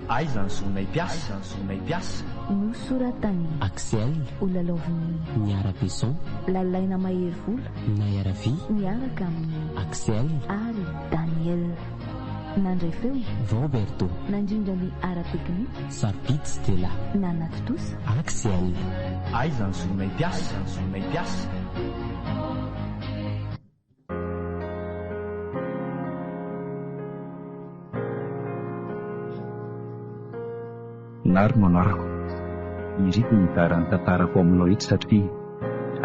aiza ny zonay mpiasa nosoratany Axel olaloviny Niara-Peson lalaina mahery vola Nayaravi miaraka amin'ny Axel ary Daniel nandray feo Roberto nandrindra ny ara-teknika Sapit Stella nanatotosa Axel aiza ny zonay mpiasa nary manarako iriko nitarany tantarako aminao ito satria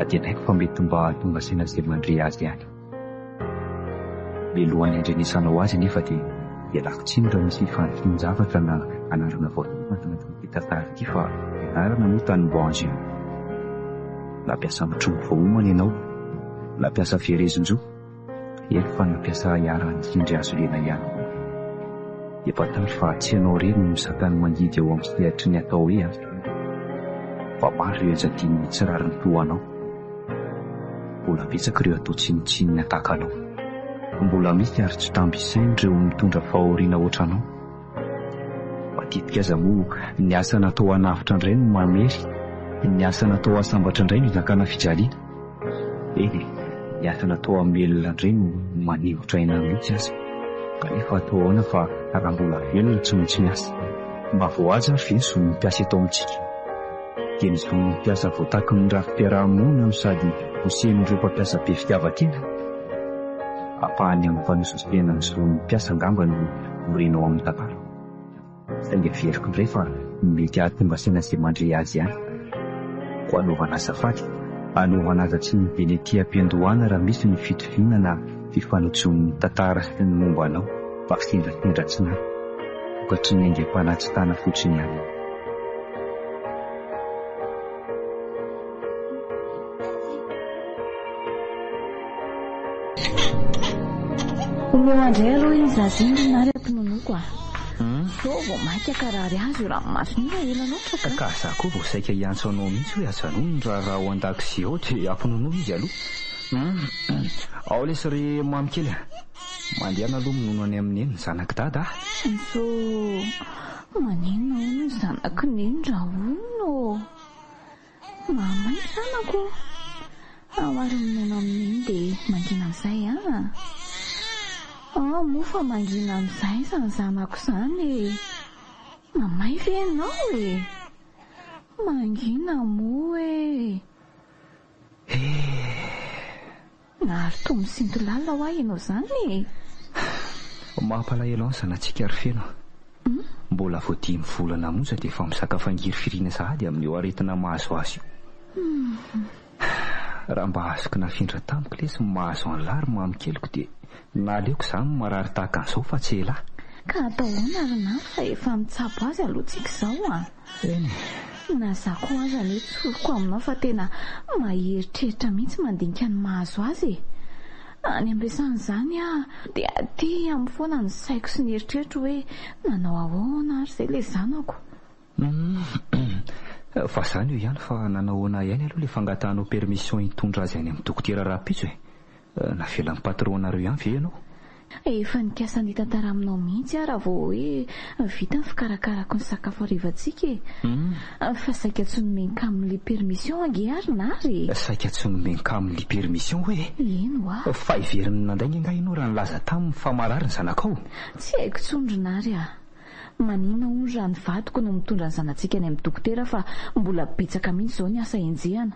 adinaiko fa mety mba tonga sena zay mandre azy ihany belohany andrenesanao azy nefa dia ialako tsiny raha misy fanfinjavatra na anarana vaoanatin'ity tantara ity fa anarana no tany-boanzy nampiasa mitrongo voaomana ianao nampiasa fierezon-jo eko fa nampiasa iarany sindry azo lena ihany epatary fa tsy ianao reny no misakany mangidy eo amin'ny sehatry ny atao hoe azy fa maro ireo ajadiny tsy rariny toanao mbola betsaka ireo atao tsinotsinony ataka anao mbola misy ary tsy tambisainy ireo mitondra fahoriana ohatranao matetika aza moa ny asa natao hanavitra indray no mamery ny asa natao hasambatra indray no izakana fijaliana eny ny asa natao hamelona indray no manivotra aina mihitsy aza kanefa atao ahoana fa raha mbola velona tsy maintsy miasa mba voaja ary ve zo mipiasa eto amintsika dia ny zo mipiasa voataky ny rafi-piarahamonina no sady hosenin'ireo mpampiasa be fitiavan-tena apahany amin'ny fanososena ny zo mipiasa angamba no morenao amin'ny tantara sainga veriko indray fa mety ahatombasena izay mandre azy ihany ko anaovana azafady anaovana aza tsy dia ny ety am-piandohana raha misy ny fitoviana na fifanojon'ny tantara sy ny momba anao mba fisendrasendra tsy nany vokatry ny aingam-panatsitana fotsiny ihany omeo andray aloha izy azindry nary ampinonoko so vao mainka karary azy io raha masony io ela loatra ka za koa vao saika hiantso anao mihitsy hoe ajanony raha ao an-dakozia ao dia ampinono izy aloha ao lesy ry mamykely mandehana aloha minono any amin'ny eny ny zanaky dada so manina ono ny zanaky neny raha ono mamay zanako ahoary minono amin'iny dia mangina amin'izay mofa mangina amin'izay zany zanako zany mamay venao mangina mo nary to misinto lalina ho ahy ianao zany mampalahelo any zanatsika ary feno mbola vo 10 volana monja dia efa misakafangiry firiana sahady amin'ny eo aretina mahazo azy io raha mba azoko nafindra tamiko lesy mahazo an'lary mamikeliko dia naleoko izany marary tahaka an'izao fa tsy elahy ka atao hoana ary nary fa efa mitsabo azy alohantsika izao eny na za koa aza ny tsoroko aminao fa tena maheritreritra mihitsy mandinika ny mahazo azy any ampiasana izany dia aty amin'ny foana ny saiko sy ny heritreritra hoe nanao ahoana ary izay ilay zanako fa izany io ihany fa nanahoana ihany aloha ilay fangatahanao permission hitondra azy any amin'ny dokotera rapitso navelan'ny patronareo ihany ve ianao efa nikasa ny tantara aminao mihitsy raha vao hoe vita ny fikarakarako ny sakafo arivantsika fa saika tsy nomenka amin'ilay permission ange ary nary saika tsy nomenka amin'ilay permission hoe eno fa iveriny nandainga anga ianao raha nilaza tamin'ny famarary ny zanakao tsy haiko tsondry nary manina ono raha ny vadiko no mitondra ny zanantsika any amin'ny dokotera fa mbola betsaka mihitsy izao ny asa enjehana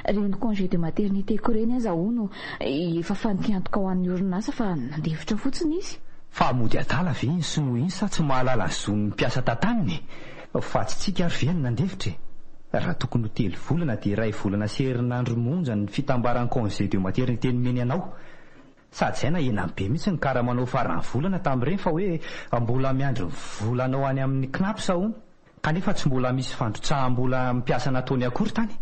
reny congé de maternité ko reny aza ono efa fantiantoka ho an'ny orinasa fa nandevitra fotsiny izy fa mody adala ve iny sy no iny sa tsy mahalala ny zony mpiasa tantaniny fa tsy tsika ary ve ny nandevitra raha tokony ho 3 volana dia 2 volana sy herinandro monja ny fitambaran'ny congé de maternité ny meny anao sady zay na enany be mihitsy ny karamanao farany volana tamin'ireny fa hoe mbola miandry ny volanao any amin'ny knapy sa ono kanefa tsy mbola misy fandrotsaham-bola mpiasa nataony akory tany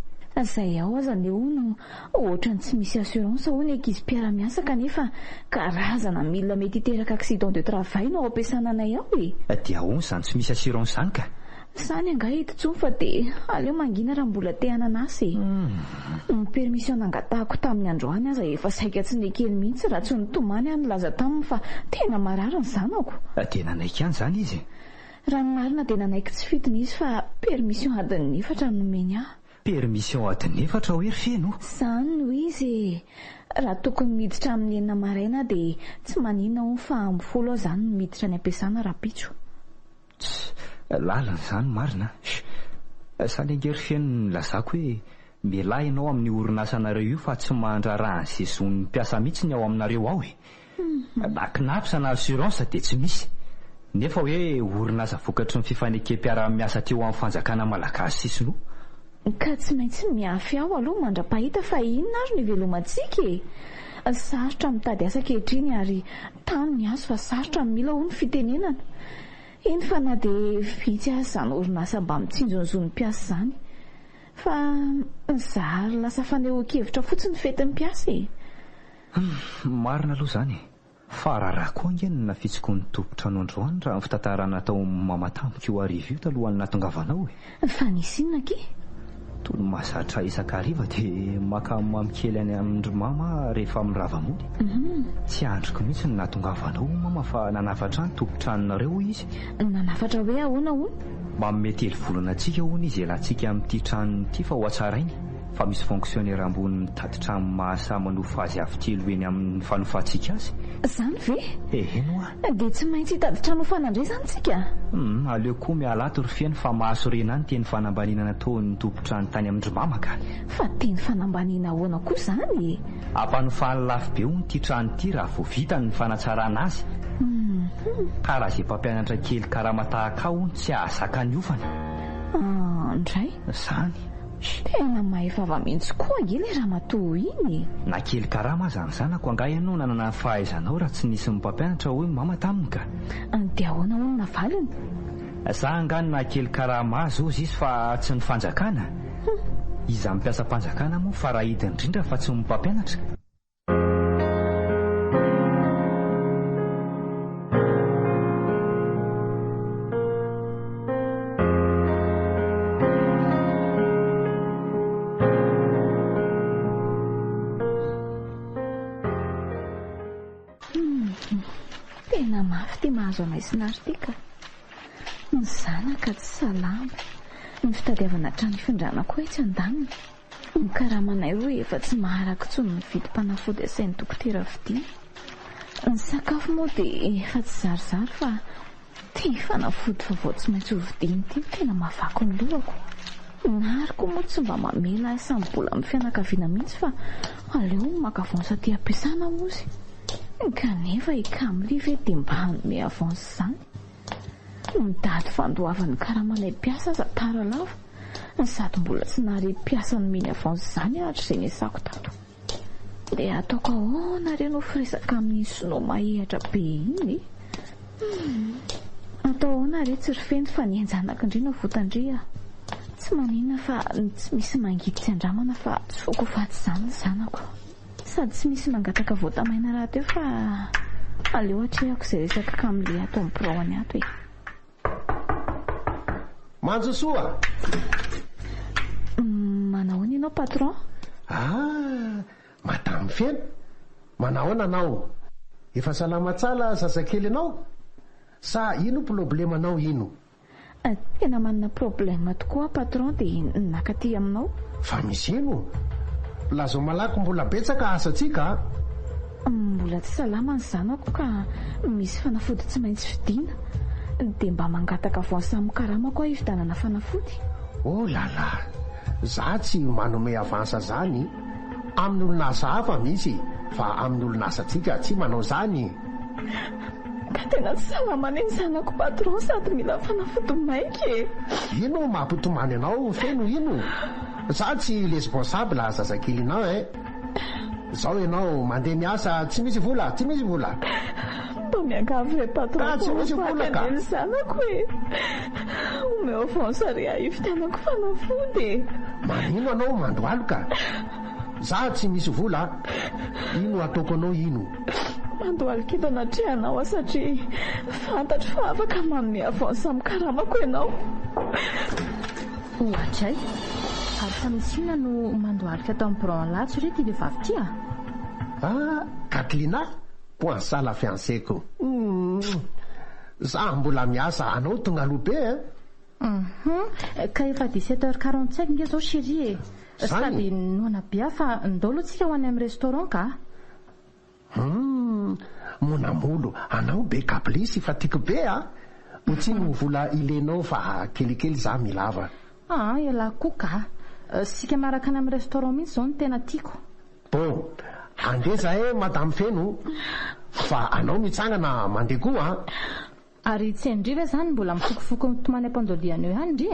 zay ao aza le ono ohatrany tsy misy assurance ho ny ankizy mpiara-miasa kanefa karazana milina mety hiteraka accident de travail no ao ampiasana anay ao dia ahoana izany tsy misy assurance izany ka izany anga eto fa dia aleo mangina raha mbola te hananasy ny permission nangatahako tamin'ny androany aza efa saika tsy nekeny mihitsy raha tsy nitomany any laza taminy fa tena marary ny zanako tena naika any izany izy Raha marina dia nanaiky tsy fitony izy fa permission adiny 4 nomeny aho. Permission adiny 4 ho ery feno? Izany no izy. Raha tokony miditra amin'ny 9 maraina dia tsy manina ho fa 10 izany no miditra ny ampiasana rapitso. Lalana izany marina. Sady angery fiaino lazako hoe mialahy ianao amin'ny orinasanareo io fa tsy mandraraha ny sezon'ny mpiasa mihitsy ny ao aminareo ao e. Nakinapsa na assurance dia tsy misy. Nefa hoe orinasa vokatry ny fifanekam-piara-miasa teo amin'ny fanjakana malagasy sisino. Ka tsy maintsy miafy aho aloha mandra-pahita fa inona ary ny velomantsika e. Sarotra mitady asa kehitriny ary tany ny azo fa sarotra mila ho ny fitenenana. Iny fa na dia vitsy azy izany orinasa mba mitsinjonizony mpiasa izany. Fa zahary lasa fanehoan-kevitra fotsiny fetin'ny mpiasa e. Marina aloha izany. Fa raha koa angeny nafitsiko ny tompotrano androany raha ny fitantarana tao mamatamiko io arivo io talohany natongavanao e. Fa nisy inona ke? Toy ny mahazatra isakariva dia maka mamikely any amin'ny mama rehefa mirava-mody. Tsy andriko mihitsy ny natongavanao mama fa nanafatra ny tompotranonareo izy. Nanafatra hoe ahoana hono? Manome 3 volana antsika hono izy elantsika amin'ity tranony ity fa ho atsarainy. Fa misy fonctionnaire ambony mitaditra amin'ny mahasa manofa azy avy telo eny amin'ny fanofantsika azy. Izany ve? Eno a. Dia tsy maintsy hitaditra no fanandray izany tsika? Aleo koa mialato ry fiaino fa mahasorena any teny fanambaninana ataon'ny tompotrano tany amin'Indromama ka. Fa teny fanambanina ahoana koa izany? Ampanofahany lafo be hono ity trano ity raha vao vita ny fanatsarana azy. Karaha izay mpampianatra kely karama tahaka hono tsy ahazaka ny ofana. Ndray? Izany. Tena mahefava mihitsy koa angely raha matoa iny. Na kely karama zany zanako angahy ianao nanana fahaizanao raha tsy nisy ny mpampianatra hoe mama taminy ka. Dia ahoana hono navaliny? Za angany na kely karama azy ozy izy fa tsy ny fanjakana. Iza mampiasa mpanjakana moa fa raha hidiny indrindra fa tsy ny mpampianatra. Tena mafy ty mahazo anay sinartika. Ny zanaka tsy salama. Ny fitadiavana trano ifindranako hoe tsy andaniny. Ny karamanay hoe efa tsy maharaka tsony ny vidim-panafody asain'ny dokotera vidiana. Ny sakafo moa dia efa tsy zarizary fa ty fanafody fa vao tsy maintsy ho vidiany ty tena mahavaky ny lohako. Nariko moa tsy mba mamela asa mbola amin'ny fianakaviana mihitsy fa aleo maka avance ty ampiasana ozy. Kanefa ikamily ve dia mba hanome avance izany. Mitady fandoavan'ny karamanay mpiasa aza tara lava. Sady mbola tsy nahare mpiasa nomeny avance izany ahatra izay niasako tato. Dia ataoko ahoana ireo no firesaka amin'ny sinoa mahihatra be iny. Atao ahoana re tsy rifenty fa nianjanak'indrina votandria. Tsy maninona fa tsy misy mangiditsy andramana fa tsoko faty izany ny zanako. Sady tsy misy mangataka voatamaina raha teo fa aleo atrehako izay resaka kamile ato amin'ny piraony ato e. Manjosoa! Manahoana ianao patron? Madame Feno, manahoana anao? Efa salama tsara zazakely anao? Sa ino problemanao ino? Tena manana problema tokoa patron dia nakaty aminao. Fa misy ino? Lazo malaky mbola betsaka asatsika. Mbola tsy salama ny zanako ka misy fanafody tsy maintsy vidiana. Dia mba mangataka avance amin'ny karamako aho hividanana fanafody. Oh lala, za tsy manome avansa zany. Amin'ny orinasa hafa misy, fa amin'ny orinasantsika tsy manao zany. Ka tena tsy salama ny zanako patron sady mila fanafody maika. Ino mampitomany anao Feno ino? Za tsy responsable zazakely anao Zao ianao mandeha miasa tsy misy vola, tsy misy vola. Mba miangavy re patron. Tsy misy vola ka. Ny zanako omeo avance re hivitanako fanafody. Manino anao mandoaloka? Za tsy misy vola. Ino ataoko anao ino? Mandoalika eto anatrehanao satria fantatro fa afaka manome avance amin'ny karamako ianao. Ohatray, ary samisina no mandoalika tao amin'ny piraony latso re ty vehivavy ty Katlina, poinsala fiancéko. za mbola miasa, anao tonga alobe ka efa 17h45 nge zao chérie sady noana bia fa ndolo tsika ho any amin'ny restaurant ka monamolo anao be kablisy fa tiako be ho tsy no vola ilenao fa kelikely za milava iala koa ka sika maraka any amin'ny restaurant mihitsy zao no tena tiako bon andeza madame Feno fa anao mitsangana mandeha koa ary tsy andriva zany mbola mifokofoko mitomany ampandoliana eo ihany ndri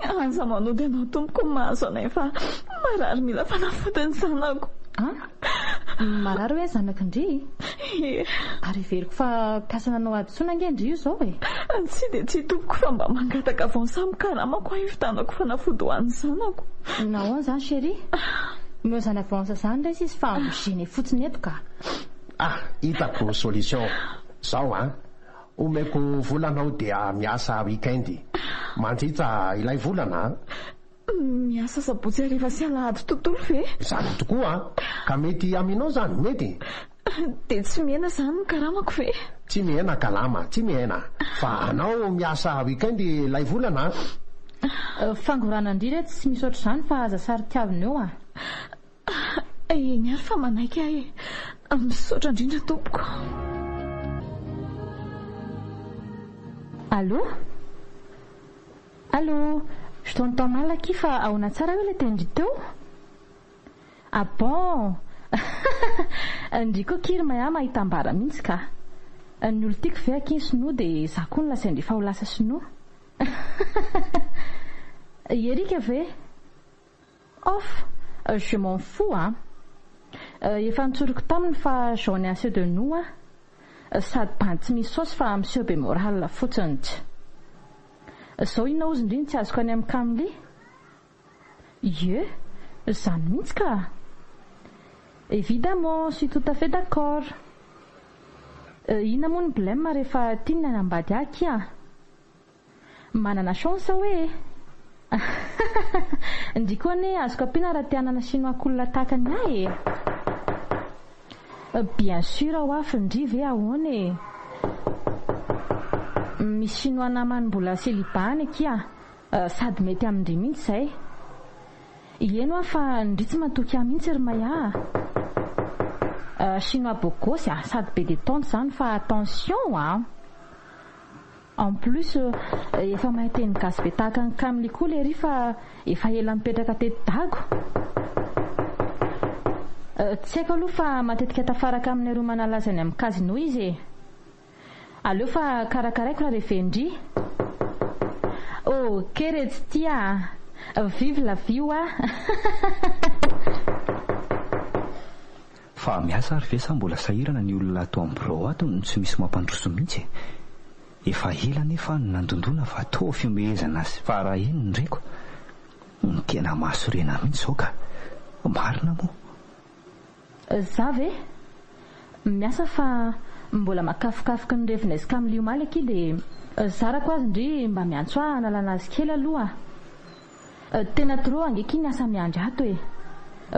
aza manody anao tompoko mahazo anay fa marary mila fanafotany zanako marary hoe zanaka indri ary veriko fa mpiasana anao aditsona nge ndri io zao tsy de tsy tompoko fa mba mangataka avao samykaramako hivitanako fanafody hoan'ny zanako nahoana zany chérie miozana avansa zany resy izy fa migene fotsiny eto ka hitako solution zao omeko volanao dia miasa weekend mandritra ilay volana miasa sabotsy ariva sy alahady tontolo ve zany tokoa ka mety aminao zany mety de tsy mihena zany ny karamako ve tsy mihena kalama tsy mihena fa anao miasa weekend ilay volana fangorana indrindra tsy misy oatra zany fa aza sary tiavina eo eny ary fa manaiky misaotra indrindra tompoko Allô? Allô? Je t'entends mal aqui fa aona tsara hoe le tendry teo? Ah bon? Ndriko kiry mahita ambara mihitsy ka. Ny olo tiako ve aky sinoa dia za koa no lasa indray fa ho lasa sinoa. Erika ve? Off, je m'en fous efa nitsoriko taminy fa j'en ai assez de nous sady bandy tsy misy saosy fa monsieur be moral fotsiny tsy zao inona ozy indriny tsy azoko any amin'ny Camille zany mihitsy ka évidemment je suis tout à fait d'accord inona moa ny blème rehefa tiany anambady aky manana chance hoe ndriko ane azoko ampiana raha tianana sinoakolona takany ahy bien sûr ao afindry ve ahoana misy sinoa namany mbola selibany aky sady mety amindry mihitsy zay eno fa ndry tsy matoky ahy mihitsy ry maya sinoa bogosy sady be détente zany fa attention en plus efa mahay teny gasy be tahaka ny Camille koa le ry fa efa ela mipetraka teto dago tsy haiko aloha fa matetika tafaraka amin'ny aroa manalazany amin'ny casino izy aleo fa karakaraiko raha rehefa indry keretsy tia vive la vie fa miasa ary ve sa mbola sahirana ny olona ato amin'ny birao ato no tsy misy mampandroso mihitsy efa ela nefa nandondona fa to fiomehezana sy fara eny ndraiko ny tena mahasorena mihitsy zao ka marina moa za ve miasa fa mbola makafokafoka ny revina izy Camille omaly aky dia zarako azy indry mba miantso analana azy kely aloha tena trop angeky niasa miandry ato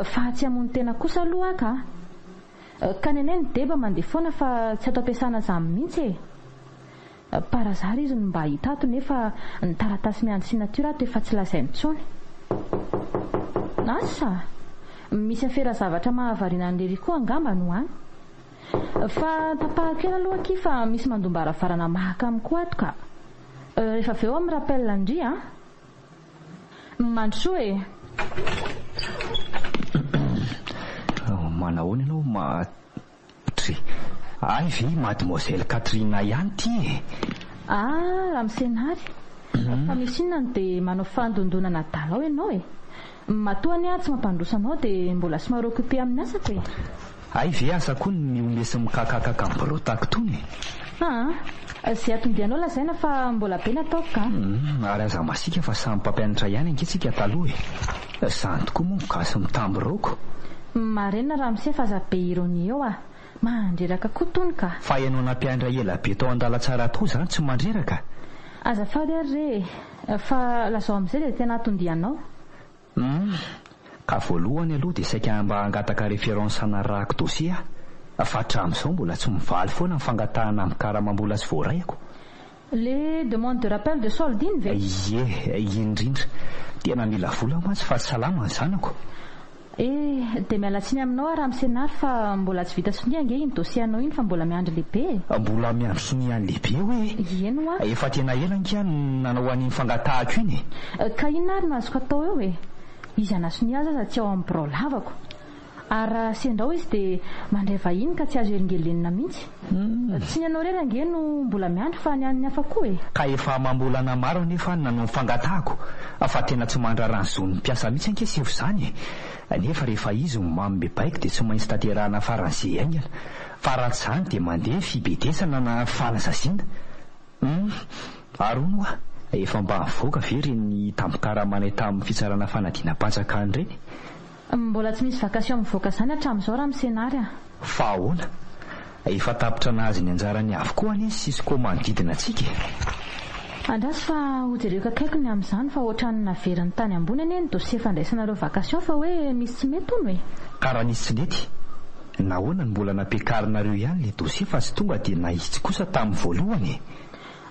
fa tsy amony tena kosa aloha ka nenay ny deba mandeha foana fa tsy atao ampiasana zany mihitsy parazary izy no mba hita ato nefa ny taratasy miandry signature ato efa tsy lazainy intsony asa misy afera zavatra mahavariana an'lery koa angamba no any fa tapahakely aloha aky fa misy mandombaravarana mahaka amiko ato ka rehefa avy eo amin'ny rappel andry mandroso manahoana ianao ay ve mademoiselle Katrina ihany ty raha misenary fa misy inona dia manao fandondonana dalao ianao matoany tsy mampandroso anao dia mbola somary occupé amin'ny asako ay ve asa koa ny omesy mikakakaka amin'ny birao tahaka tony zay atondianao lazaina fa mbola be nataoko ka ary aza masika fa samy mpampianatra ihany angesika taloha zany tokoa moa gasy mitamby raoko marena raha mise fa aza be ironie eo mandreraka koa tony ka fa ianao nampiandra ela be tao andala tsara toa zany tsy mandreraka azafady ary fa lazao amin'izay dia tena atondianao ka voalohany aloha dia saika mba hangataka référence ana rahako dosia fa hatramin'izao mbola tsy mivaly foana mifangatahana amin'ny karamam-bola tsy voarayako. Le demande de rappel de solde iny ve? Ie, indrindra tena mila vola mantsy fa tsy salama ny zanako. Dia miala tsiny aminao raha misenary fa mbola tsy vita sonia ange iny dossier-anao iny fa mbola miandry lehibe. Mbola miandro soniany lehibe hoe eno a efa tena elanka nanao an'iny fangatahako iny. Ka inona ary no azoko atao eo e? Izy ana sonia aza tsy ao amin'ny birao lavako. Ary raha sendrao izy dia mandray vahiny ka tsy azo elingelenina mihitsy. Tsy ny anao rery ange no mbola miandry fa ny hafa koa e. Ka efa mambolana maro nefa nanao fangatahako fa tena tsy mandrarany zon'ny mpiasa mihitsy anke sivy izany. Nefa rehefa izy mamy baiko dia tsy maintsy tanterahana faran'izay aingana. Fa raha tsy izany dia mandeha fibedesana na fanazazina. Arono a efa mba mivoaka very ny tambon-karamana tamin'ny fitsarana fanadina-patsakany ireny. Mbola tsy misy vakasion mivoaka izany hatramin'izao raha misenary a. Fa ahoana efa tapitra anazy ny anjarany avokoa anie sisy komandidina antsika. Andrasy fa hojereko akaikony amin'izany fa ohatrany naveriny tany ambony anie ny dossier fandraisanareo vakasion fa hoe misy tsy mety hono e. Karaha nisy tsy nety nahoana ny mbola nampiakarinareo ihany le dossier fa tsy tonga dia nahisy kosa tamin'ny voalohany.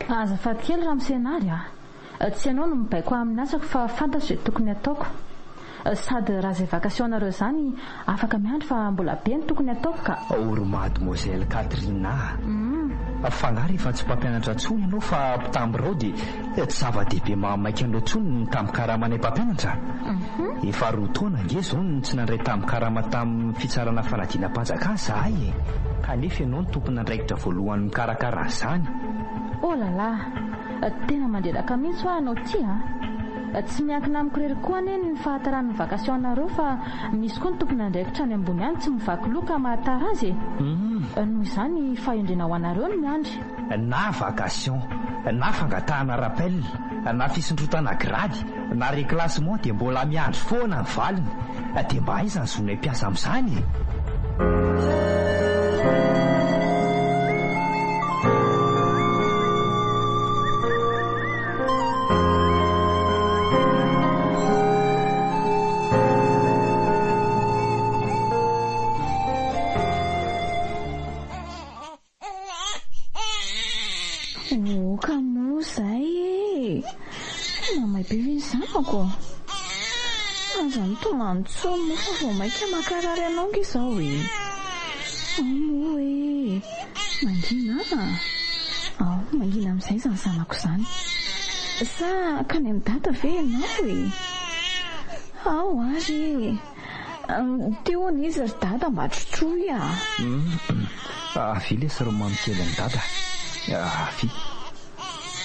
Azafady kely raha misenary a. Tsy ianao no mibaiko amin'ny asako fa fantatro izay tokony ataoko. Sady raha izay vakasionareo izany afaka miandry fa mbola be ny tokony ataoko ka. Ory mademoiselle Katrina. Fanahy efa tsy mpampianatra intsony ianao fa mpitambirao dia tsy zava-dehibe mahamaika anao intsony ny tambon-karamana mpampianatra. Efa roa taona ange izao ny tsy nandray tambon-karama tamin'ny fitsarana fanadina-panjakana zahay e. Kanefa ianao ny tompony andraikitra voalohany mikarakara an'izany. Oh là là, tena mandreraka mihitsy ho anao ty a. Tsy miankina amiko rery koa anie ny fahatarany vakasionareo fa misy koa ny tompony andraikitra any ambony any tsy mivaky loka mahatara azy e. Noho izany fahendrena ho anareo no miandry. Na vakasion, na fangatahana rappel, na fisondrotana grady, na reclassement dia mbola miandry foana ny valiny. Dia mba aiza ny zonay mpiasa amin'izany. Azany tomantsony fa vao maika makarary anao nge izao e. Mo e mangina mangina amin'izay izany zanako izany. Sa ka ny amin'ny data ve ianao e? Ao ary teo any izy ry data mba trotroy a. Avy le saromamy kely ny data.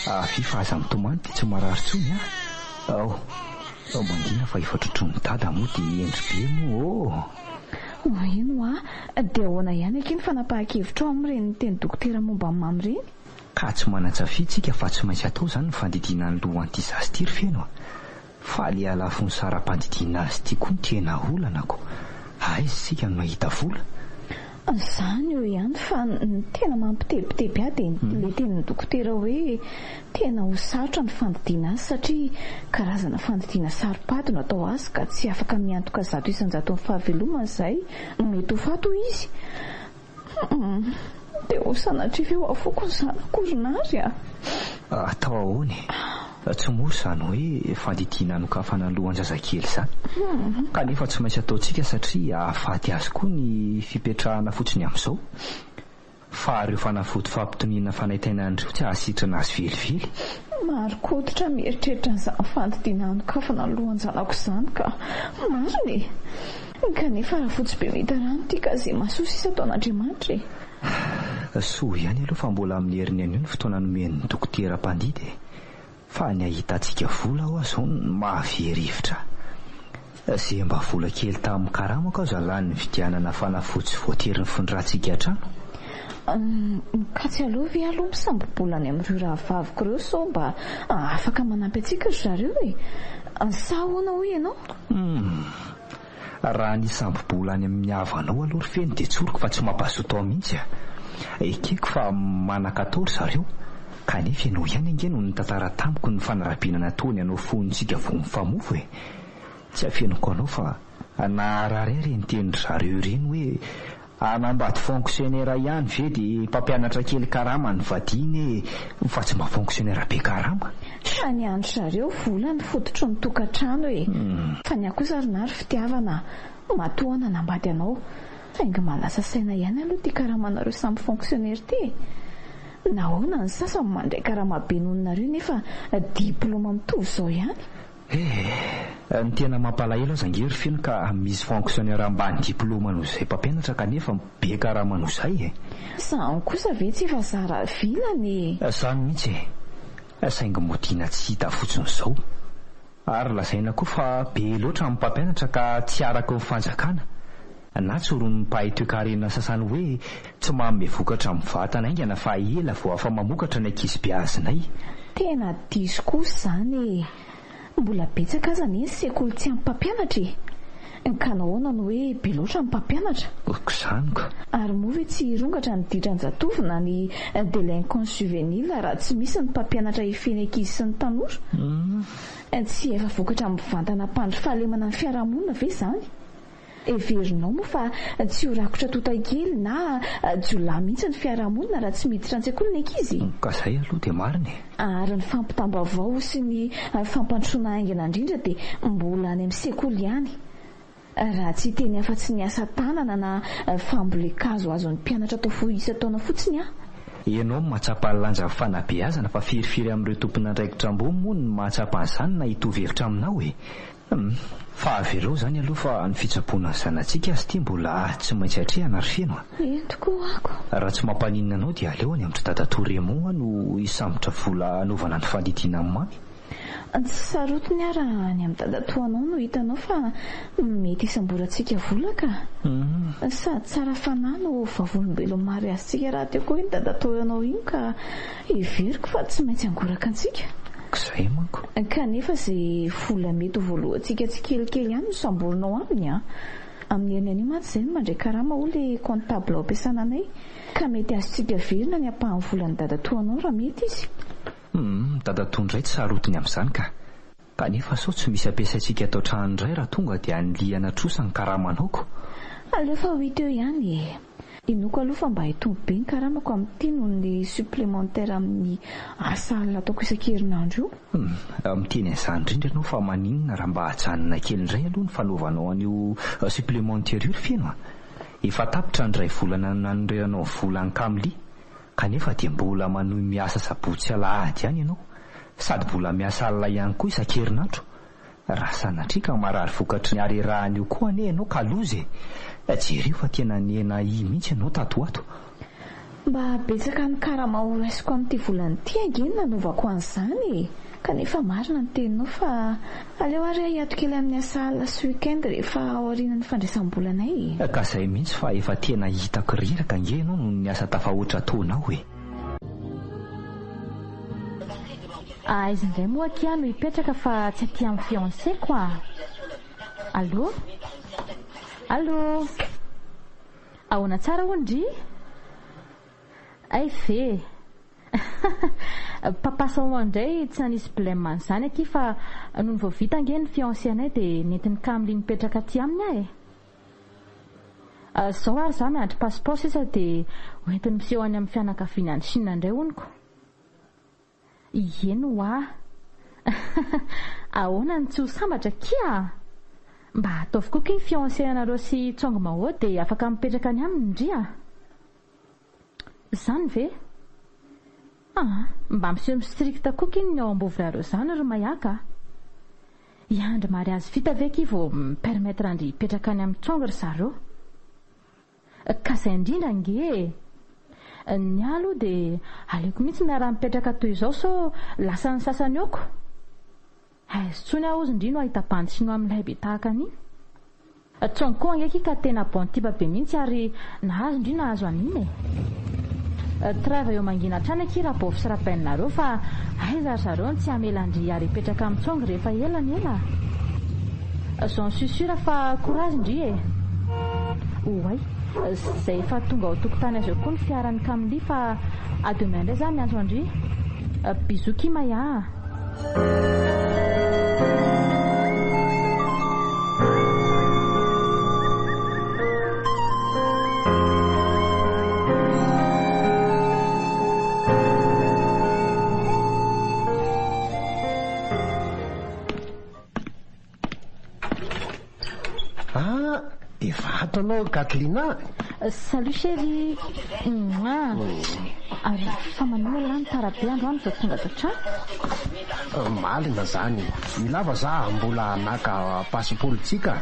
Avy fa aza mitomany dia tsy marary tsony a. Mangina fa efa trotrony dada moa dia endry be moa. Ino dia ahoana ihany akiny fanapahan-kevitra ao amin'ireny teny dokotera momba ny mamy ireny. Ka tsy manan-tsafy tsika fa tsy maintsy atao izany ny fandidiana ny lohan'ity zazy feno. Fa le alafo ny saram-pandidiana azy ity koa ny tena olanako. Aiza isika no mahita vola. Izany eo ihany fa tena mampitebiteby ahy dia le tenin'ny dokotera hoe tena ho sarotra ny fandidiana azy satria karazana fandidiana saropaty no atao azy ka tsy afaka miantoka 100 fahavelomana izay mety ho fato izy. Dia ho sanatria eo afoko ny zanako orinary a. Atao ahoany? Tsy mora izany hoe fandidiana anokafana lohan-jazakely izany. Kanefa tsy maintsy ataontsika satria ahafaty azy koa ny fipetrahana fotsiny amin'izao. Fa ireo fanafody fampitoniana fanaitaina andreo tsy ahasitrana azy velively. Marokoditra mieritreritra an'izany fandidiana anokafana lohan-janako izany ka mariny. Kanefa raha fotsy be mita rano tia ka izay mahasoa sisa ataon'Andriamanitra e. Soa ihany aloha fa mbola amin'ny herinany io ny fotoana nomen'ny dokotera mpandidy. Fa ny ahitantsika vola ho azao ny mahaverievitra. Izay mba vola kely tamin'ny karamako azo alany ny vidianana fanafody tsy voatery ny fondrantsika hatrano. Ka tsy alovy aloha misambobolany amin'ireo rahavaviko ireo so mba afaka manampy antsika ry zareo e. Sa ahoana hoy ianao? Raha ny sambobolany amin'ny havanao aloha ry feno dia tsoriko fa tsy mampazoto ao mihitsy a. Ekeko fa manan-katao ry zareo. Kanefa ianao ihany ange no nitantara tamiko ny fanarabiana nataony anao fonitsika vao mifamofo e. Tsy afenoko anao fa naharary ary ny tenin-ry zareo ireny hoe anambady fonctionnaire ihany ve dia mpampianatra kely karama ny vadiny fa tsy mba fonctionnaire be karama. Fa ny andro zareo vola ny fototro ny tokantrano e. Fa ny akosa rinary fitiavana matoana anambady anao saingy malasa saina ihany aloha ty karamanareo samy fonctionnaire ty. Nahoana ny sasany mandray karama be nononareo nefa diplôma mitovy zao ihany. Ny tena mampalahelo aza angery feno ka misy fonctionnaire ambany diplôma noho izay mpampianatra kanefa be karama noho izay Zany kosa ve tsy efa zara vilany. Zany mihitsy saingy modina tsy hita fotsiny izao ary lazaina koa fa be loatra amin'ny mpampianatra ka tsy araka ny fanjakana na tsy horon'ny mpahay toe-karena sasany hoe tsy manome vokatra amin'ny vatana aingana fa ela vao afa mamokatra ny ankizy be azinay. Tena diso kosa zany mbola betsaka aza ny sekoly tsy ampy mpampianatra ka nahoana ny hoe be loatra ny mpampianatra. Izany ko ary moa ve tsy rongatra ny didran-jatovo na ny délinquance juvénile raha tsy misy ny mpampianatra ifeny ankizy sy ny tanora. Tsy efa vokatra mivantana mpandry fahalemana ny fiarahamonina ve zany. Everinao moa fa tsy ho rakotra totakely na jiolahy mihitsy ny fiarahamonina raha tsy miditra an-tsekoly ny ankizy. Ka zay aloha dia marina ary ny fampitambavao sy ny fampantroana aingana indrindra dia mbola any amin'ny sekoly ihany. Raha tsy teny afa-tsy ny asa tanana na fambolekazo azon'ny mpianatra atao foisa-taona fotsiny ianao mahatsapa lanja fanabeazana fa firifiry amin'ireo tompon'andraikitra ambony moa ny mahatsapa an'izany na hitovy hevitra aminao fa avereo zany aloha fa ny fitsaboana ny zanantsika azy ity mbola tsy maintsy hatrehana ary feno tokoa ako. Raha tsy mampaninina anao dia aleo any amin'ny dadato Raymond no hisambotra vola anaovana ny fandidiana amin'ny mamy. Tsy sarotiny ara any amin'ny dadatoanao no hitanao fa mety isamborantsika vola ka. Sady tsara fanahy no vavolombelon'ny mariazintsika raha teo koa iny dadatoa anao iny ka everiko fa tsy maintsy angoraka antsika. Zay manko. Kanefa izay vola mety ho voalohantsika tsikelikely ihany no samborinao aminy amin'ny herinany matsy izay no mandray karama ho le comptable ao ampiasana anay ka mety azontsika verina ny ampahan'ny volan'ny dadatoanao raha mety izy. Dadatoa indray tsy sarotiny amin'izany kanefa sao tsy misy ampiasaintsika atao trano indray raha tonga dia aniliana trosa ny karamanaoko. Aleo fa ho hita eo ihany inoko aloha fa mba hitombo be ny karamako amin'ity noho ny supplémentaire amin'ny asa alina ataoko isan-kerinandro io. Miteny an'izany indrindra ianao fa maninona raha mba hajanona kely indray aloha ny fanaovanao an'io supplémentaire io feno efa tapitra ny ray volana nanorenanao vola ny kamily kanefa dia mbola manohy miasa sabotsy alahady ihany ianao sady mbola miasa alina ihany koa isan-kerinandro. Raha sanatrika marary vokatry ny arerahany io koa ane ianao ka lozy jereo fa tena niena mihitsy ianao tatoato. Mba betsaka ny karama horaisiko amin'ity volany ity angeny nanovako an'izany kanefa marina ny teninao fa aleo ary hiato kely amin'ny asa alina sy weekend rehefa aorian'ny fandraisam-bolanay. Ka izay mihitsy fa efa tena hitako riraka nge ianao no ny asa tafahoatra taonao izy indray moa kia no hipetraka fa tsy aty amin'ny fiancéko Allô? Allô? Ahoana tsara ondry? Ay fe. Papasao indray tsy nanisy problème an'izany aty fa noho ny vao vita ange ny fiancé anay dia nentiny Kamily nipetraka aty aminy zao ary za miandry passeport sisa dia hoentiny miseho any amin'ny fianakaviana any Chine indray oniko. Ino ahoana ny tsy ho sambatra kia? Mba ataovy koa ny fiancé anareo sy tsongo mahô dia afaka mipetraka any aminy ndria. Zany ve? Mba miseho strict koa ny ao ambovonareo zany ry mayaka. Iandry mariazy vita ve ki vao mipermettre andry hipetraka any amin'ny tsongo ry zareo? Ka izay indrindra nge ny aloha dia aleoko mihitsy miara mipetraka toy izao so lasa ny sasany eoko. Tsony aho ozy indrino ahita-pandrisino amin'ilay be tahaka an'iny. Tsongo koa angeky ka tena bon tiba be mihitsy ary nahazo indrino nahazo an'iny trava eo mangina trany aky rabovy sy rapenareo fa aiza zareo tsy amelandry ary hipetraka amin'ny tsongo rehefa elany ela. J'en suis sûre fa courage indri oay zay efa tonga ao tokotany azy eo koa ny fiaran'ny Kamily fa à demain indray za miantso andry. Bisous Kimaya. ataonao Katlina? Salut chérie. Ary fa manao lany tarabe androany zao tonga tatrano. Malina zany. Milava za mbola naka pasipolitsika.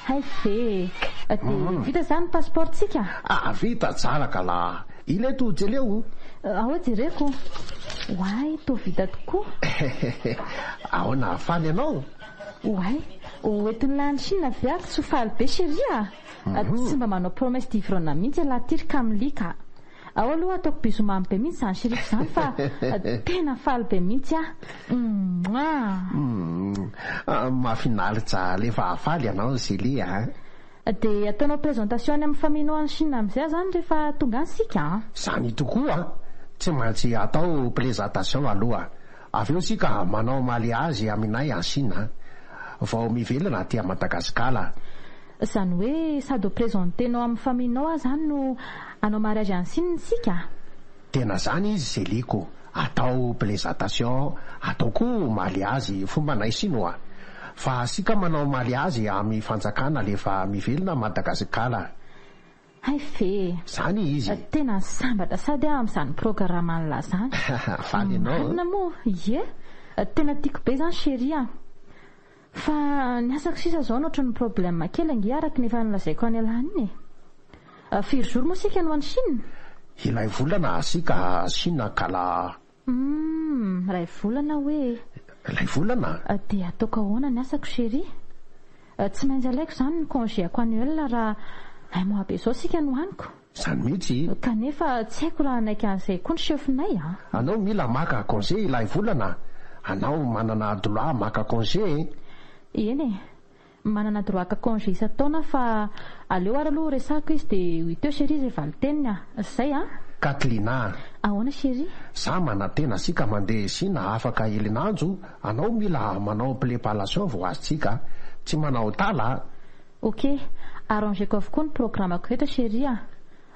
Hay fe. Dia vita zany pasiportsika? Vita tsara ka la. Ileto jeleo. Ahoa jereko. Oay, to vita tokoa. Ahoana faly ianao? Oay, oentin'ny lany Chine viako tsy faly be chérie. Tsy mba manao promesse d'ivrona mihitsy latirika amilika. Ao aloha ataoko bisomamy be mihitsy zany chérie zany fa tena faly be mihitsy Mahafinaritra lefa faly ianao Zélie Dia ataonao présentation amin'ny famille any Chine amin'izay zany rehefa tonga ansika. Zany tokoa tsy maintsy atao présentation aloha. Avy eo sika manao mariage aminay en Chine vao mivelona aty Madagasikara. Zany hoe sady ho présentenao amin'ny famille-nao zany no anao mariage en Chine sika. Tena zany izy Zéliko. Atao présentation, atao koa mariage fombanay sinoa. Fa sika manao mariage amin'ny fanjakana lefa mivelona Madagasikara. Hay fe. Zany izy. Tena sambatra sady amin'izany programme an'la zany. Faly ianao. Marina moa, ie. Tena tiako be zany chérie. Fa ny asako sisa zao ohatran'ny problème kely ange araka nefa nolazaiko any alany. Firy jour moa sika no any Chine? Ilay volana sika Chine kala. Ray volana hoe. Ilay volana? Dia ataoko ahoana ny asako chérie? Tsy maintsy alaiko zany ny congéako annuel raha ay moa be zao sika no haniko. Zany mihitsy. Kanefa tsy haiko raha naika an'izay koa ny chefinay Anao mila maka congé ilay volana. Anao manana droit maka congé. Eny manana droit ka congé isa-taona fa aleo ary aloha resako izy dia 8 heures chérie zay valiteniny zay Katlina. Ahoana chérie? Za manantena sika mandeha Chine afaka helinandro. Anao mila manao préparation vao azontsika. Tsy manao tala. Ok, arrangeko avokoa ny programmako rehetra chérie.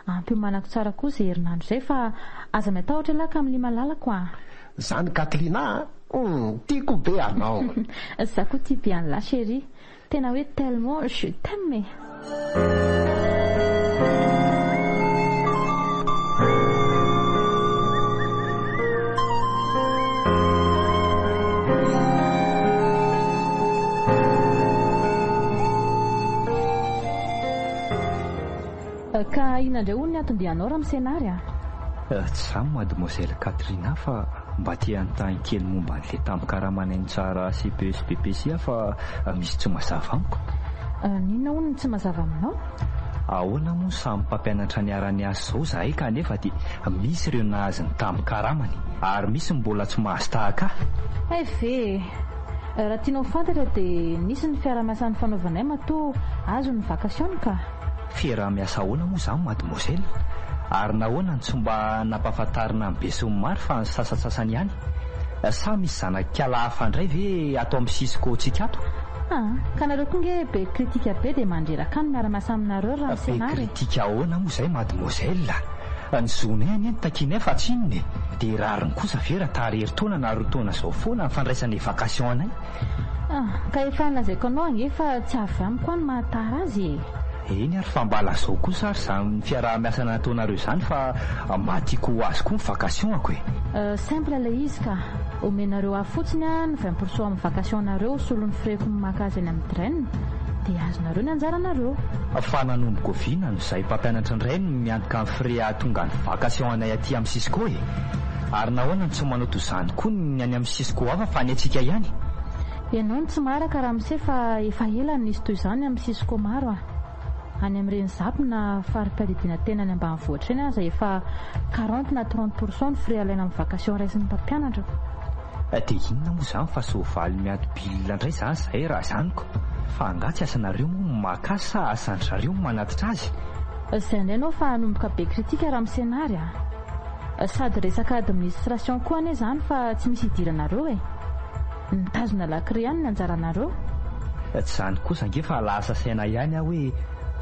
Ampiomanako tsara koa zay herinandro zay fa aza matahotra laka amin'ny malalako Zany Katlina tiako be anao. Za koa tia be an'la chérie. Tena hoe tellement je t'aime. Ka inandray hono ny atondianao raha misenary Tsy zany mademoiselle Katrina fa mba tia antany kely momba an'le tampikaramainainy tsara CPS BPC fa misy tsy mazava amiko. Ninona hono ny tsy mazava aminao? Ahoana moa samy mpampianatra niara-ny asa zao zahay kanefa dia misy ireo nahazo ny tampi-karamany ary misy mbola tsy mahazo tahaka ve raha tianao fantatra dia nisy ny fiara-miasan'ny fanaovanay matoa azo ny vacation ka. Fiara-miasa ahoana moa zany mademoiselle? Ary nahoana ny tsy mba nampahafantarina ny be sy ny maro fa ny sasasasany ihany? Sa misy zanak'ala hafa indray ve atao amin'ny sisiko tsika ato? Ka nareo koa nge be kritika be dia mandreraka ny miara-miasa aminareo raha misenary. Be kritika ahoana moa izay mademoiselle? Ny zonay any takinay fa tsinony dia rariny kosa ve raha tarery-taona na roa taona zao foana ny fandraisany vacation anay? Ka efa nolazaiko anao ange fa tsy avy amiko any mahatara azy. Eny ary fa mbala zao kosa ary zany fiara-miasa nataonareo izany fa mba tiako ho azy koa ny vacation-ako simple ilay izy ka omenareo afotsiny ny 20% amin'ny vacation-nareo solon'ny freko maka azy any amin'ny train dia azonareo ny anjaranareo. Fa nanomboka oviana no izay mpampianatra indray no miantoka amin'ny frais tonga ny vacation anay aty amin'ny Cisco ary nahoana ny tsy manoto izany koa ny any amin'ny Cisco hafa fa ny antsika ihany. Ianao ny tsy maraka raha mise fa efa ela nisy toy izany amin'ny Cisco maro any amin'ireny zapy na fari-padidiana tena any ambanivohitra eny aza efa 40 na 30% ny frais alaina amin'ny vacation raisin'ny mpampianatra. Dia inona moa izany fa soavaly miato-bilina indray izany izay raha zaniko fa angatsy asanareo moa makasy sa asan'ny zareo manatitra azy? Izay indray anao fa hanomboka be kritika raha misenary sady resaka administration koa anie izany fa tsy misy idiranareo nitazona lakre ihany ny anjaranareo. Tsy izany kosa ange fa lasa saina ihany hoe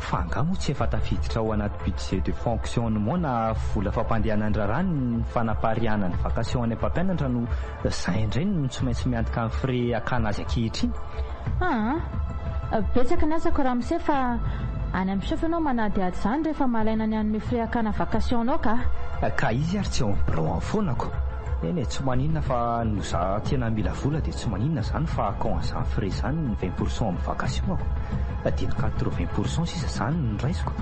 fa anga moa tsy efa tafiditra ao anaty budget de fonctionnement na vola fampandehanan-drarany ny fanapariana ny vacation any mpampianatra no izay indray no tsy maintsy miantoka amin'ny frais akana azy ankehitriny. Betsaka ny asako raha mise fa Any amin'ny chef anao manady ady izany rehefa malaina ny an'ny fireakana vakasionao ka izy ary tsy blon fonako eny tsy maninona fa no za tena mila vola dia tsy maninona zany fa quand zany frais zany 20% amin'ny vakasionako diny 80% sisa zany nraisiko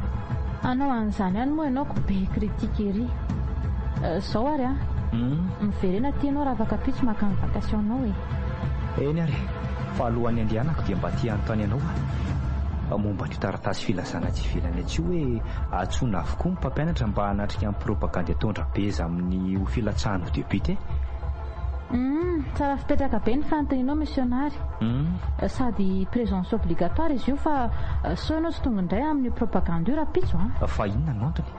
anao an'izany any moa ianao ko be kritika ery zao ary miverena tianao raha afaka pitso maka ny vakasionao eny ary fa alohan'ny andehanako dia mba tia anontany anao momba ny taratasy filazana tsy ivelany atsy hoe atsona avokoa ny mpampianatra mba hanatrika amin'ny propagande tondra beza amin'ny filatsahany ho débute tsara fipetraka be ny fanontanianao missionary sady présence obligatoire izy io fa so ianao tsy tonga indray amin'ny propagande io raha pitso fa inona no antony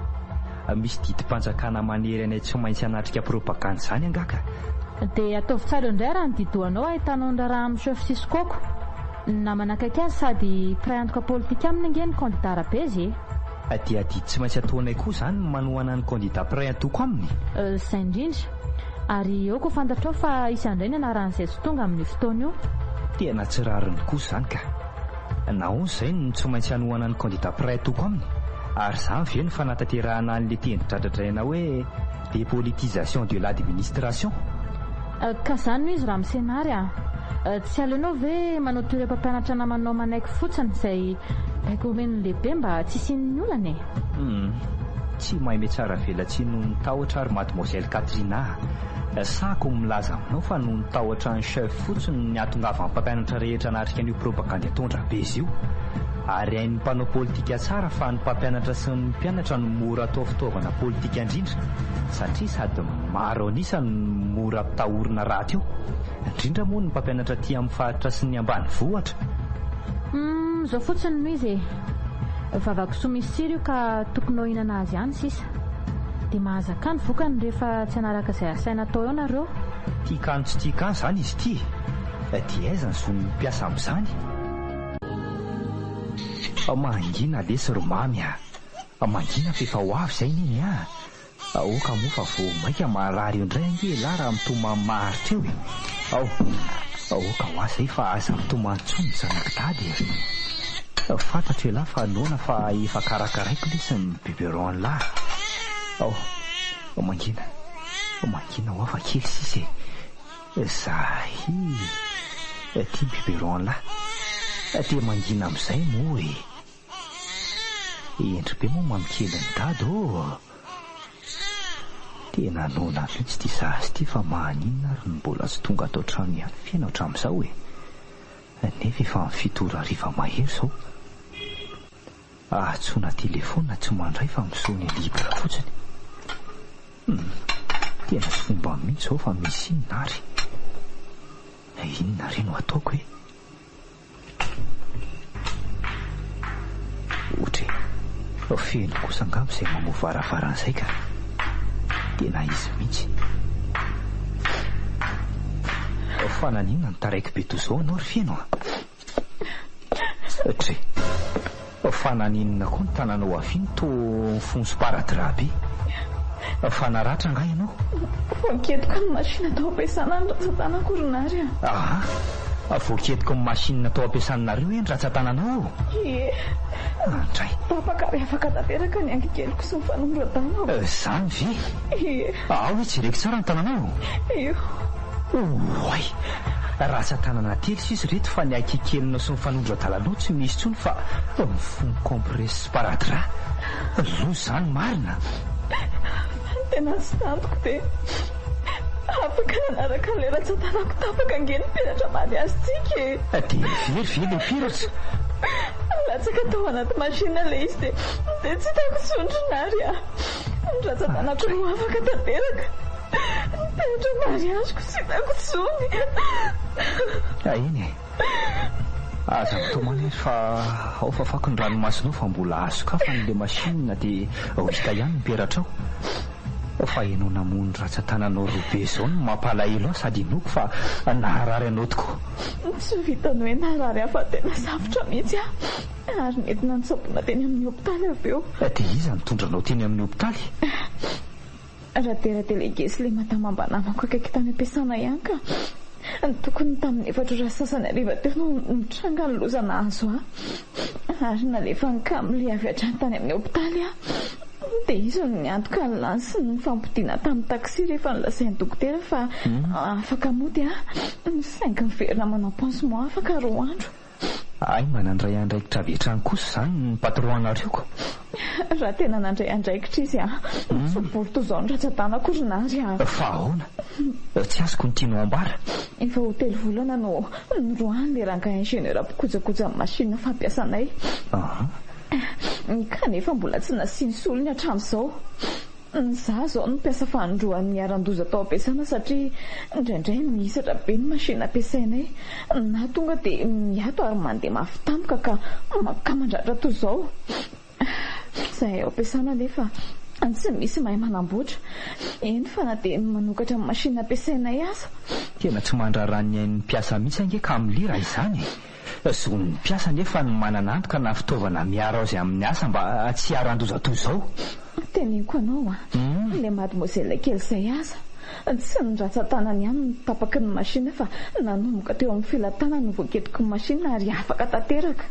misy didim-panjakana manery any tsy maintsy hanatrika propagande zany angaka dia ataovy tsara indray raha ny didoanao ahitanao ndraraha amin'ny chef siskoko na manakaiky azy sady prayantoka politika aminy angeny candidat rabezy dia didy tsy maintsy ataonay koa zany manohana ny candidat prayantoko aminy zay indrindra ary eo ko fantatrao fa isandray ny anaran'izay tsy tonga amin'ny fotoana io tena tsy rariny kosa zany ka nahoan zay ny tsy maintsy hanohana ny candidat prayantoko aminy ary zany ve ny fanatanterahana an'le teny dradradraina hoe dépolitisation de l'administration ka zany no izy raha misenary tsy alenao ve manao toeram-pampianatra namanao manaiky fotsiny izay baiko hoeniny lehibe mba tsy isian'ny olana tsy mahay me tsara velatsy no nitahotra ary mademoiselle Katrina sako milaza aminao fa no nitahotra ny chef fotsiny ny atongava ny mpampianatra rehetra natrika an'io propagande tondra be izy io ary hain'ny mpanao politika tsara fa ny mpampianatra sy ny mpianatra no mora atao fitaovana politika indrindra satria sady maro anisa ny mora mpitahorina raty io indrindra moa ny mpampianatra ty amin'ny faritra sy ny ambany vohatra zao fotsiny no izy vavako soa misy tsiry io ka tokony hinana azy ihany sisa dia mahazaka ny vokany rehefa tsy hanaraka izay asaina atao eo nareo tiakano tsy tiakano zany izy ty dia aiza ny zony mpiasa amin'izany mangina lesy romamy mangina fefa ho avy zay niny oka moa fa vo maika marary eo indray angela raha mitomany maharitra eo oka ho azy zay fa aza mitomany tsony zanakitady fantatra ela fa noana fa efa karakaraiko lesy ny biberon lahy mangina ho afa kely sisy zahy ty biberon lahy dia mangina amin'izay moa endry be moa mamikely ny dady tena nona mihitsy ty zazy ty fa mahaninona ary ny mbola tsy tonga atao trano ihany fiaina ohatra'izao nefa efa ny fitoro ariva mahery zao atsona telefona tsy mandray fa misony libra fotsiny tena tsy fomba mihitsy zao fa misy inona ary inona re no ataoko ohatra feno kosa angamo izay mamovaravaranaizay ka tena izy mihitsy fananinona ny taraiky be tozao anao ry feno fananinona koa ny tananao avy to fonso-paradraby fanaratra nga ianao voaketiko ny mashina atao ampiasana ny ratsan-tanako ronary voaketiko ny mashina atao ampiasanareo ny ratsan-tananao andray papakary afaka tanteraka ny angikeliko sy ny fanondro-tana zany ve hoe tsy reky tsara ny tananao oay ratsan-tanana tely sisy reto fa ny akikelinao sy ny fanondro-dalanao tsy misy tsony fa mifony compresse paradra lo zany marina tena sy tantoko dia afaka nanaraka le ratsan-tanako tapaka angeny mpianatra maly azy tsika dia very le piratra latsaka tao anaty mashina le izy dia tsy hitako sondronary ny ratsan-tanako no afaka tanteraka mpianatra maly azoko tsy hitako tsony iny aza mitomany fa ao fafako ny ranomasinao fa mbola azo ka fa n'le mashina dia hita ihany miperatrao fa ianao namony ratsan-tananao robe zao no mampalahelo aho sady inoko fa naharary anao tokoa tsy vitany hoe naharary aho fa tena safotra mihitsy ary nentina nitsabona teny amin'ny hopitaly avy eo dia iza nitondranao teny amin'ny hopitaly raha tera delegesy le matamambanamako akaiky tany ampiasana ihany ka tokony tamin'ny efatra ora sasany ariva teo no mitranga ny lozana azo Ary nalefa ny Kamily avy hatrany tany amin'ny hopitaly dia izy ny antoka ny lany sy ny fampidiana tamin'ny taksi rehefa nilasain'ny dokotera fa afaka mody saingy miverina manao pansement afaka 2 andro. Ay, manandray andraikitra avy hatrany kosa zany ny patron anarioko. Raha tena nandray andraikitra izy tsobory toy izao ny ratsan-tanako ry nary Fa ahoana? Tsy azoko ny tianao ambara. Efa hotely volana no nyroany le ranga ingénieur mpikojakoja amin'ny machine fampiasanay. Kanefa mbola tsy nasiany solony hatramin'izao. Za zao no mpiasa fanondroan'ny aran-doza tao ampiasana satria indraindray mihisatra be ny machine ampiasainay na tonga dia miato ary mandeha mafy tampoka ka mandratra toy izao. Zahay ao ampiasana nefa tsy misy mahay manamboatra. Eny fa na dia manokatra amin'ny machine ampiasainay aza. Tena tsy mandraran'ny ain'ny mpiasa mihitsy ange Kamily raha izany. Zon'ny mpiasa nefa ny manana antoka na fitaovana miaro azy amin'ny asa mba tsy aran-doza toy izao. Teneniko anao le mademoiselle kely izay aza tsy ny ratsan-tanany ihany ny tapaky ny machine fa nanomboka teo amin'ny filatanany no voaketiky ny machine ary afaka tanteraka.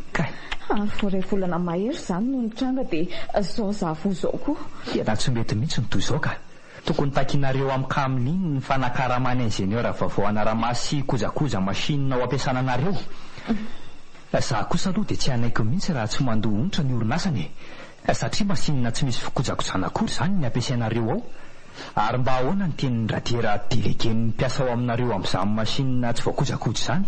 Ary voaray volana mahery izany no nitranga dia zao zavo zao koa. Tena tsy mety mihitsy ny toy izao ka. Tokony takinareo amin'ny Kamily ny fanakaramany ingénieur vao anaramasy kojakoja machine ao ampiasana anareo. Za kosa aloha dia tsy hanaiky mihitsy raha tsy mandoa onitra ny orinasany satria masinina tsy misy fikojakojana akory izany ny ampiasainareo ao. Ary mba ahoana ny tenin'ny radiera délégué ny mpiasa ao aminareo amin'izany machine tsy voakojakoja izany?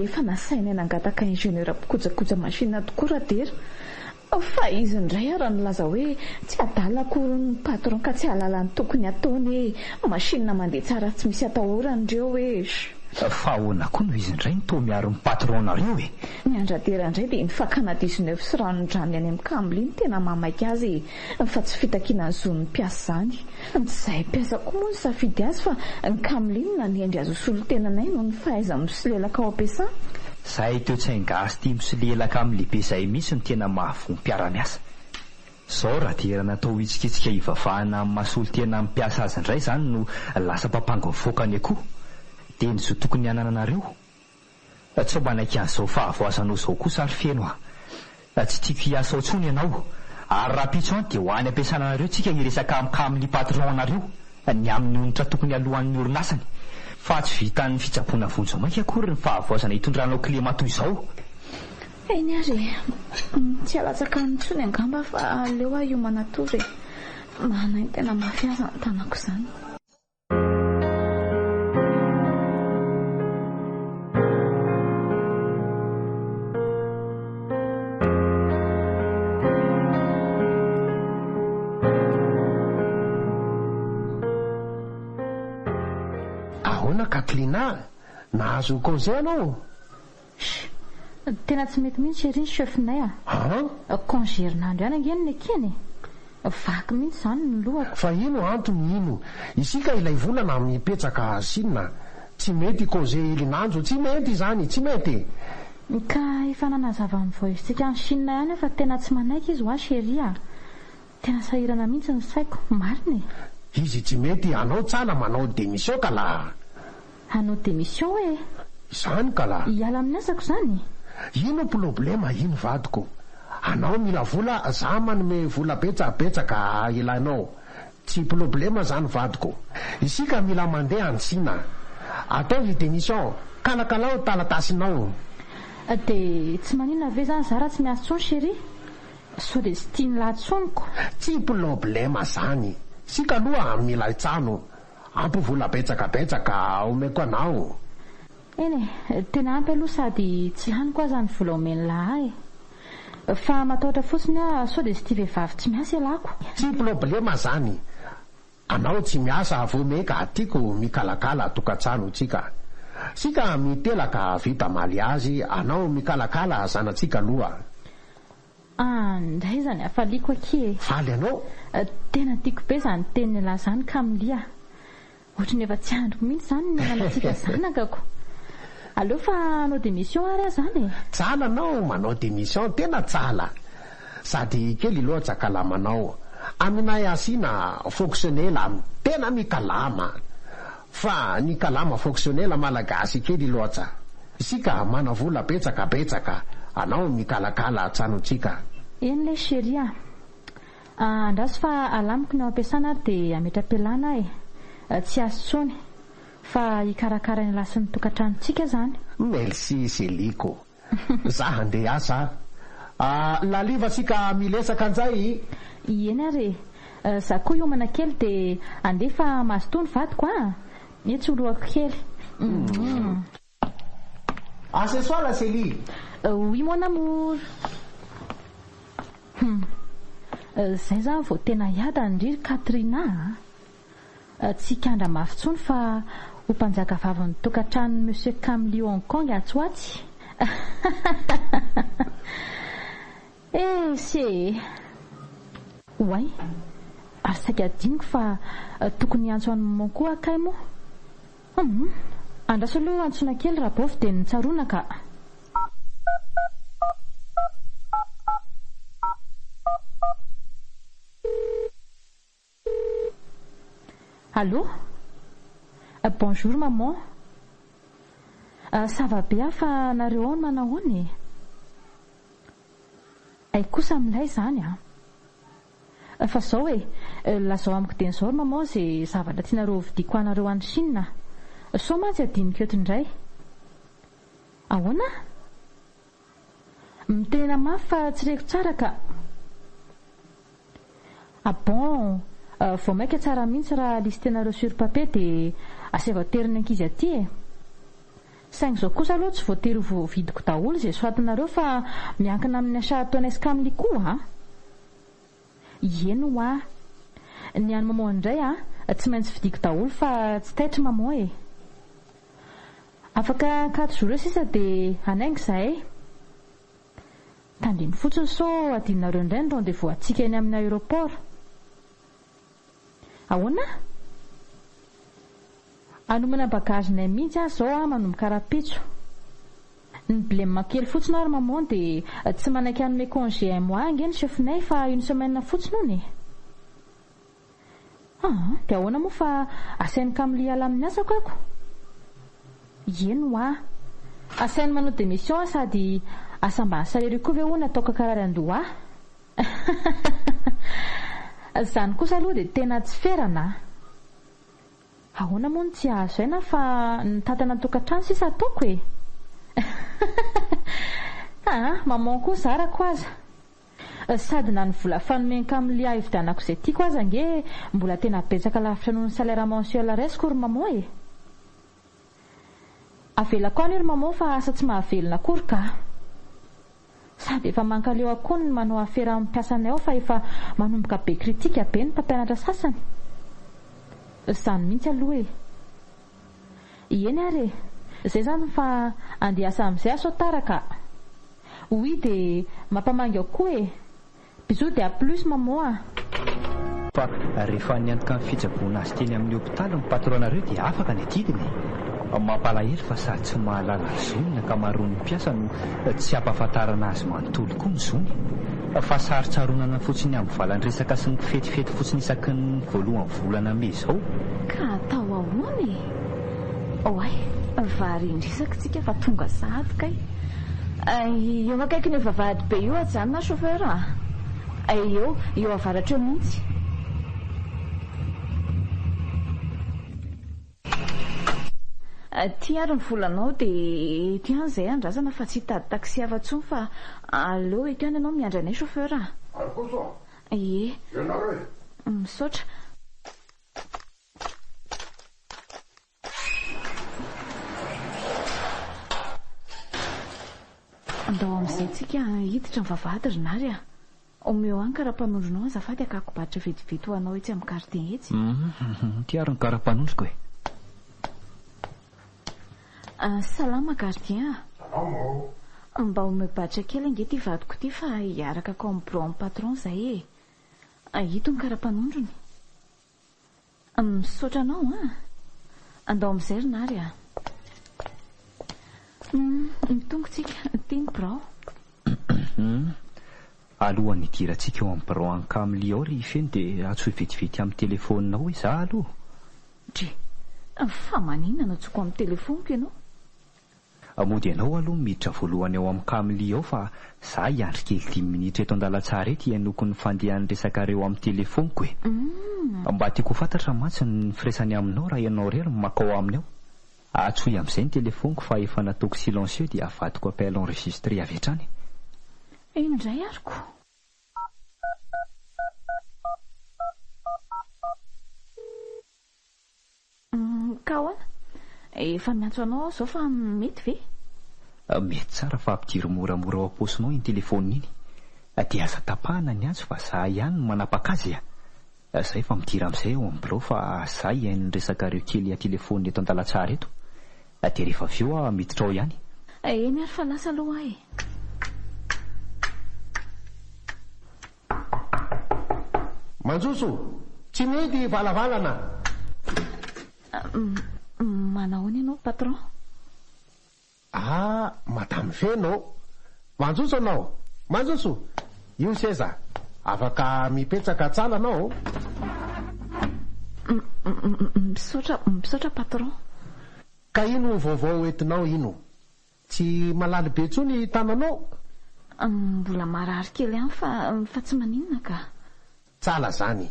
Efa nasainay nangataka ingénieur mpikojakoja machine tokoa radiera fa izy indray ara nilaza hoe tsy adalako ny patron ka tsy hahalalany tokony ataony machine mandeha tsara tsy misy atahorany ireo hoe. Fa ahoana koa no izy indray ny toa miaro ny patron nareo Ny andradera indray dia nifakana 19 sy ranondrany any amin'ny Kamily ny tena mamaiky azy fa tsy fitakiana ny zon'ny mpiasa zany. Tsy zahay mpiasa koa moa ny safidy azy fa ny Kamily na niendry azo solo-tenanay no ny fahaiza misolelaka ao ampiasana. Zahay teo tsy haingasy tia misolelaka amin'ny lehibe izay misy ny tena mahavoa ny mpiara-miasa. Zao radiera natao hitsikitsika hivavahana amin'ny mahasolo-tena mpiasa azy indray zany no lasa mpampanga mivoaka ny akoho. Dia ny zo tokony hanananareo tsy manaiky an'izao fahavoazanao izao kosa ary feno tsy tiako hiasa ao intsony ianao. Ary raha pitso any dia ho any ampiasana anareo tsika hiresaka amin'ny Kamily patron anareo ny amin'ny onitra tokony alohan'ny orinasany. Fa tsy vitan'ny fitsaboana vonjy mainka akory ny fahavoazana hitondranao klema toy izao. Eny ary tsy alatsaka nitsony angamba fa aleo io manatory manay tena mafiaza ny tanako izany. Katlina, nahazo congé anao? Tena tsy mety mihitsy ry chefinay congé herinandro ihany angeny ny akeny vaky mihitsy izany ny lohako. Fa ino antony ino? Isika ilay volana mipetsaka Sina. Tsy mety congé herinandro, tsy mety izany, tsy mety. Ka efa nanazava amin'ny voisintsika ny Chine ihany fa tena tsy manaiky izy hoa chérie. Tena sahirana mihitsy ny saiko, marina. Izy tsy mety, anao tsara manao démission ka la. Hanao démission hoe? Izany ka la. Hiala amin'ny asako izany. Ino problema ino vadiko? Anao mila vola, za manome vola betsaka ilanao. Tsy problema zany vadiko. Isika mila mandeha any Sina. Atao ny démission, kalakalao talatasinao. Dia tsy manina ve zany za raha tsy miasa tsony chérie? So dia tsy tiany lahatsoniko. Tsy problema zany. Sika aloha mila hitsano. Ampy vola betsaka omeko anao. Eny tena ampy aloha sady tsy hany koa zany vola omeny lahy. Fa matahotra fotsiny sao dia sy tia vehivavy tsy miasa ialako. Tsy problema zany. Anao tsy miasa vomeka atiako mikalakala tokantrano tsika. Sika mitelaka vita mariazy, anao mikalakala zanatsika aloha. Ndray zany afaliako aky. Faly anao? Tena tiako be zany teniny lahy zany Kamily. Ohatrany efa tsy androko mihitsy zany ny manantsika zanakako. Aleo fa anao démission ary zany. Tsala anao manao démission, tena tsala. Sady kely loatra kalamanao. Aminay Asina fonctionnel tena mikalama. Fa ny kalama fonctionnel malagasy kely loatra. Sika manavola betsaka anao mikalakala atsanontsika. Eny le chéria, andraso fa alamiko ny ao ampiasana dia ametra-pialana tsy azo tsony fa hikarakara ny lasin'ny tokantranontsika zany. Merci Seliko. Za handeha asa. Laliva sika milesaka anjay. Eny are, za koa iomana kely dia andefa mazotoa ny vadiko mety oloako kely. À ce soir la Célie. Oui mon amour. Zay zany vao tena hiada indriry Katrina. Tsy kandra mafy tsony fa ho mpanjaka vavin'ny tokantrano Monsieur Camille Hong Kong atsoatsy. C'est way, ary saika adiniko fa tokony antso any momon koa akay moa. Andraso aloha antsona kely raha bofy dia nitsaroana ka. Allô? Bonjour maman. Ça va bien fa nareo ao manao any? Ay kosa amin'ilay zany fa zao lazao amiko dia nizao maman izay zavatra tianareo vidiko anareo any Chine. So mantsy adiniko eto indray. Ahoana? Mitena mafy fa tsy reko tsara ka. Bon, vao maika tsara mihitsy raha listenareo sur papier dia aseva-teriny ankizy aty saingy zao kosa aloha tsy voatery voavidiko daholo izay soatinareo fa miankina amin'ny asa ataonay Camille koa Eny ny any maman indray tsy maintsy vidiko daholo fa tsy taitry maman afaka 4 jours sisa dia anaingo izahay. Tandriny fotsiny so adinareo indray ny rendez-vous atsika eny amin'ny aéroport. Ahoana? Anomana bagazinay mihitsy zao manomboka rapitso. Ny blème kely fotsiny ary maman dia tsy manaiky anome congé un mois angeny chefinay fa une semaine fotsiny ony. Dia ahoana moa fa asainy Camille ala amin'ny asako ako? Eny asainy manao démission sady asambany salery koa ve hono ataoko karary andoha. Zany kosa aloha dia tena tsy ferana. Ahoana moa ny tsy azo aina fa nitantana tokantrano sisa ataoko maman koa zarako aza. Sady na ny vola fanomeny Camille hividianako izay tiako aza nge mbola tena betsaka lavitra noho ny salaire mensuel resiko ry maman avela koa ny ry maman fa asa tsy mahavelona akory ka. Sady efa mankaleo akoa ny manao afera amin'ny mpiasanay ao fa efa manomboka be kritika be ny mpampianatra sasany. Zany mihitsy aloha Eny are, izay zany fa andeha asa amin'izay aso tara ka. Oui dia mampamangy koa bisous dia plus maman fa rehefa niantoka amin'ny fitsaboana azy teny amin'ny hôpitaly ny patronareo dia afaka ny adidiny. Mampalahelo fa sady tsy mahalala zony ny ankamaroan'ny mpiasa no tsy ampahafantarana azy manontolo koa ny zony. Fa sarotsaronana fotsiny amin'ny valan-dresaka sy ny fetifety fotsiny isaky ny voalohany volana me izao. Ka atao ahoany? Vary indrisaka tsika fa tonga sady kay. Eo akaiky ny vavahady be io ajanona chauffeur eo avaratra eo mihitsy. Ty ary ny volanao dia ty an'izay andrazana fa tsy hitady taxi afa-tsony fa aleo eto any ianao miandry anay chauffeur misaotra. Andao amin'izay tsika hiditra ny vavahady ry nary omeo any karapanondronao azafady akako batra vetivety ho anao etsy amin'ny gardien etsy. Ty ary ny karapanondroko Salama gardien. Mba omeo batra kely ange ty vadiko ty fa hiaraka ako amin'ny bureau amin'ny patron zay hito ny karapanondrony. Misaotra anao andao amin'izay ry nary mitongotsika tiany birao. Alohan'ny hidirantsika eo amin'ny birao any Camille ao ry feny dia atsoy vetivety amin'ny telefonina hoe za aloha. Fa maninona natsoko amin'ny telefoniko ianao? mody ianao aloha miditra voalohany ao amin'ny kamili ao fa za hiandry kely 10 minitra eto an-dalantsara eto ianoko ny fandehan'ny resakareo amin'ny telefoniko e. Mba tiako fantatra mantsy ny firesany aminao raha ianao rery makao aminy ao. Atsoy amin'izay ny telefoniko fa efa nataoko silencieux dia avadiko appel enregistré avy hatrany. Indray ariko. Kaoana efa miantso anao zao fa mety ve? Mety tsara fa ampidiry moramora ao am-posinao iny telefonina iny. Dia aza tapahana ny antso fa za ihany no manapaka azy a. Zay fa midiry amin'izay eo amin'ny bilo fa za iain'ny resakareo kely a telefonina eto an-dalantsara eto. Dia rehefa avy eo miditra ao ihany. Eny ary fa lasa aloha e. Manjoso, tsy mety valavalana. Manao ianao patron? Madame Feno. Manjoso anao. Manjoso, io seza. Afaka mipetraka tsara anao. Misaotra patron. Ka ino vaovao entinao ino? Tsy malaly be tsony tananao? Mbola marary kely ihany fa tsy maninona ka. Tsala zany.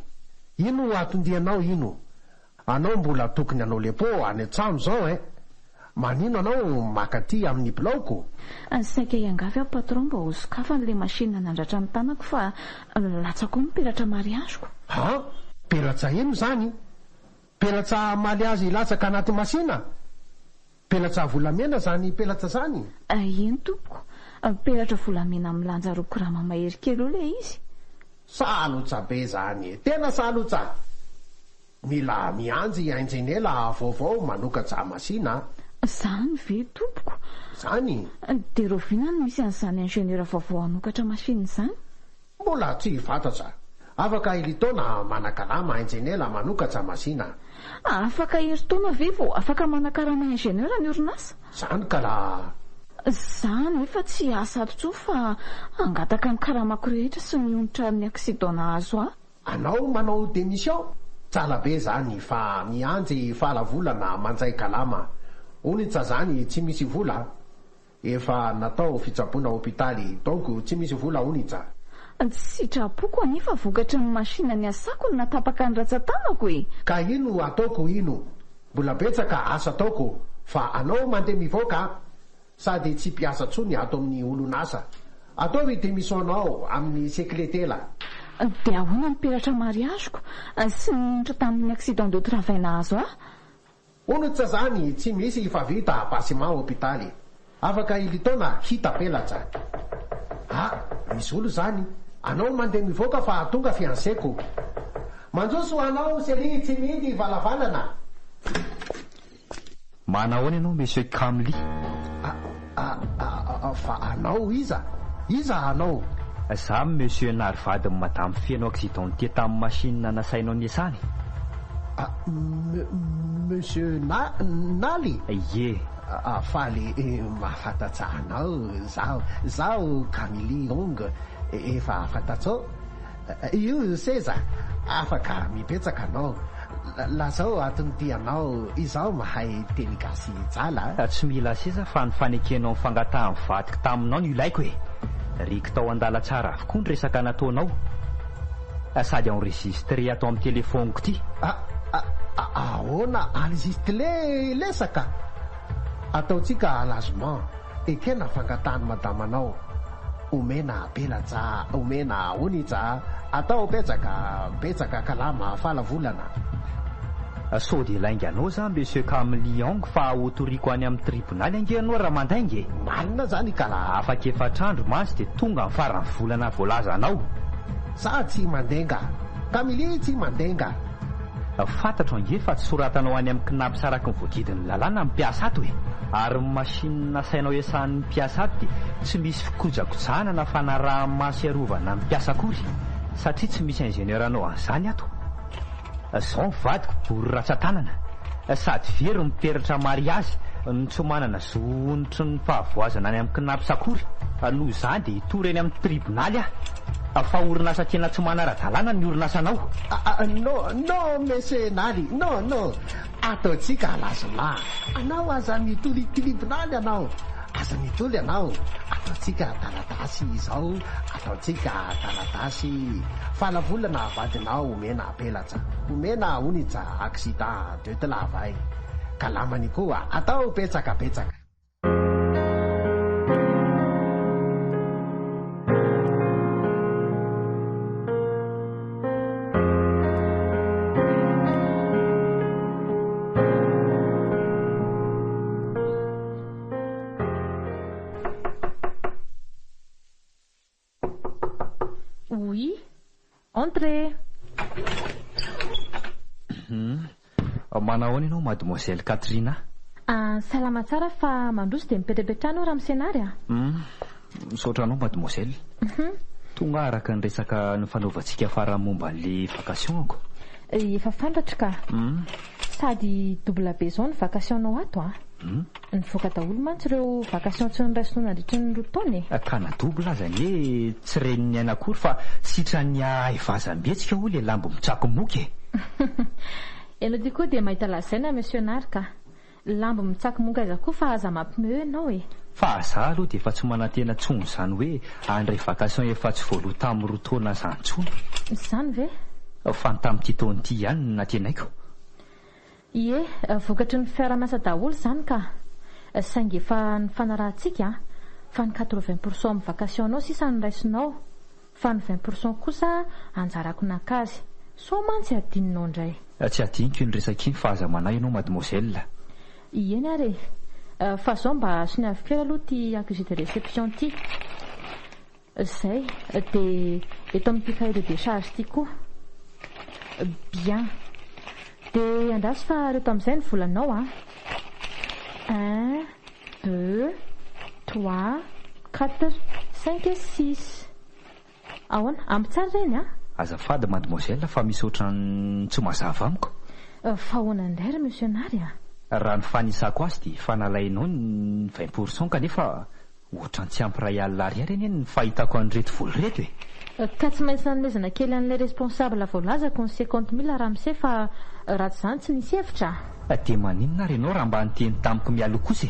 Ino atondianao ino? Anao mbola tokony anao lepo any an-trano zao e. Manino anao makaty amin'ny bilaoko? Saika iangavy aho patron mba ho sokafany le machine nandratra ny tanako fa latsako ny peratra mariaziko. Peratra ino zany? Peratra mariazy latsaka anaty masina? Peratra volamena zany peratra zany? Ino tompoko, peratra volamena milanja 2 grama mahery kely eo le izy. Salotsa be zany, tena salotsa. Mila mianjy enjenela vaovao manokatra masina. Zany ve tompoko? Zany? Dia rovina no misy an'izany ingénieur vaovao hanokatra machine zany? Mbola tsy fantatra. Afaka ilitaona manakalama enjenela manokatra masina. Afaka heritaona ve vao afaka manakarama ingénieur ny orinasa? Zany ka la... Zany efa tsy asa atotso fa angataka ny karamako rehetra sy ny onitra ny accident nahazo aho. Anao manao démission? Tsala be zany fa mianjy falavolana manjay kalama. Onitsa zany tsy misy vola. Efa natao fitsaboana hôpitaly, donc tsy misy vola onitsa. Sitrapoko anefa vokatra ny machine ny asako ny natapaka ny ratsan-tanako e. Ka ino ataoko ino? Mbola betsaka asa ataoko fa anao mandeha mivoaka sady tsy mpiasa tsony ato amin'ny olon'asa. Ataovy démissionnao amin'ny sekretela. Dia ahoana ny peratra mariaziko sy nitra tamin'ny accident de travail nahazo aho? Onotsa zany tsy misy fa vita passement hôpitaly. Afaka ilitaona hita pelatra. Misy olo zany. Anao mandeha mivoaka fa tonga fianseko. Manjoso anao seli tsy midy valavalana. Manahoana ianao monsieur Kamli? Fa anao iza anao? Za monsieur narivady madame Feno accident ty tamin'ny machine nasainao niasany. Monsieur Nali? Ye. Faly mahafantatsa anao zaho Kamili Ong efa fantatsao. Io seza afaka mipetraka anao. Lazao aton'ity anao izaho mahay teny gasy tsala. Tsy mila seza fa ny fanekenao ny fangatahan'ny vadiko taminao no ilaiko e. Riky tao an-dalantsara avokoa ny resaka nataonao. Sady enregistré atao amin'ny telefoniko ty. Ahoana enregistré lesaka? Ataotsika alazement ekena fangatahany madamanao. Omena pelatsa, omena onitsa, atao betsaka kalama falavolana. Sao dia lainga anao za monsieur Kamli Ong fa autoriko any amin'ny tribonaly ange anao raha mandainge. Marina zany ka la afaka efatr'andro mantsy dia tonga amin'ny farany volana voalaza anao. Za tsy mandenga, Kamili tsy mandenga. Fantatro ange fa tsy soratanao any amin'ny kinapo saraky ny voadidin'ny lalàna ny mpiasa ato e. Ary machine nasainao iasan'ny mpiasa ato dia tsy misy fikojakojana na fanaraha-maso iarovana ny mpiasa akory satria tsy misy ingénieur anao an'izany ato. Zao mivadiko bory ratsan-tanana sady very miperatra mariazy ny tsy manana zonitry ny fahavoazana any amin'ny kinapo sakory. Noho izany dia hitory eny amin'ny tribonaly fa orinasa tena tsy manara-dalàna ny orinasanao. No monsieur Nali, no ataotsika lazima. Anao aza mitory tribunal anao. aza mitoly ianao, ataontsika taratasy izao, ataontsika taratasy falavolana avadinao omena apelatra, omena onija aksida de lavay, ka lamany koa atao petsakapetsaka. Oui, entrez. Manao ianao mademoiselle Katrina? Salama tsara fa mandroso dia mipetrapetra anao raha misenary a? Misaotra anao mademoiselle. Tonga araka ny resaka ny fanaovantsika farany momba an'le vakasionako. Efa fantatra ka. Sady double be zao ny vakasionao ato a? Nivoaka daholo mantsy ireo vakasion tsy niraisinoana andritra ny roa taona e. Ka na double aza ny hoe tsy reniny anakory fa sitrany ahivazam-betsika ho le lambo mitsako moky e. Ianao ty koa dia mahita lazaina misionary ka. Lambo mitsako moka aiza koa fa aza mampimeo ianao e. Fa za aloha dia efa tsy manantena tsony izany hoe andray vakasion efa tsy voaloha tamin'ny roa taona izany tsony. Izany ve? Fa ny tamin'ity taona ity ihany no natenaiko. Ie, vokatry ny fiara-miasa daholo izany ka. Saingy efa ny fanarahantsika fa ny 80% amin'ny vakasionao sisa ny raisinao, fa ny 20% kosa anjarako nakazy. So mantsy adinonao indray. Tsy adiniko ny resaka iny fa aza manahy ianao mademoiselle. Ieny ary fa zao mba sonia fikera aloha ty accusé de réception ty. Zay dia eto amin'ity cahier de décharge ty koa. Bien. Dia andraso fa reto amin'izay ny volanao a. 1, 2, 3, 4, 5 et 6. Ahoana, ampy tsara ireny a? Azafady mademoiselle fa misy ohatrany tsy mazava amiko. Fa ahoana indray ry misionary a? Raha ny fanisako azy dia fanalainao ny 20% kanefa ohatrany tsy ampy ray alina ariary eny ny fahitako an'ireto voly reto e. Ka tsy maintsy nanomezana kely an'ilay responsable voalazako ny 50 000 raha mise fa ratsy izany tsy nisy hevitra. Dia maninona renao raha mba niteny tamiko mialo kosa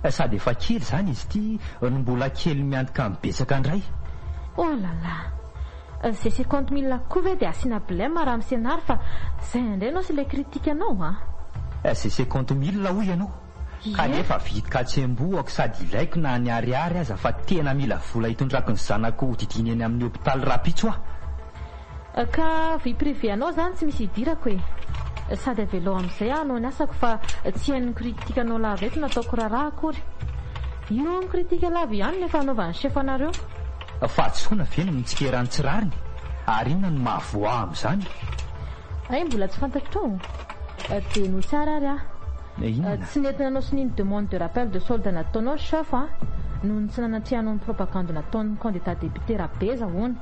e. Sady efa kely izany izy ity no mbola kely miantoka mibetsaka indray. Oh là là. Zay 50 000 koa ve dia asiana blème raha misenary fa zay indray anao sy ilay kritika anao a? Zay 50 000 hoy ianao. Kanefa vitika atsemboako sady ilaiko na ny ariary aza fa tena mila vola hitondrako ny zanako didiny eny amin'ny hôpitaly rapitso ah. Ka vie privé anao zany tsy misy hidirako e. Sady avelo amin'izay anao ny asako fa tsy hain'ny kritika anao lava eto nataoko raharaha akory. Io ny kritika lava ihany nefa anaovan'ny chef anareo. Fa tsoina ve no mitsikeran'ny tsirariny ary inona no mahavoa amin'izany? Ay mbola tsy fantatrao. Dia no tsara ary ah. Tsy nentina anao sy niny demande de rappel de solde nataonao chef a noho ny tsy nanatrehanao ny propagande nataon'ny candidat député Rabeza hono.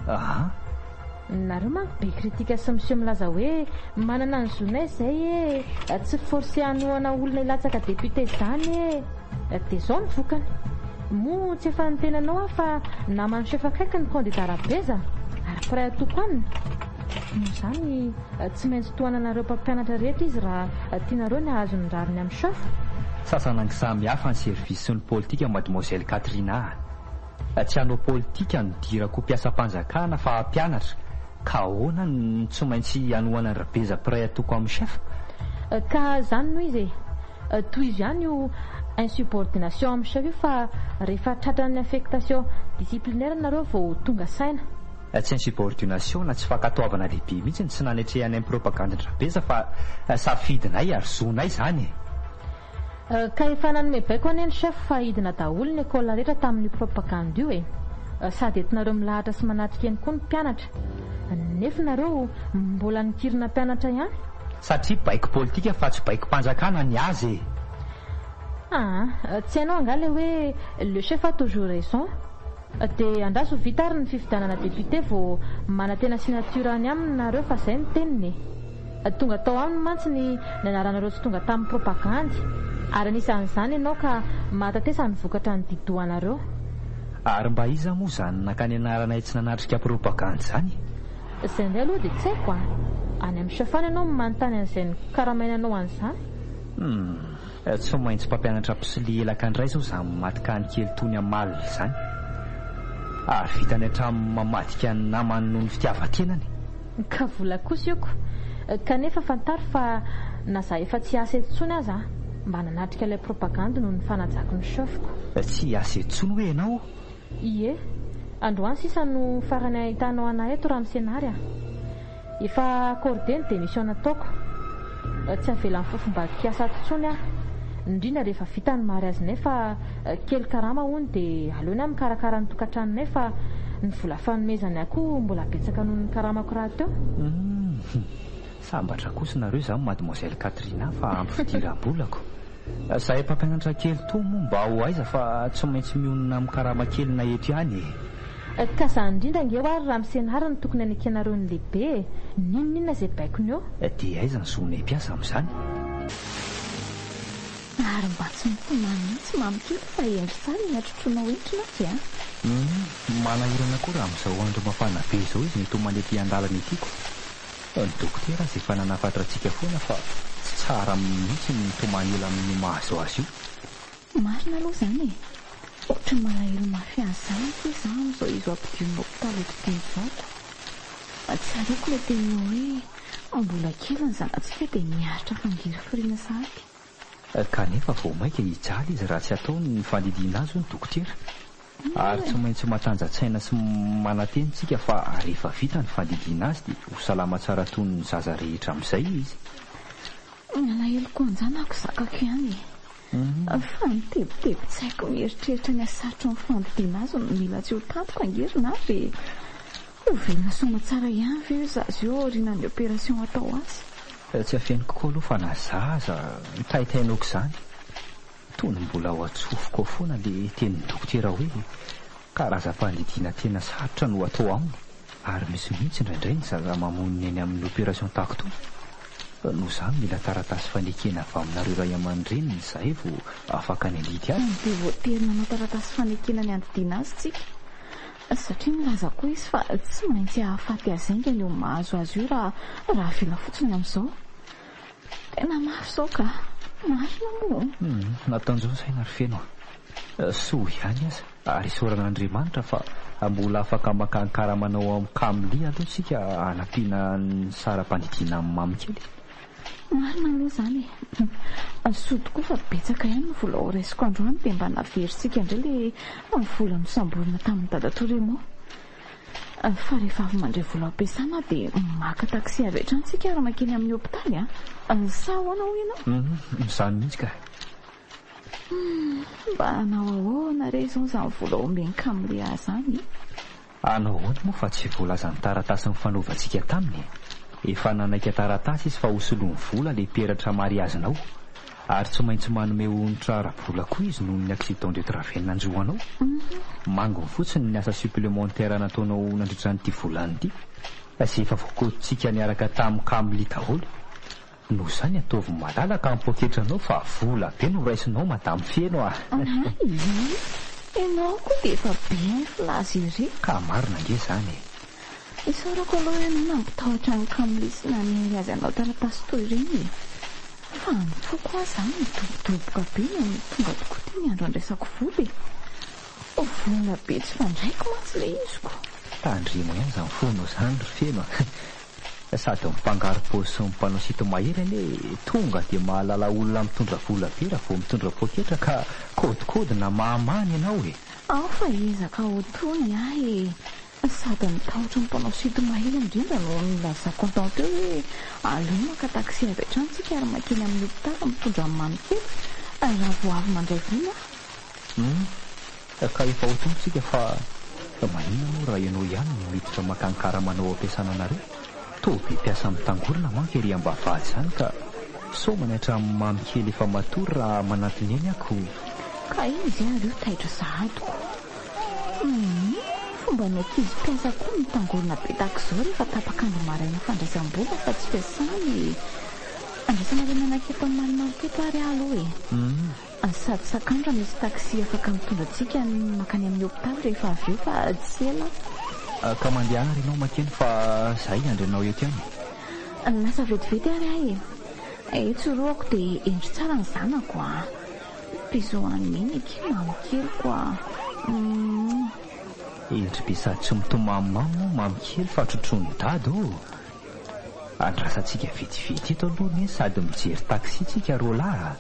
Nareo manko be kritika sy monsieur milaza hoe manana ny zonay izay e, tsy forcé hanoana olona hilatsaka député izany e. Dia izao ny vokany. Mo tsy efa nitenanao a fa namany chef akaiky ny candidat Rabeza ary pray atoko aminy. Noho izany tsy maintsy tohananareo mpampianatra rehetra izy raha tianareo ny ahazo ny rariny amin'ny chef. Sasana ny samy hafa ny service sy ny politika mademoiselle Katrina. Tsy hanao politika no dirako mpiasam-panjakana fa mpianatra. Ka ahoana ny tsy maintsy hanoana ny Rabeza pray atoko amin'ny chef? Ka zany noho izy e. Toy izy ihany io insubordination amin'ny chef io fa rehefa tratran'ny affectation disciplinaire nareo vao tonga saina. Tsy insubordination na tsy fankatoavana lehibe mihitsy ny tsy nanetrehany amin'ny propagande Rabeza fa safidinay ary zonay zany e. Ka efa nanome baiko anie ny chef fa hidina daholo ny école rehetra tamin'ny propagande io e. Sady entinareo milahatra sy manatrika eny koa ny mpianatra. Nefa nareo mbola nikirina mpianatra ihany. Satria baiko politika fa tsy baiko mpanjakana ny azy e. Tsy hainao angala hoe le chef a toujours raison. Dia andraso vita ary ny fifidanana député vao manatena signature any aminy nareo fa izay ny teniny. Tonga tao aminy mantsy ny anaranareo tsy tonga tamin'ny propagande. Ary anisan'izany ianao ka mahatatesa ny vokatra ny didohanareo. Ary mba iza moa izany nakany anaranay tsy nanatrika propagande izany? Izay indray aloha dia tsy haiko a. Any amin'ny chef any ianao manontany an'izay ny karamainanao an'izany. Tsy maintsy mpampianatra pisili elaka andray zao izany matika ny kely tony amalina izany ary vitany hatramin'ny mamadika ny namany noho ny fitiavan-tenany. Ka vola kosa ioko kanefa fantaro fa na za efa tsy asa etsony aza mba nanatrika ilay propaganda noho ny fanajako ny sofiko. Tsy asa etsony hoe ianao? Ie, androany sisa no farany ahitanao ana eto raha misenary efa accordé ny démission nataoko. Tsy avela ny fofomba kiasa tsony indrindra rehefa vita ny mariazy nefa kely karama hono dia aleona mikarakara ny tokantrano nefa ny vola fanomezany akoho mbola betsaka noho ny karamako raha teo. Sambatra kosa nareo izany mademoiselle Katrina fa ampifidiram-bolako. Zahay mpampianatra kely to moa mba ho aiza fa tsy maintsy mionona amin'ny karama kely na eto ihany. Ka za indrindra ngeo ary raha misenary ny tokony anikenareo ny lehibe ninona izay baikony eo. Dia aiza ny zonay mpiasa amin'izany? Ary mba tsy mitona mihitsy mamikely fa endry tsara ny atrotroanao entrina ty manahirana koa raha amin'izao andro mafana be izao izy nitomany ety an-dalana itiako. Ny dokotera aza efa nanafatra antsika foana fa tsy tsara mihitsy ny tomany ela amin'ny mahazo azy io. Marina aloha izany ohatra malahelo mafy azy izany ty za amin'izao izy ampidion'ny hopitaly eto Tenizako. Tsy ariako ilay teniny hoe mbola kely ny zanatsika dia miaritra fangiry firiana sahaky. Kanefa vao maika hijaly izy raha tsy ataony ny fandidiana azy ny dokotera. Ary tsy maintsy matanjatsaina sy manatenitsika fa rehefa vita ny fandidiana azy dia ho salama tsara toy ny zaza rehetra amin'izay izy. Malahelo koa anjanako zakako ihany fa mitebiteby tsy haiko mieritreritra ny asarotro ny fandidiana azy no mila tsy ho tantoka angerina dia ho velona soma tsara ihany ve io zazy eo aorianan'ny opération atao azy. Tsy afeniko koa aloha fa na zaza taitainoko izany tony mbola ho atsofoka foana le tenin'ny dokotera hoe karazam-pandidiana tena sarotra no atao aminy ary misy mihitsy indraindray ny zaza mamoniny eny amin'ny opération tahako to. Noho izany mila taratasy fanekena avy aminareo ray aman-dreniny izay vao afaka ny alidy azy. Dia voatery manao taratasy fanekena ny andidiana azy tsika satria milaza koa izy fa tsy maintsy hahafaty azainga ny eo mahazo azy io raha vela fotsiny amin'izao. Tena mafy izao ka marina moa. Nataon'izao saina ry feno soa ihany aza ary isoran'Andriamanitra fa mbola afaka makankaramanao amin'ny kamli aloha tsika hanampiana ny saram-pandidiana amin'ny mamikely. Marina aloha izany soa tokoa fa betsaka ihany ny vola ho raisiko androany dia mba naveritsika indray ilay vola nosamborina tamin'ny dadatoremo. Fa rehefa avy mandray vola ampiasana dia maka taksi avy hatrany tsika ary makeny amin'ny hopitaly sa ahoana ho ianao? Izany mihitsy ka. Mba hanao ahoana re izao izany vola omeny kamli zany? Hanao ahoana moa fa tsy voalazany taratasy ny fanaovantsika taminy. Efa nanaika taratasy izy fa hosoloany vola le peratra mariazinao ary tsy maintsy manome onitra ara-bola koa izy noho ny accident de travail nanjoanao. Mangony fotsiny ny asa supplémentaire nataonao nandritran'ity volany ity izay efa voakoditsika niaraka tamin'ny kamli daholo. Noho izany ataovy malalaka amin'ny poketranao fa vola be no raisinao madamy feno Ianao koa dia efa bien filazy iry. Ka marina nge izany. Isaorako aloha hoe nampitahotra ny kamli sy nanery azy anao taratasy toy ireny fa nyfoko azy izany midobodoboka be no tonga tokoa ty ny andro andraisako vola vola be tsy fandraiko mantsy le iziko. Tandremo ihany izany fono izany ry feno sady mipangaro paosy sy mimpanao sito mahery anie tonga dia mahalala olona mitondra vola be raha vao mitondra poketra ka kodikodina mahamany ianao fa ezaka ho tony sady mitahotra mimpanao sito mahery indrindra no nilazako antao teo hoe aleo maka taksi avy hatrany tsika ary makeny amin'ny hopitaly mitondra amin'ny mamikely raha vao avy mandray vola. Ka efa hotontsika fa maninona moa raha ianao ihany no miditra makankara manao ampiasana anareo toby mpiasa mitangorona manko ery ambavady izany ka somany hatramin'ny mamikely efa matory raha manatony eny ako. Ka izy ary io taitra zahadiko fomba ny ankizy mpiasa koa mitangorona be tahaka izao rehefa tapakandro maraina fandraisam-bola fa tsy fiasany andraisanareo nanakety amin'ny manimaniketo ary aloha sady sakandra misy taksi afaka mitondra antsika makany amin'ny hopitaly rehefa avy eo fa tsy ela. Ka mandeha ary ianao makeny fa zahay andrenao eto ihany. Lasa vetivety ary tsoroako dia endry tsara ny zanako a mpizoany menaky mamikelyko a endry be sady tsy mitomamamo mamikely fa trotrony dady o andrasantsika vetivety eto aloha ny sady mijery taksi tsika rola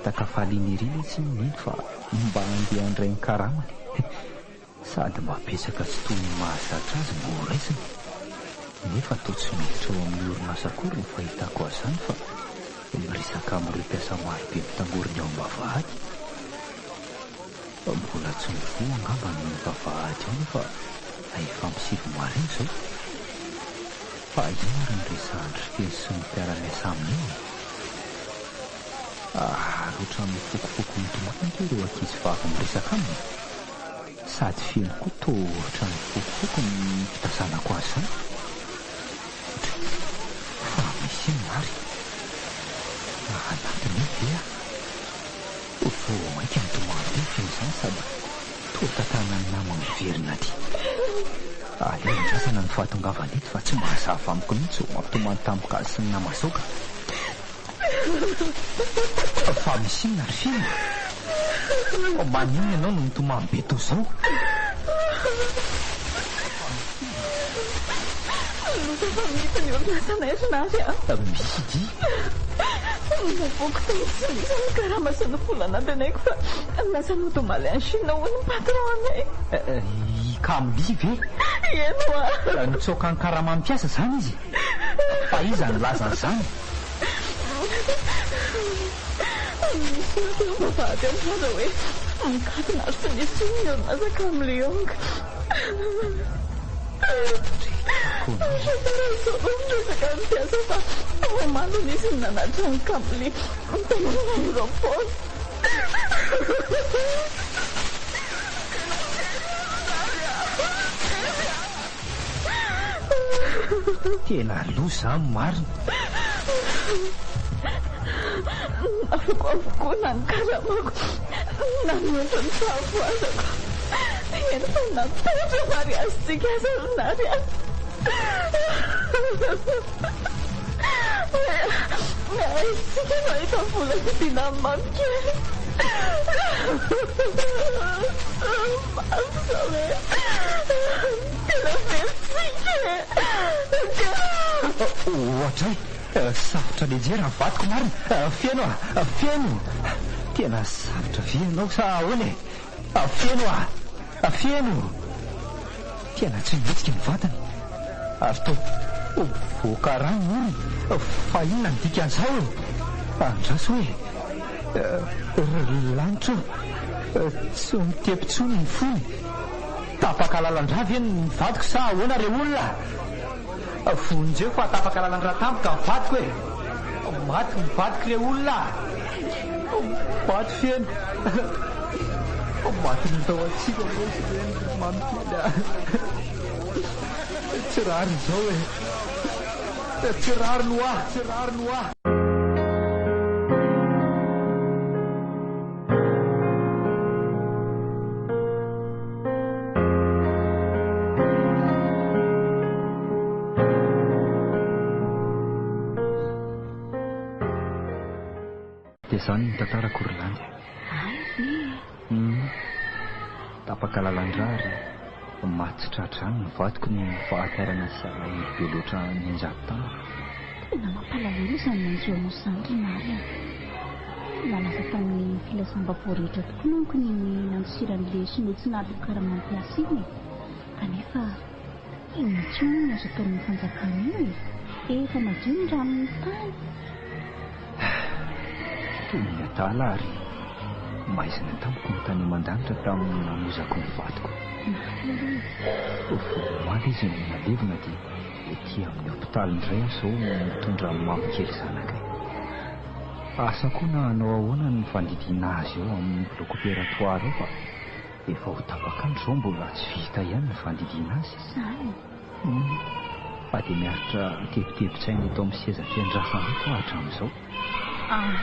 metakafaliniriny tsy niny fa mba andeha andray ny karamany sady mba pesaka tsy toy ny mahazatra azy moraisiny nefa atao tsy miditra eo amin'ny orinasa kory ny fahitako azany fa miresaka amin'ireo mpiasa marobe mitangoriny ao am-bavahady mbola tsy mivoa angamba ny vavahady ao nefa efa misivo mariny zao fa ino ary ny resahandry fiteny sy ny mpiara-miasa aminy roatra mifokofoko mitomokony ireo ankizy vavy miresaka aminy sady feno koa to oatra mifokofoko ny fitazanako azy zany fa misy mary anatiny vea vo mainka mitomany feno zany sady toa tantanany namany verina ty aleandrasana ny fahatongavany ety fa tsy mahazava amiko mihitsy o mampitomany tampoka azy sy ny namazoka fa misy inona ry feno maniny ianao no mitomany be to zao losafa mihita ny orinasanairinazy a misy di navoko tamisy misany karama sy ny volana antenayko fa lasa notomaly any chine ho ny patron anay ikamli ve eno a nitsoka ny karama mpiasa zany izy fa iza ny lazany zany misy mbavahady amzaza hoe mikatona ary tsy misy ny orinasaka am'le onga resaka mpiasa fa omano nisy ny nanatra ny kamli tananaropos tena loza ny marina afoko avokoa na ny karamako nanoatra ny fahafoazako eny fa natotra mary azytsika azanary azy aitsika mahita vola vidina ny mamikely masa hoe tena velitsika ohatray safotra lejera ny vatiko marina feno feno tena safotra vienao sa ahoany feno tena tsy mihetsika ny vatany ary to voakarano orony fa inona ny dikan'izao andraso hoe lanitra tsy mitepitsony ny fony tapaka lalandravy eny ny vatiko sa ahoana re olona vonjeo fa tapaka lalandra tampoka ny vatiko hoe maty ny vatiko re olona maty feno maty ny tao atsika mamikely tsy rary zao hoe tsy rary no ah dia zany ny tantarako Orlandy tapaka lalandrary matsitratrany ny vatiko ny fahatarana salahely be loatra ny anjato tamako tena mampalahelo izany manjo amosandry mary nalaza tamin'ny filasam-baovao rehetra tokoa manko ny nandosiran'le sinotsy naloko karamampiasa iny kanefa initsy moa ny azo ataon'ny fanjakana io efa madio ny ranony tany toy ny atala ary maizina tamiko ny tany aman-danitra tamin'ny namozako ny vatiko vomaly izy ny nalevina dia ety amin'ny hopitaly indray zao mitondra mamikely zanakay asa koa na hanao ahoana ny fandidiana azy eo amin'ny bloc opératoire eo fa efa ho tapakandro zao mbola tsy vita ihany ny fandidiana azy zany Fa dia miaritra tebotebotsaina eto amin'ny seza fiandrasana eto hatramin'izao.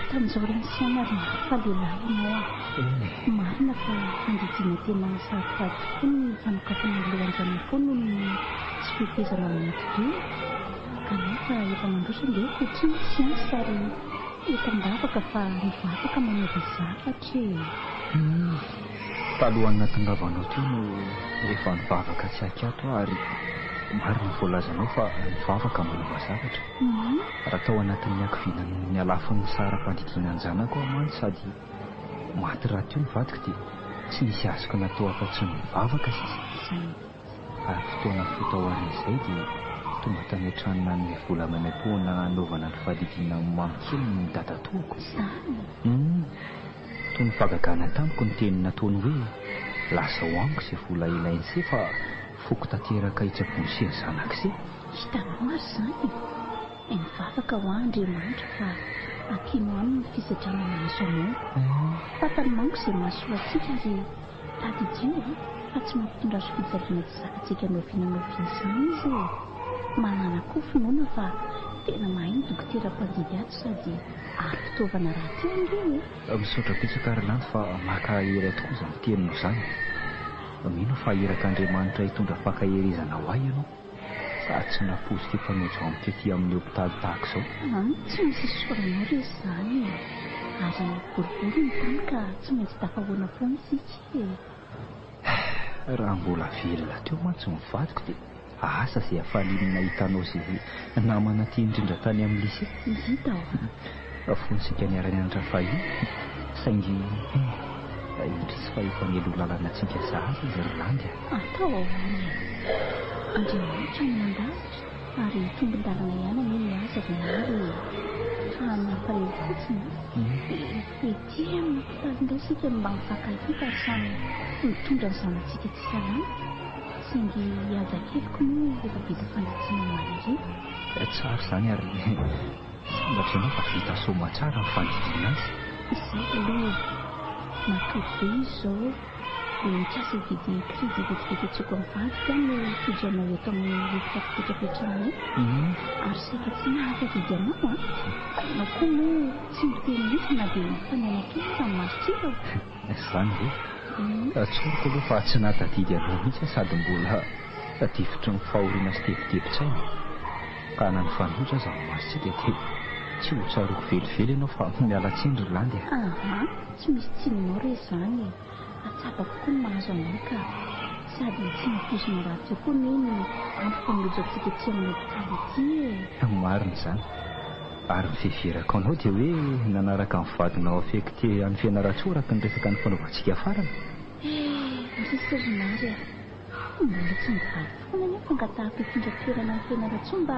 Tamin'izao reny siana ary mahampalehilahy ianao marina fa andidiana tena sarotra tokoa ny fanokafana lohan-drano foana noho ny tsy fehezana mety be kanefa efa mandroso ndeha fotsiny siansa ary efa ndavaka fa mivavaka manova zavatra talohan'ny natongavanao teo no rehefa nivavaka tsy akato ary marina voalazanao fa nivavaka manova zavatra raha tao anatin'ny ankiviana ny alafin'ny sara-pandidinany zanako amany sady maty raha teo nivadika dia tsy nisy azoko natao afa-tsy nivavaka sisa ary fotoana fotahoarin'izay dia tonga tany an-tranona ny vola manam-poana anaovana ny fahadidiana mamikely ny dadatoako toy ny fagagana tamiko ny teny nataony hoe lasa ho amiko izay vola ilain'izay fa foko tanteraka hitsam-ponisia ny zanak'izay hitanao ary izany mivavaka ho Andriamanitra fa akino aminy fisatranana azo amao fatany manko izay mahasoantsika ary tadidio fa tsy mampitondra azo fijaliana tsy zakatsika novinanoviana izany izy manana koa finoana fa tena mahay ny dokotera-mpandidy ato sady ary fitaovana raha ty angeny misaotra betsaka ary landy fa maka hery tokoa izany tenino izany mino fa iraka Andriamanitra hitondra fakaherizana ho ahy ianao sa tsy napozika mpanojo amiko ety amin'ny hopitaly tahaka izao tsy misy soranao rezy izany ary boribory ny tany ka tsy maintsy tafahoana foana isika raha mbola velona teo mantsy mivadiko dia asa izay hafalinina hitanao izay namana ty indrindra tany amin'ny lycée hita fonsika niarany andra fahiny saingy indrisy fa efa nelo lalana tsika zaza izy rylandy atao ahoana Andriamanitra ny mandavitra ary tombon-dalana ihany anie ny asa vinary fa nampaleo fotsiny ety amin'ny hopitaly sika mba mifakahity fa samy mitondra ny zanantsika tsy salama saingy hiaja keliko moa efa vita fanditsiana manarery tsara izany ary sambatra ianao fa vita soma tsara ny fandidiana azy izay aloha matory be izy izao mikasa hividy kredy vetivety tsoko amin'ny vadika no tojanao eto amin'ny efitra fipetrapetrana ary saika tsy nahaka vidy anao anao koa moa tsy miteny misy na dia mifanaina kely fa masotsika izany hoe tsoroko aloha fa tsy natadidy anao mihitsy sady mbola tadivitry ny fahoriana sy tebotebotsaina ka na ny fanotra aza masotsika dia tsy ho tsaroko velively ianao fa miala tsindry landy tsy misy tsinonao re izany atsapako koa ny mahazo anao ka sady tsy nampizona raha teo koa neny ampoko milojo antsika tsy amin'ny hopitaly ity marina izany ary miveverako anao dia hoe nanaraka ny vadinao afekte amin'ny fianaratsoraka ny resaka ny fanaovantsika farana misy rinary mbola tsy mivady foana nefa angatahako hifindra toerana ny fianaratsoa mba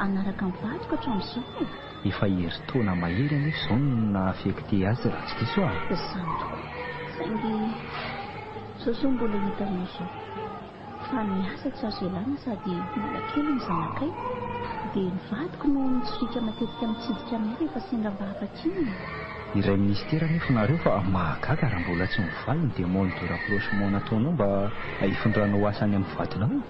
anaraka ny vadiko hatramin'izao efa hery taona mahery anefa izao na afekte azy raha tsy diso izany tokoa saingy zaozao mbola hitanao izao fa miasa tsy azo ialana sady mbola kely ny zanakay dia nivadiko no nitsorika matetika mitsidika aminay rehefa sendra mivavaka iny iray ministera nefa nareo fa mahagaga raha mbola tsy mivaliny dia mony de rapprochement nataonao mba hifindranao asany amin'ny vadinao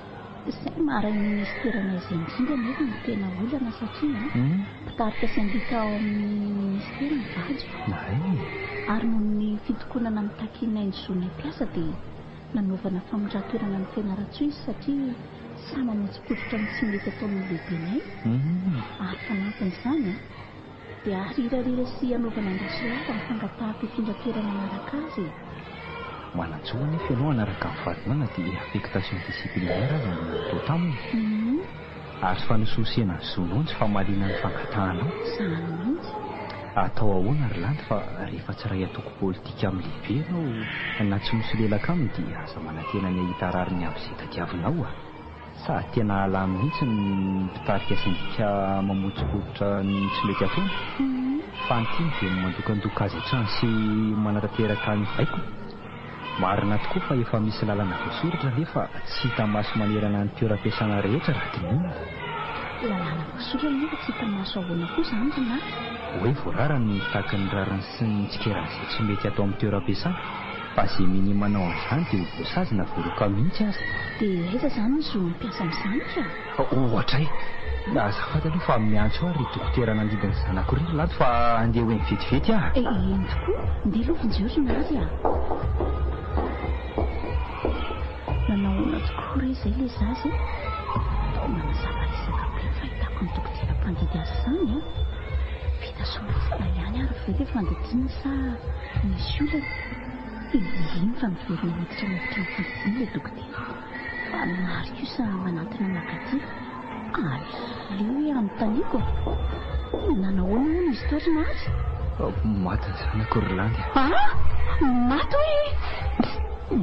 izay maharay ministeranay izay indrindra nefa no tena olana satria mpitarika sendika ao amin'ny ministera ny vajo ary noho ny fitokonana mitakinay ny zonay mpiasa dia nanaovana famondran-toerana ny fianaratsoa izy satria samy mamotsipototra ny tsy mety atao amin'ny lehibenay ary fanampin'izany dia arirarira sy anaovana andrasolava ny fangatahako hifindra toerana anaraka azy manatsoa nefa ianao anaraka ny vadinao na dia affectation disciplinaire aza no atao taminy ary fa nososiana ny zonao tsy famalina ny fangatahanao izany mihitsy atao ahoana ary landy fa rehefa tsy raha atoko politika amin'ny lehibe ianao na tsy misy lelaka aminy dia aza manantena ny ahita rariny amin'izay tadiavinao sa tena ala mihitsy ny mpitarika sendika mamotsipototra ny tsy mety ataony fa nytiny dia mandokandoka azy hatrany sy manarateraka ny vaiko marina tokoa fa efa misy lalana voasoratra nefa tsy hita maso manerana ny toeram-piasana rehetra raha dinina lalana voasoratra nefa tsy hita maso ahoana koa izany rinary hoe voarara ny taky ny rariny sy ny tsikerany izay tsy mety atao amin'ny toeram-piasana fa zay miny manao an'izany dia ho voasazina voloka mihitsy azy. Dia aiza izany ny zo mampiasa amin'izany ka? Ohatra e, azafady aloha fa miantso aho ry dokotera nanodidiny zanako ry lato fa andeha hoe mivetivety aho. Eny tokoa, ndeha aloha vonjeo azy a. Nanaona tokoa re izay ilay zazy. Manazava resaka be fahitako ny dokotera mpandidy azy izany a. Vita solofona ihany ary ve dia fandidina sa misy olana. Iny fa miverina miditra miditra mifandidina ilay dokotera. Fa maro kosa manantona makaty. Aleo anontaniako. Nanahoana moa izy toa ry nazy? Maty ny zanako ry landy. Maty hoe?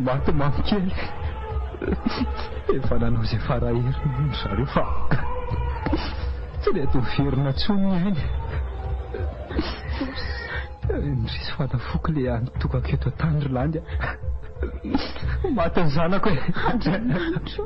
Maty mamokely. Efa nanao izay farahiriny ny zareo fa tsy dia ato miverina tsony ihany. Ndrisy fanafoko ilay anotokako eto an-tany ry landy. Maty ny zanako e. Andriamanitra.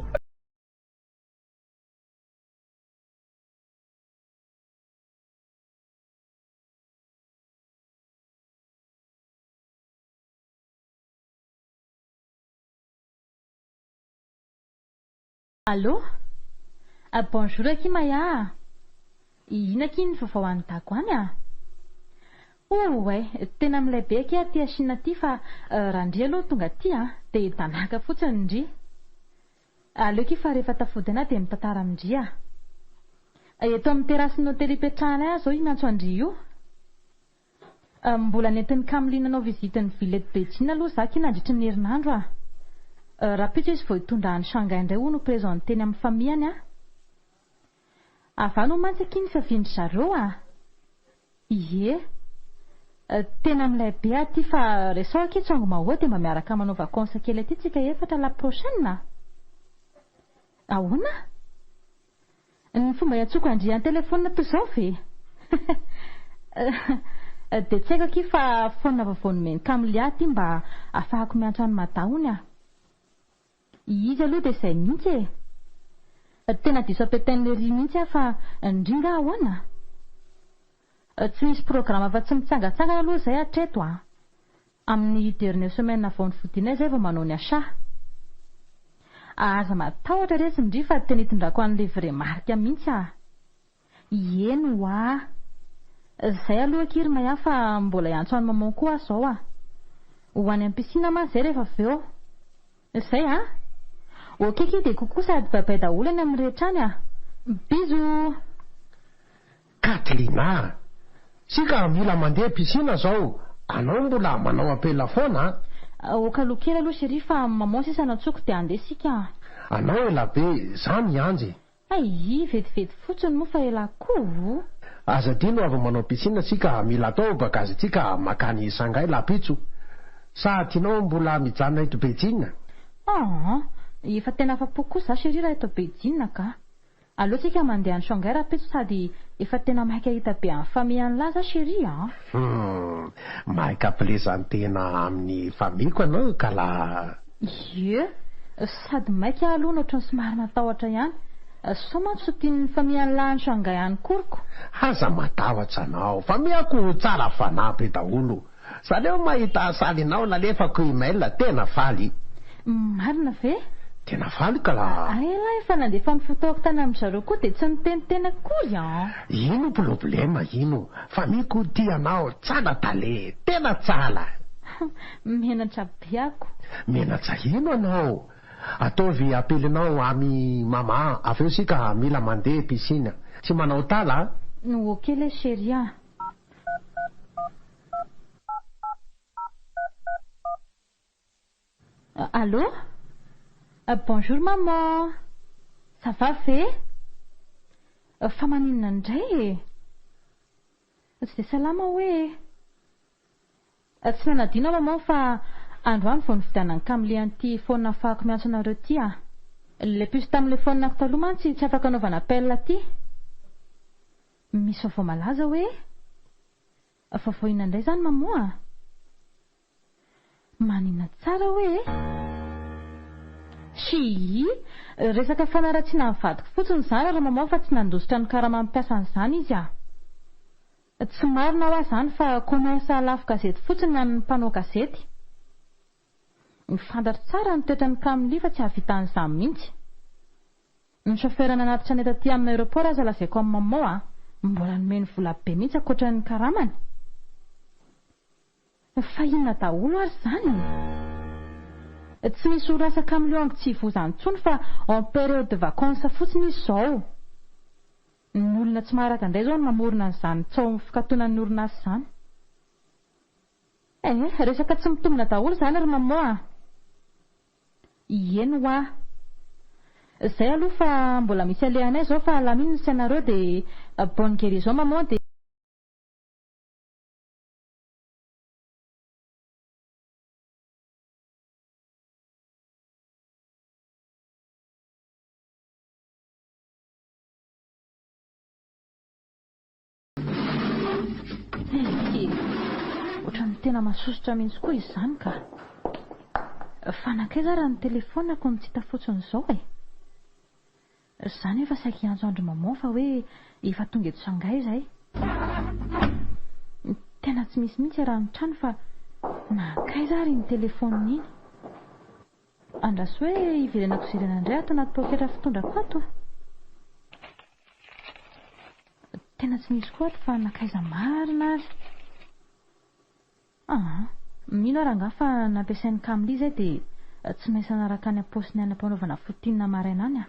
Allô? Bonjour Akimaya. Ina kiny vaovao anitako any a? Tena milay be aky aty Chine aty fa raha ndry aloha tonga aty dia tanaka fotsiny ndry. Aleo ky fa rehefa tafody ana dia mitantara amindry a. Eto amin'ny terasin'ny hôtely ipetrahanay ahy zao miantso andry io. Mbola nentin'ny Kamelinanao vizitiny Villette Beijing aloha za ky nandritry ny herinandro a. Raha pitsy izy vao hitondra any Shanghai indray ho no prezanteny amin'ny famiyany a. Ava no mantsy aky ny fiaviandry zareo a. Ie. Tena milay be aty fa resao aky tsongo mahao dia mba miaraka manao vakansa kely aty tsika efatra la prochaine. Ahoana? Ny fomba hiantsoko andry any telefona toy izao ve? Dia tsy haiko aky fa foana vavaony meny Kamily aty mba ahafahako miantso any madahony a. Izy aloha dia izay mihitsy e. Tena diso ampiatain'ilay ry mihitsy fa indringa ahoana? Tsy misy programa fa tsy mitsangatsangana aloha izay hatreto a. Amin'ny dernière semaine vao nifodinay izay vao manao ny asa. Aza matahotra resy indry fa tena hitondrako an'ilay vrai marika mihitsy a. Ieno a. Izay aloha kiry maya fa mbola hiantso any maman koa zao a. Ho any am-pisina ma izay rehefa avy eo. Izay a. Okey dia kokoa sady babay daholo any amin'ny rehetra any a. Bisous. Katlina, sika mila mandeha pisina zao. Anao mbola manao apela foana? Okaloha kely aloha chérie fa maman sisa nantsoko dia andeha sika. Anao ela be, za mianjy. Vetivety fotsiny moa fa ela koa. Aza dino avy manao pisina sika mila atao bagazintsika makany Shanghai lapitso. Sa tianao mbola mijanona eto Beijing? Efa tena afa-po kosa chérie raha eto Beijing ka. Aleo tsika mandeha any Shanghai rapitso sady efa tena maika hita be amin'ny famille laza chérie maika plezantena amin'ny famiko anao ka la. Ie, sady maika aloha no ohatran'ny somary matahotra ihany. Sao mantsy tian'ny famille lahy any Shanghai any koriko. Aza matahotra anao, famiako tsara fanampy daholo. Saleo mahita salinao lalefako email tena faly. Marina ve? Tena faly ka la. Ela efa nandefa ny fotoako tany amin'ny zareo koa dia tsy nitenitena akory Ino problema ino? Famiko tianao tsara tale, tena tsara. Menatra be ako. Menatra ino anao? Ataovy apelinao ami mama, avy eo sika mila mandeha pisina. Tsy manao tala? Ok le chérie. Allô? Bonjour maman. Ça va ve? Fa maninona indray Tsy dia salama hoe. Tsy nanadino maman fa androany vao nividianany Kamily an'ity phone afahako miantso anareo ty a. Le puce tamin'ilay phone-nako taloha mantsy tsy afaka anaovana appel aty. Misy vaovao malaza hoe? Vaovao inona indray zany maman? Maninona tsara hoe? Resaka fanaratsiana amin'ny vadiko fotsiny izany raha maman fa tsy nandositra ny karama mampiasa an'izany izy a. Tsy marina ho azy izany fa commerce lafo gazety fotsiny ny mpanao gazety. Mifantatra tsara ny toetra ny Kamily fa tsy havitan'izany mihitsy. Ny chauffeur nanatitra ny etaty amin'ny aéroport aza lazaiko amin'ny maman mbola nomeny vola be mihitsy ankoatra ny karamany. Fa inona daholo ary izany? Tsy misy orasa Kamily eo tsy hivozany intsony fa en période de vacances fotsiny izy izao. Ny olona tsy maharaka indray izao no mamorona an'izany tsao fikatoanan'ny orinasa izany. Resaka tsy mitombina daholo izany ary maman. Eny hoa. Izay aloha fa mbola misy alehanay izao fa lamino ny sainareo dia bonne guérison maman dia ohatran'ny tena masosotra mihitsy koa izany ka. Fanakaiza raha ny telefonako ny tsy hita fotsiny izao e. Izany efa saika hiantso andro maman fa hoe efa tonga eto Shanghai izay. Tena tsy misy mihitsy raha ny trano fa nakaiza ary ny telefoniny iny. Andraso hoe iverenako zirana indray ato anaty poketra fitondrako ato. Tena tsy misy koa ato fa nakaiza marina ary. Mino ary angaha fa nampiasain'ny Kamily izay dia tsy maintsy nanaraka any am-paosiny any ampanaovana fotinina maraina any.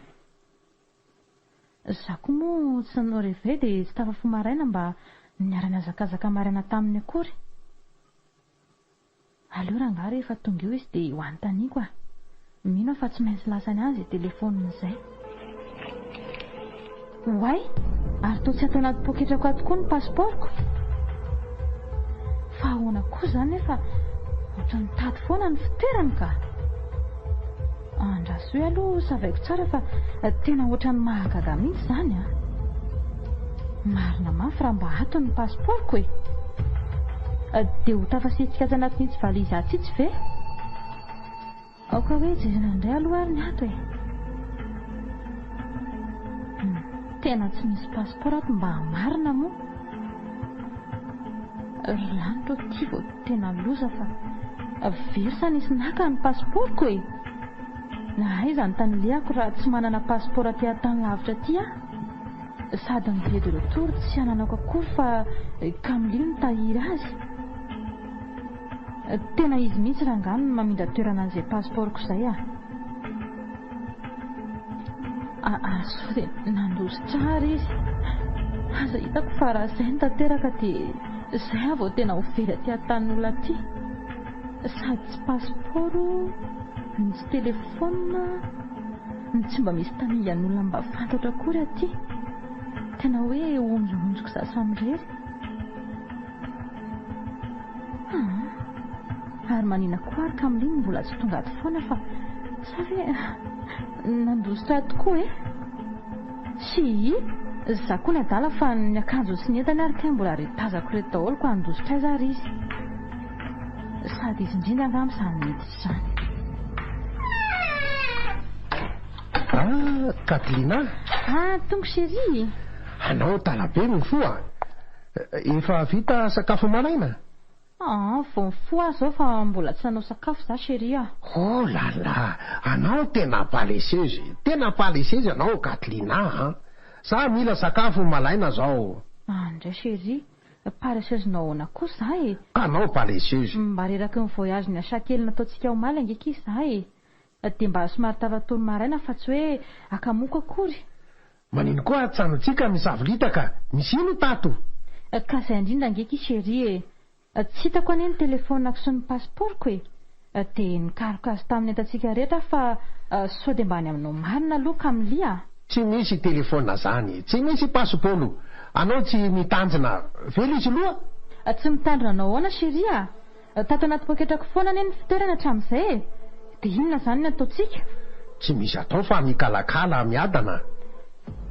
Za koa moa tsy nanao réveil dia tsy tafafo maraina mba niara niazakazaka maraina taminy akory. Aleo rangaha rehefa tonga eo izy dia ho anontaniako. Mino fa tsy maintsy lasany azy telefoniny izay. Way, ary toa tsy atao anaty poketrako ato koa ny pasportko. Fa ahoana koa izany nefa ohatran'ny tady foana ny fitoerany ka. Andraso hoe aloha savaiko tsara fa tena ohatran'ny mahagaga mihitsy izany a. Marina mafy raha mba ato ny pasportko e. Dia ho tafasitsika ato anaty mihitsy valizy atsitsy ve? Aoka hoe jerena indray aloha ary ny ato e. Tena tsy misy pasport ato mba marina moa. Lanitro ty vao tena loza fa versa nisy naka ny pasportko e. Na aiza ny tany liako raha tsy manana pasport aty an-tany lavitra aty a. Sady ny billet de retour tsy ananako akory fa Kamily ny tahiry azy. Tena izy mihitsy rangaha no mamindra toerana an'izay pasportko izay a. Sao dia nandosy tsara izy. Aza hitako fa raha izay ny tanteraka dia izay vao tena ho very aty an-tanin'olona aty. Sady tsy pasport, ny tsy telefona, ny tsy mba misy tamihan'olona mba fantatra akory aty. Tena hoe onjonjoko sasa mirery. Ary manina koa ary Kamily mbola tsy tonga ato foana fa sa ve nandositra tokoa e. Si, za koa ny adala fa ny akanjo sy ny entany ary ka mbola retazako reto daholo ka handositra aiza ary izy. Sady izy indrindra angaha amin'izany mety izany. Katlina. Tongo chérie. Anao talabe mifoa. Efa vita sakafo maraina? Vao mifoa aho izao fa mbola tsy nanao sakafo za chérie. Oh là là, anao tena paresseuse. Tena paresseuse anao Katlina. Za mila sakafo malaina zao. Ndray chérie, paresseuse nahoana koa za e. Anao paresseuse. Mba reraky ny voyage ny asa kely nataontsika omaly angeky za e. Dia mba somary tavatolo maraina fa tsy hoe akamoako akory. Manino koa tsanontsika misavolitaka. Misy ino tato? Ka izay indrindra angeky chérie e. Tsy hitako anie ny telefonako sy ny pasportko e. Dia nikarokazo tamin'ny entantsika rehetra fa sao dia mba any aminao marina aloha Kamily a. Tsy misy telefona zany, tsy misy pasipolo. Anao tsy mitanjona velo izy loha? Tsy mitandrina anao ahoana chérie a. Tato anaty poketrako foana anie ny fitoerana hatramin'izay e. Dia inona izany ny ataontsika? Tsy misy atao fa mikalakala miadana.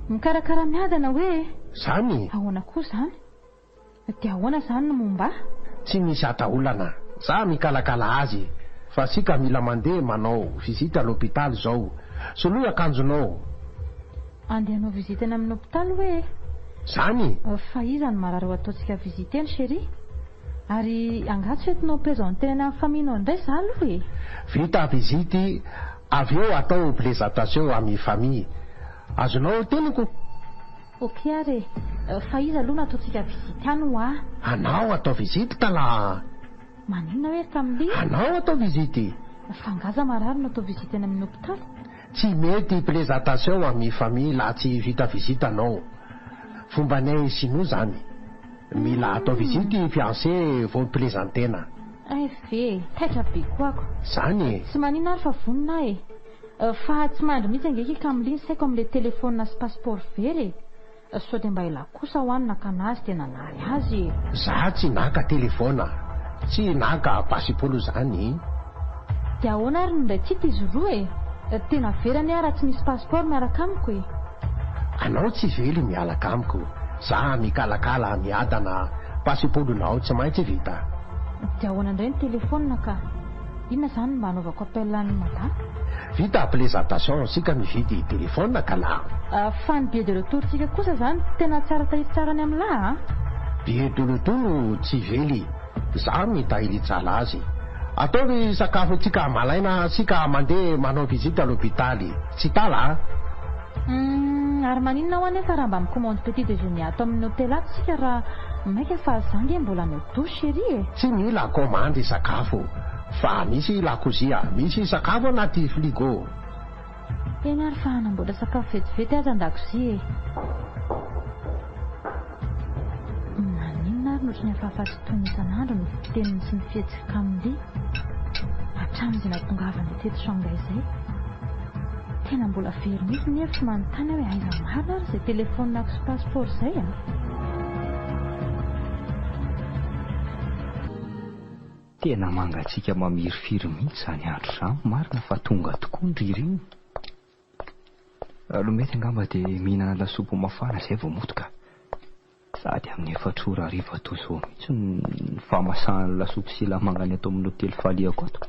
Mikarakara miadana hoe? Zany. Ahoana koa izany? Dia ahoana izany no momba? Tsy misy ataolana. Za mikalakala azy. Fa sika mila mandeha manao visite à l'hôpital zao. Soloy akanjonao. Andehanao visite eny amin'ny hôpitaly hoe? Zany. Fa iza ny marary ho ataontsika visite eny chérie? Ary angatsy hoentinao présenté any amin'ny famille-nao indray za aloha e. Vita visity, avy eo atao présentation amin'ny famille. Azonao teniko? Ok ary fa izy aloha nataontsika visity any ho a. Anao atao visity tala. Maninona hoe Kamily? Anao atao visity. Fangaza marary natao visity any amin'ny hôpitaly. Tsy mety présentation amin'ny famille laha tsy vita visity anao. Fombanay sinoa zany. Mila atao visity fiancé vao présentena. Ve, taitra be koa ako. Zany. Tsy maninona ary fa vonina e. Fa tsy mandry mihitsy angeky Kamily saiko amin'ilay telefona sy passeport very. Sao dia mba ela kosa ho any nakanazy tena nary azy. Za tsy naka telefona, tsy naka pasipolo zany. Dia ahoana ary nindray tsy izy roa e. Tena verany raha tsy misy passeport miaraka amiko e. Anao tsy vely mialaka amiko. Za mikalakala miadana pasipolonao tsy maintsy vita. Dia ahoana indray ny telefona ka? Inona zany mba anaovako appel any madama? Vita présentation sika mividy telefona ka la. Fa ny billet de retour tsika kosa zany tena tsara tahiry tsara any amin'ny laha. Billet de retour tsy vely. Za mitahiry tsara azy. Ataovy sakafo tsika malaina sika mandeha manao visite à l'hôpitaly. Tsy tala? Ary maninona ho anefa raha mba mikomandy petit déjeuner ato amin'ny hôtel ato sika raha maika fa zange mbola miado chéri e. Tsy mila komandy sakafo. Fa misy lakozia, misy sakafo anaty frigo. Eny ary fa anamboatra sakafo vetivety aza an-dakozia e. Maninona ary nohatra ny afahafatsy toy ny isan'andro ny fiteniny sy ny fihetsika Kamily. Hatramin'izay natongavana teto Shanghai izay. Tena mbola very mihitsy nefa tsy manontany hoe aiza marina ary izay telefonako sy passeport izay a. Tena mangatsika mamirifiry mihitsy zany andro zany, marina fa tonga tokoa ny ririny. Aloha mety angamba dia mihinana lasopy mafana izay vao motoka. Sady amin'ny 4 ora hariva toy mihitsy ny fahamasahana lasopy sy lamangany atao amin'ny hôtely faliako ato.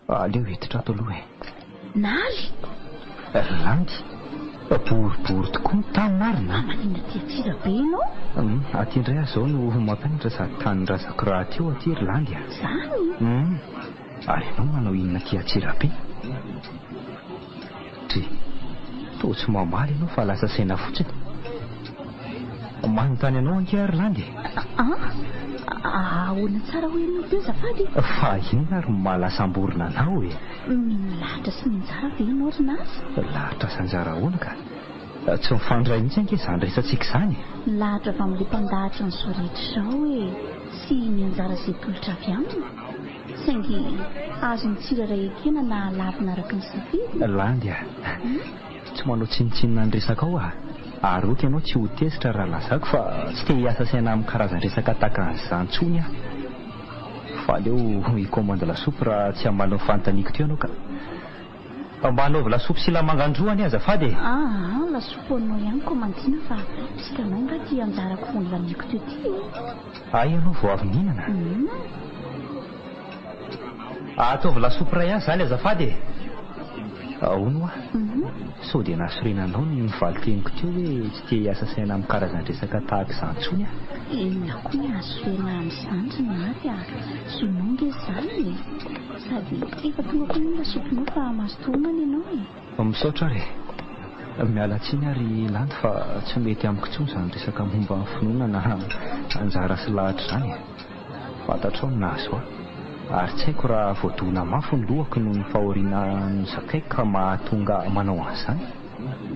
Aleo hiditra ato aloha e. Nary? Landy. Boribory tokoa ny tany marina. Maninona tiatsira be ianao? Aty indray aho izao no mampianatra sady tany razako raha teo aty Irlandy. Zany? Ary ianao manao inona tiatsira be? Toa tsy mamaly ianao fa lasa saina fotsiny. Manontany ianao anke Irlandy? Ahoana tsara hoe ianao teo zafady? Fa inona ary malasamborina anao e? Lahatra sy minjara ve ianao rynazy? Lahatra sanjara ahoana ka? Tsy mifandray mihitsy anke izany resantsika izany. Lahatra avy amin'ilay mpandahatra ny zao rehetra izao e. Sy minjara izay tolotra avy aminy. Saingy azo ny tsiraray ekena na lavina araka ny safidy. Landy tsy manao tsinitsinina ny resaka ao a. Ary oka ianao tsy ho tezitra raha lazako fa tsy te hiasa saina amin'ny karazany resaka tahaka an'izany tsony aho. Fa aleo hikomandy lasopy raha tsy hamalao fantaniko teo ianao ka. Mba hanaovy lasopy sy lamangandroany azafady e. Lasopy anao ihany komandina fa sika anao nga ty anjarako fony lamiko teo ty. Ay ianao vao avy nihinana. Ataovy lasopy ray azy zany azafady e. Ahoana oa? Sao dia nasorenanao ny valiteniko teo hoe tsy te hiasa saina amin'ny karazany resaka tahaka izany tsony a. Inona koa ny asorena amin'izany ry nary a. Sononga izany e. Sady efa tonga koa ny lasopinao fa masotomana ianao e. Misaotra ary. Miala tsiny ary Landy fa tsy mety amiko intsony izany resaka momba ny finoana na anjara sy lahatra izany. Fantatrao ny nahazo aho. Ary tsy haiko raha voadoana mafy ny lohako noho ny fahoriana ny zakaiko ka mahatonga manao an'izany.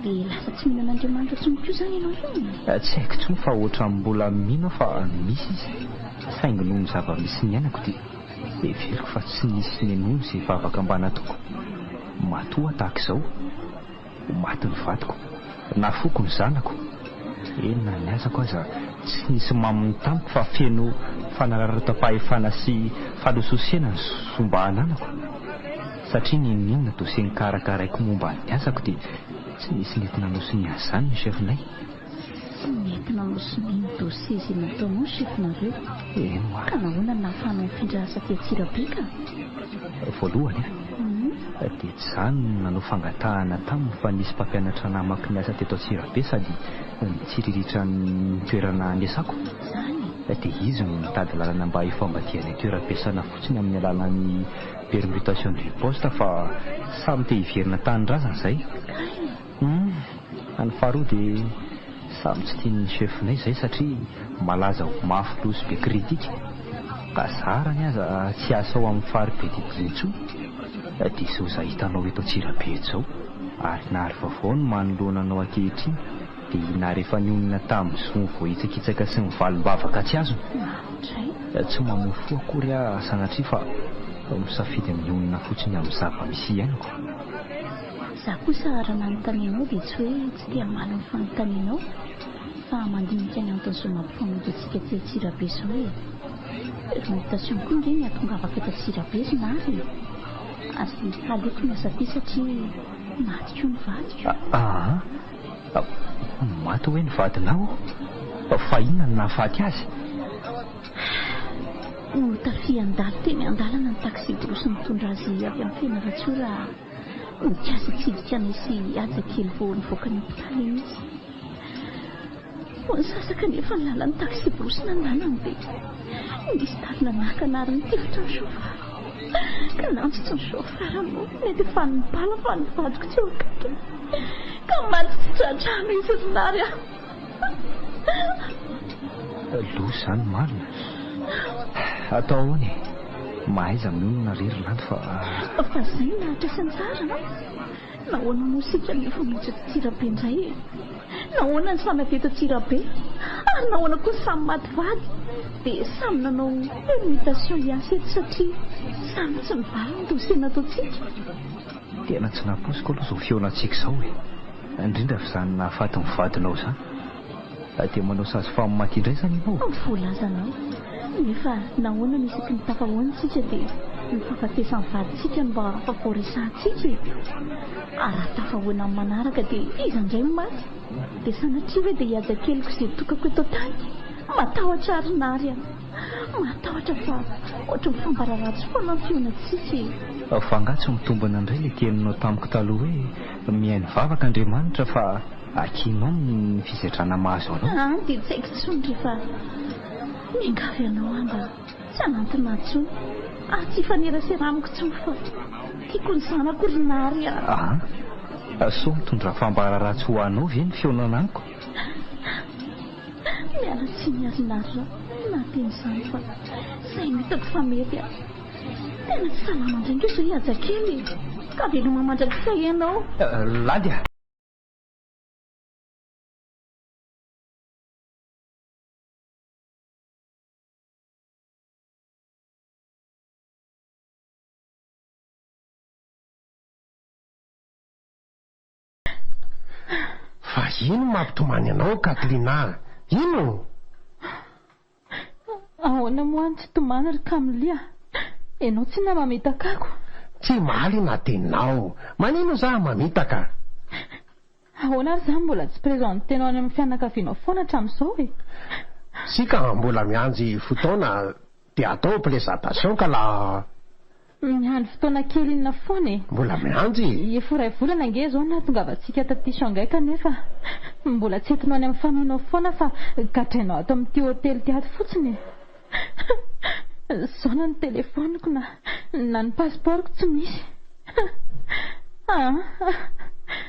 Dia lasa tsy mihinan'Andriamanitra intsony koa izany ianao io? Tsy haiko intsony fa ohatra mbola mino fa misy izy. Saingy noho ny zava-misy ny ainako dia veliko fa tsy nisy ny nono izay vavaka mba natoko. Matoa tahaka izao. Maty ny vadiko. Nafoko ny zanako. Enina ny azako aza tsy nisy maminy tamiko fa feno fanararatam-pahefana sy falososiana ny somba ananako. Satria ny ninona dosie nikarakaraiko momba ny azako dia tsy nisy nentina nosiny an'izany ny chefinay. Tsy nentina nosiny dosie izay nataonao ny chefinareo? Ka nahoana nahafahanao mifindra asa tiatsira be ka? Voalohany dia tsy izany nanao fangatahana taminy fa nisy mpampianatra namaky ny asa teto Antsirabe sady nitsiriritra ny toerana niasako. Zany? dia izy no mitady lalana mba hifambadianay toeram-piasana fotsiny amin'ny alalan'ny permutation du poste fa samy te hiverina tanindrazana izay. Any faharoa dia samy tsy tian'ny chefinay izay satria malaza ho mafy loso be kritika ka zarany aza tsy asa ao amin'ny faribe didintsao dia izao za hitanao eto Antsirabe izao ary nahary vaovao no manoloana anao ankehitriny dia inary efa nionina tamin'ny zony voahitsakitsaka sy ny valim-bavaka tsy azony. Tsy mamofo akory aho sanatria fa misafidy amin'nionina fotsiny amin'ny zava-misy iainako. Za kosa raha manontanianao dia tsy hoe tsy dia malo ny fanontanianao fa mandinika ny antony so mampifamonjy antsika ty Antsirabe izao hoe permutation koa nge ny atongavaka eto Antsirabe Nary ary aleoko miasa ty satria maty koa ny vadiko. Maty hoe ny vadinao? Fa inona no nahafaty azy? No tafian-dalo teny an-dalana ny taxi drosy mitondra azy avy amin'ny Fianarantsoa nikiazy tsidika nisy aja kely vao nivoaka ny hopitaly izy. Ny sasaka nefa ny lala ny taxi brosy nandanany dia nisy talina nakanary ny tifitra ny chauffeur ka nantsitsy ny chauffeur moa mety fa nipala fa ny vadiko tsy eo akaiky ka maty tsy tratrano izy Nary aho. Loa izany marina. Atao ahoany? Mahaiza minonona rery lany fa izay nahatra sanjara nahoana moa sika nefa mihitsy Antsirabe indray nahoana ny samy avy eto Antsirabe ary nahoana koa samy maty vady dia samy nanao permutation hiasa eto satria samy tsy mivaly ny dosiana ataontsika. Tena tsy naposiko aloha izao feonantsika izao indrindra fa izany nahafaty ny vadinao izany dia manao sazy fa maty indray zany ianao. Voalazanao nefa nahoana nisaky ny tafahoanitsika dia nifahafatesan'ny vaditsika mba favoresantsika ary tafahoana amin'ny manaraka dia izy indray maty dia sanatria hoe dia hiaja keliko izay tokako eto tany matahotra ary Nary matahotra fa ohatra mifambararatsy foana ny fionantsika. Fangatsy mitombana indray ilay teninao tamiko taloha hoe mihaino vavaka Andriamanitra fa akinao ny fizatrana mahazo anao. Dia tsy haiko tsony rehefa miangavy anao amba tsy hanantona tsony tsy fanerasera amiko tsony fa tiako ny zanako ry Nary so mitondra fambararatsy ho anao ve ny feonananiko? Miala tsiny ary Nary na teny izany fa izay mitako fa mety tena tsy salama indrindra izao hiaja kely ka veloma mandraky fiainao. Ladia. Fa ino mampitomany anao Katrina? Ino? Ahoana moa tsy tomany ry Kamilia? Ianao tsy na mamitaka ako? Tsy maly na teninao. Manino za mamitaka? Ahoana ary za mbola tsy prezentenao any amin'ny fianakavianao foana hatramin'izao e? Sika mbola mianjy fotoana dia atao présentation ka la miandry fotoana kely inona foana e? Mbola mianjy? Efa iray volana ange zao nahatongavantsika taty Shanghai kanefa mbola tsy entinao any amin'ny famianao foana fa gadrainao ato amin'ity hôtely ty ato fotsiny. Zao na ny telefoniko na ny passeportko tsy misy.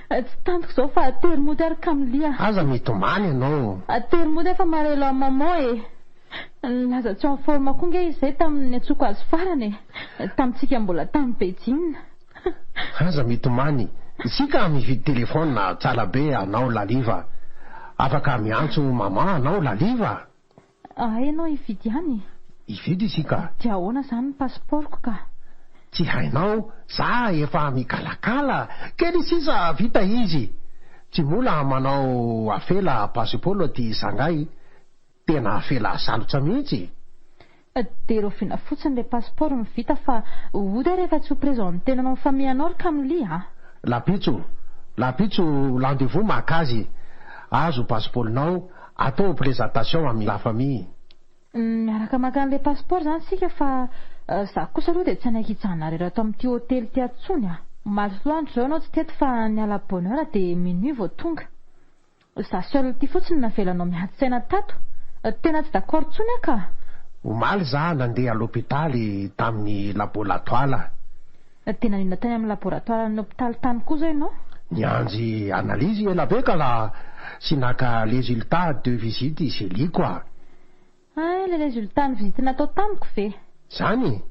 Tsy tantiko zao fa atermody ary Kamilia. Aza mitomany ianao. Atermody efa marelo amin'ny maman e. Laza tsy en forme koa nge izay tamin'ny atsoko azy farany tamintsika mbola tamin'ny Beijing. Aza mitomany. Sika mividy telefona tsara be anao laliva. Afaka miantso maman anao laliva. Ianao hividy ihany? Hividy sika. Dia ahoana zany ny passeportko ka? Tsy hainao, za efa mikalakala kely sisa vita izy. Tsy mola manao afela passeport aty Shanghai. Tena afela salotra mihitsy. Dia roviana fotsiny ilay passeport ny vita fa hoda rehefa tsy ho prezentenanao ny famianao ry Kamilia. Lapitso rendez-vous makazy. Azo passeportnao atao présentation amin'ny la famille. Miaraka maka an'ilay passeport zany sika fa za kosa aloha dia tsy anaiky hijanona rehetra ato amin'ity hôtely ty atsony Masoandro zao anao tsy teto fa ny ala bonheur dia minuit vao tonga. Za seul ty fotsiny navelanao miantsaina tato Tena tsy d'accord tsony aka. omaly za nandeha l'hôpitaly tamin'ny laboratoara. Tena nina tany amin'ny laboratoara ny hôpitaly tany koa zay ianao? Nianjy analyzy ela be ka la sy naka résultat de visite izeliko a. Le résultat ny visite natao tamiko ve? Zany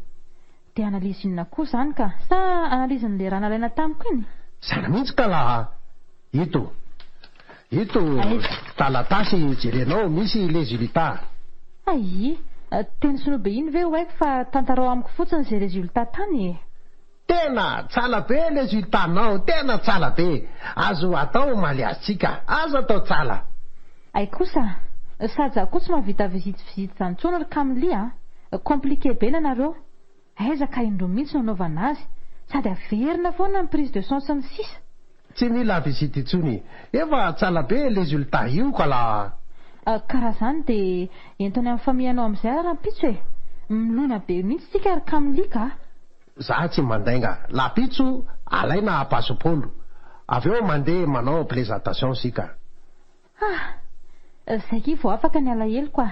De analyzy inona koa zany ka? Sa analyzy n'le raha nalaina tamiko iny? zany mihitsy ka la ito talatasy jerenao misy résultat. Ai, teny Sonobe iny ve ho haiko fa tantarao amiko fotsiny zay résultat tany e. Tena tsala be résultatnao, tena tsala be. Azo atao maliatsika, azo atao tsala. Ai kosa, sady za koa tsy mahavita visite zany tsony ry Kamlia. Compliqué be nareo. Aizaka indro mihitsy nanaovana azy. Sady averina foana ny prise de sang sy ny sisa. Tsy mila visite intsony, efa tsala be résultat io ka la. Karaha zany de entony amin'ny famianao amin'izay raha pitso e. Milona be mihitsy tsika ry Kamlia ka. Za tsy mandainga, la pitso alaina pasopolo. Aveo mandeha manao présentation sika. Zay ki vao afaka ny alahelo koa.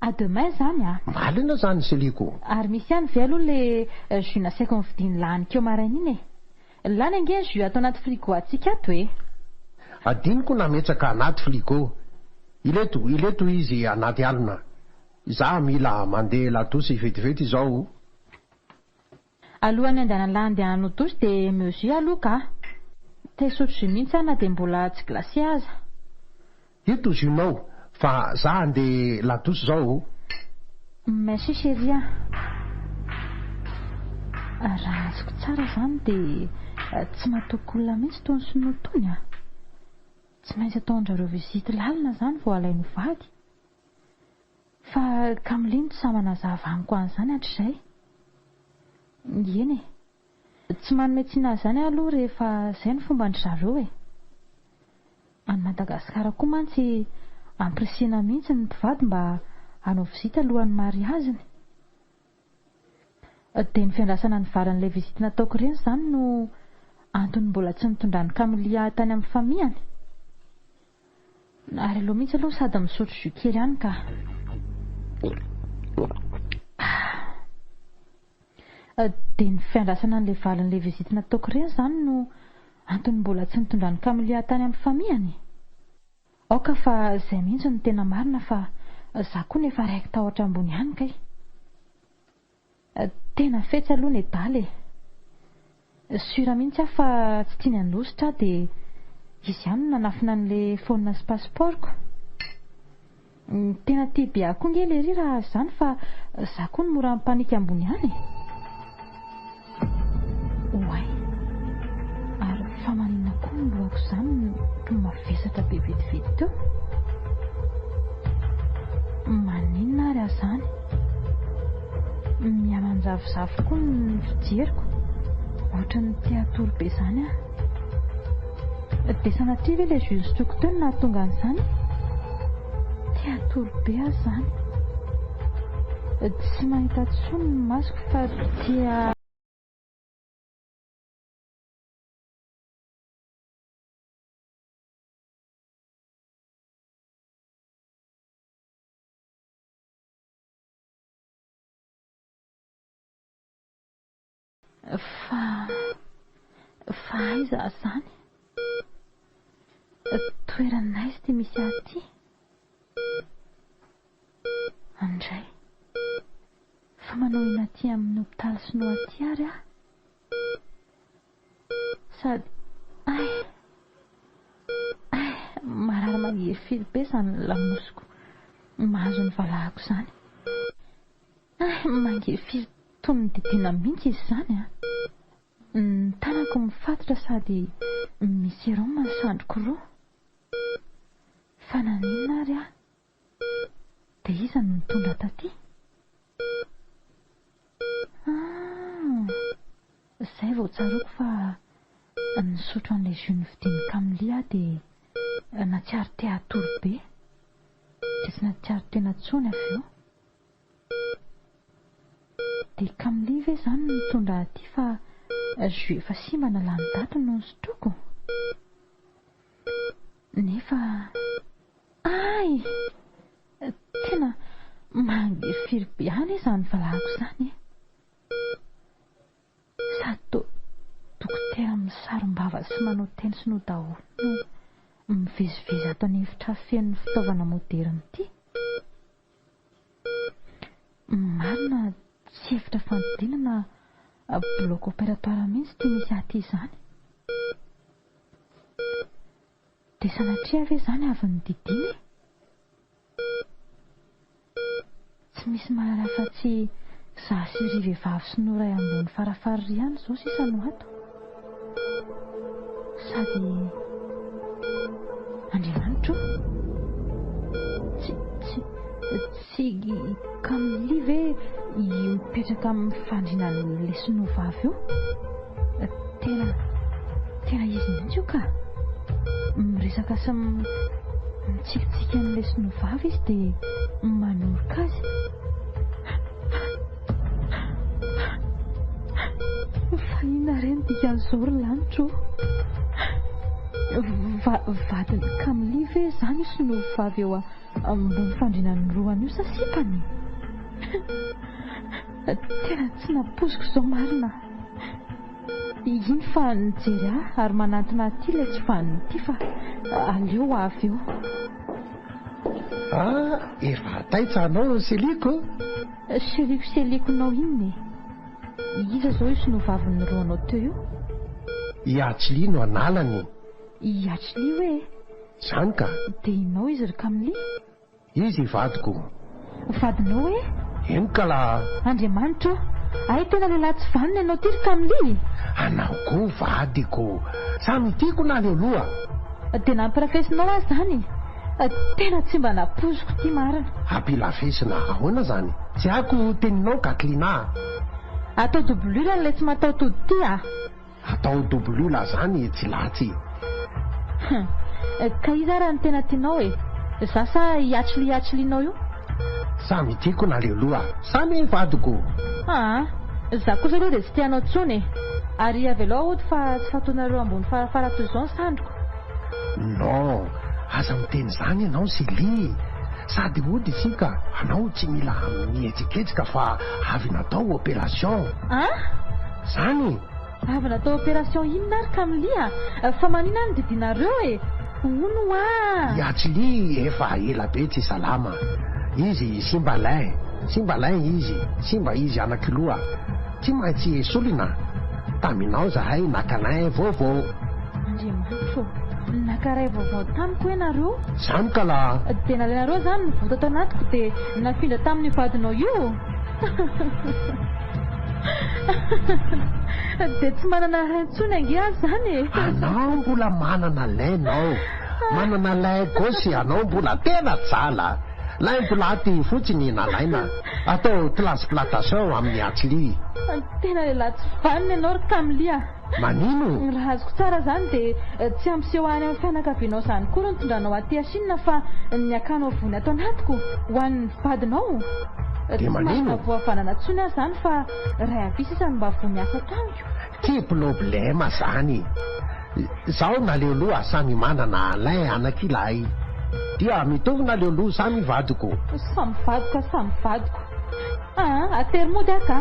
A demain zany a. Malina zany seliko. Ary misy ihany ve aloha le jus nasaiko ny vidiny lanikeo maraina iny e. Lany ange ny jus atao anaty frigo atsika ato e. Adiniko nametsaka anaty frigo. Ileto izy anaty alina. Za mila mandeha latosy vetivety zao. Alohan'ny andehanana nodosy de mesure aloha ka. Te sotro mihitsy ana de mbola tsy glacé aza. Ito junao, fa za andeha latosy zao. Merci chérie. Raha azoko tsara zany de tsy mahatoky olona mihitsy tony Sonoa tony a. Tsy maintsy ataondrareo visite lalina zany vao alaino vady. Fa Kamiliny tsy samana zavaniko an'izany hatr'izay. Eny e, tsy manome tsiana zany aloha rehefa zay ny fomba ny zareo e. Any Madagasikara koa mantsy ampirisihana mihitsy ny mpivady mba hanao visite alohan'ny mariaziny. De ny fiandrasana ny varan'ilay visite nataoko ireny zany no antony mbola tsy nitondrany Kamilia tany amin'ny famiyany. Ary aloha mihitsy aloha sady misotro jus kely ihany ka. De ny fiandrasana n'ilay valin'ilay visite nataoko ireny zany no antony mbola tsy nitondrany Kamilia tany amin'ny famiyany. Aoka fa zay mihitsy no tena marina fa za koa nefa raiky tahotra ambony ihany kay. Tena fetsy aloha ny daly e. Sura mihitsy aho fa tsy tiany andositra de izy ihany no nanafina n'le faonina sy pasiporiko. Tena tia be akoa nge le ry raha zany fa za koa no mora mipanika ambony ihany e. Oay, ary fa maninona koa ny lohako zany no mavesatra be vetivety teo. Maninona ary aho zany? Miamanjavozavo koa ny fijeriko. Ohatra ny tia atoro be zany a. De sanatria ve le jus nosotroko teo no nahatonga an'izany? Tia atoro be aho zany. Tsy mahita tsony ny masoko fa tia. Fa aiza zany? Toeranay sy tia misy aty. Andray, fa manao ina aty amin'ny hôpitaly Sonoa aty ary a. Sady marary magniry firy be zany lamosiko mahazo ny valahako zany. Mangiry firy tony ny didina mihitsy izy zany a. Ny tanako mifatotra sady misy eroma ny sandroko roa. Fa naninona ary a? De iza no nitondra taty? Zay vao tsaroko fa nisotro an'ilay jus novidiny Kamilia de natsiaro te atoro be. De tsy natsiaro tena tsony avy eo. De Kamilia ve zany nitondra aty fa jus efa simba nalany daty no nosotroko. Nefa tena mangifiry be any izany valahako izany sady dokotera misarom-bava sy manao teny sy no daholo no mivezivezy ato any efitra feno fitaovana moderna ity. Marina tsy efitra fanodinana bloc opératoire mihitsy tia misy aty izany. Dia sanatria ve izany avy ny didiny? Tsy misy malala fa tsy zaho sy ry vehivavy sy no ray ambony farafarary ihany izao sisa no ato. Sady Andriamanitro, tsy Camille ve mipetraka amin'ny fandrinan'ny lesona vavy io? Tena izy mihitsy io ka miresaka sy mitsikitsiky amin'ny lesona vavy izy dia manoroka azy. Fahina reny dikan'izao ry lanitro. Vadiny Camille ve izany io sy no vavy eo ambony fandrinan'ny roany io sa sipany? Tena tsy napoziko izao Marina. Iny fa nijery ary manantona aty ilay tsy vaniny ity fa aleo avy eo. Efa taitsanao Seliko? Selikonao inony? Iza izao io sy no vavin'ny roanao teo io? I Atsili no analany. I Atsili hoe? Izany ka. Dia inao izy ry Camille? Izy vadiko. Vadinao hoe? Eny ka la. Andriamanitro, ay tena lehilahy tsy vaniny ianao ty ry Camille? Anao koa vadiko. Samy tiako na leoloha. Dia nampirafesinao azy zany. Tena tsy mba napoziko ty Marina. Ampilafesina ahoana zany? Tsy ako teninao Katlina. Atao doblula ilay tsy matao tody ty Atao doblula zany tsy latsy. Ka iza raha ny tena tianao za sa Atsilianao io? Samy tiako na leoloha. Samy vadiko. Za kosa aloha dia tsy tianao tsony. Ary avy aloha ody fa tsy fataonareo ambony farafara toy izao ny sandriko. Non, aza miteny izany ianao Sili. Sady ody isika anao tsy mila mihetsiketsika fa avy natao opération. Zany. Avy natao opération inona ary Camille? Fa manina ny didinareo Ono Atsili efa ela be tsy salama. Izy Simbalin izy. Simba izy anakiloha. Tsy maintsy esolina. Taminao zahay nakanay vaovao. Andriamanitro, nakaray vaovao tamiko ianareo? Zany ka la. Dia nalainareo zany nivota tao anatiko dia nafindra tamin'ny vadinao io. Dia tsy manana raintsony ange azy zany Anao mbola manana lainao. Manana lay gosy anao mbola tena tsala. Laim-pilaty fotsiny nalaina. Atao transplantation amin'ny Atsili. Tena lehilahy tsy vaniny ianao ry Camille. Manino? Raha azoko tsara zany dia tsy ampiseho any amin'ny fianakavianao izany koa no nitondranao aty Asinina fa niakanao vony ato anatiko ho an'ny vadinao. Dia manino? Voavanana tsony azy zany fa ray avy sisany mba vo miasa tamiko. Tsy problema zany. Zaho na leoloha samy manana lay anakilay. Dia mitovy na leoloha samy vadiko. Samy vadiko. Atery mody aka?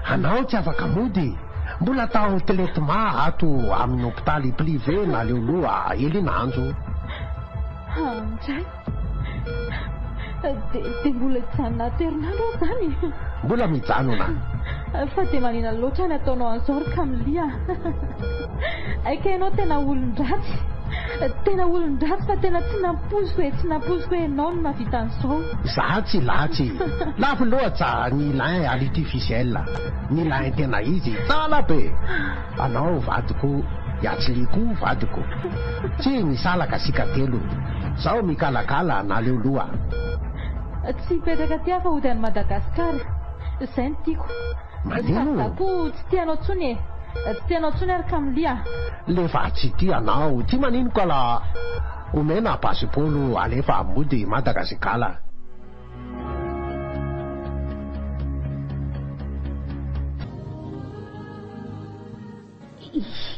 Anao tsy afaka mody. Mbola tao traitement ato amin'ny hôpitaly privé na leoloha Elinanjo. Ndray. Dia mbola hijanona ato herinandro zany? Mbola mijanona. Fa dia manina loatra ny ataonao an'izao ry Camille. Aika ianao tena olon-dratsy. Tena olon-dratsy fa tena tsy nampoziko ianao no navita an'izao. Za tsy latsy. Lafo loatra ny lin artificiel. Ny lin tena izy tsala be. Anao vadiko, Atsili koa vadiko. Tsy misalaka sika telo. Zaho mikalakala na leoloha. Tsy hipetraka ty fa ody any Madagasikara. Izay no tiako. Manino? Ko tsy tianao tsony Tsy tianao tsony ary Camille? Lefa tsy tianao. Tsy manino ka la omena pasipolo alefa mody Madagasikara.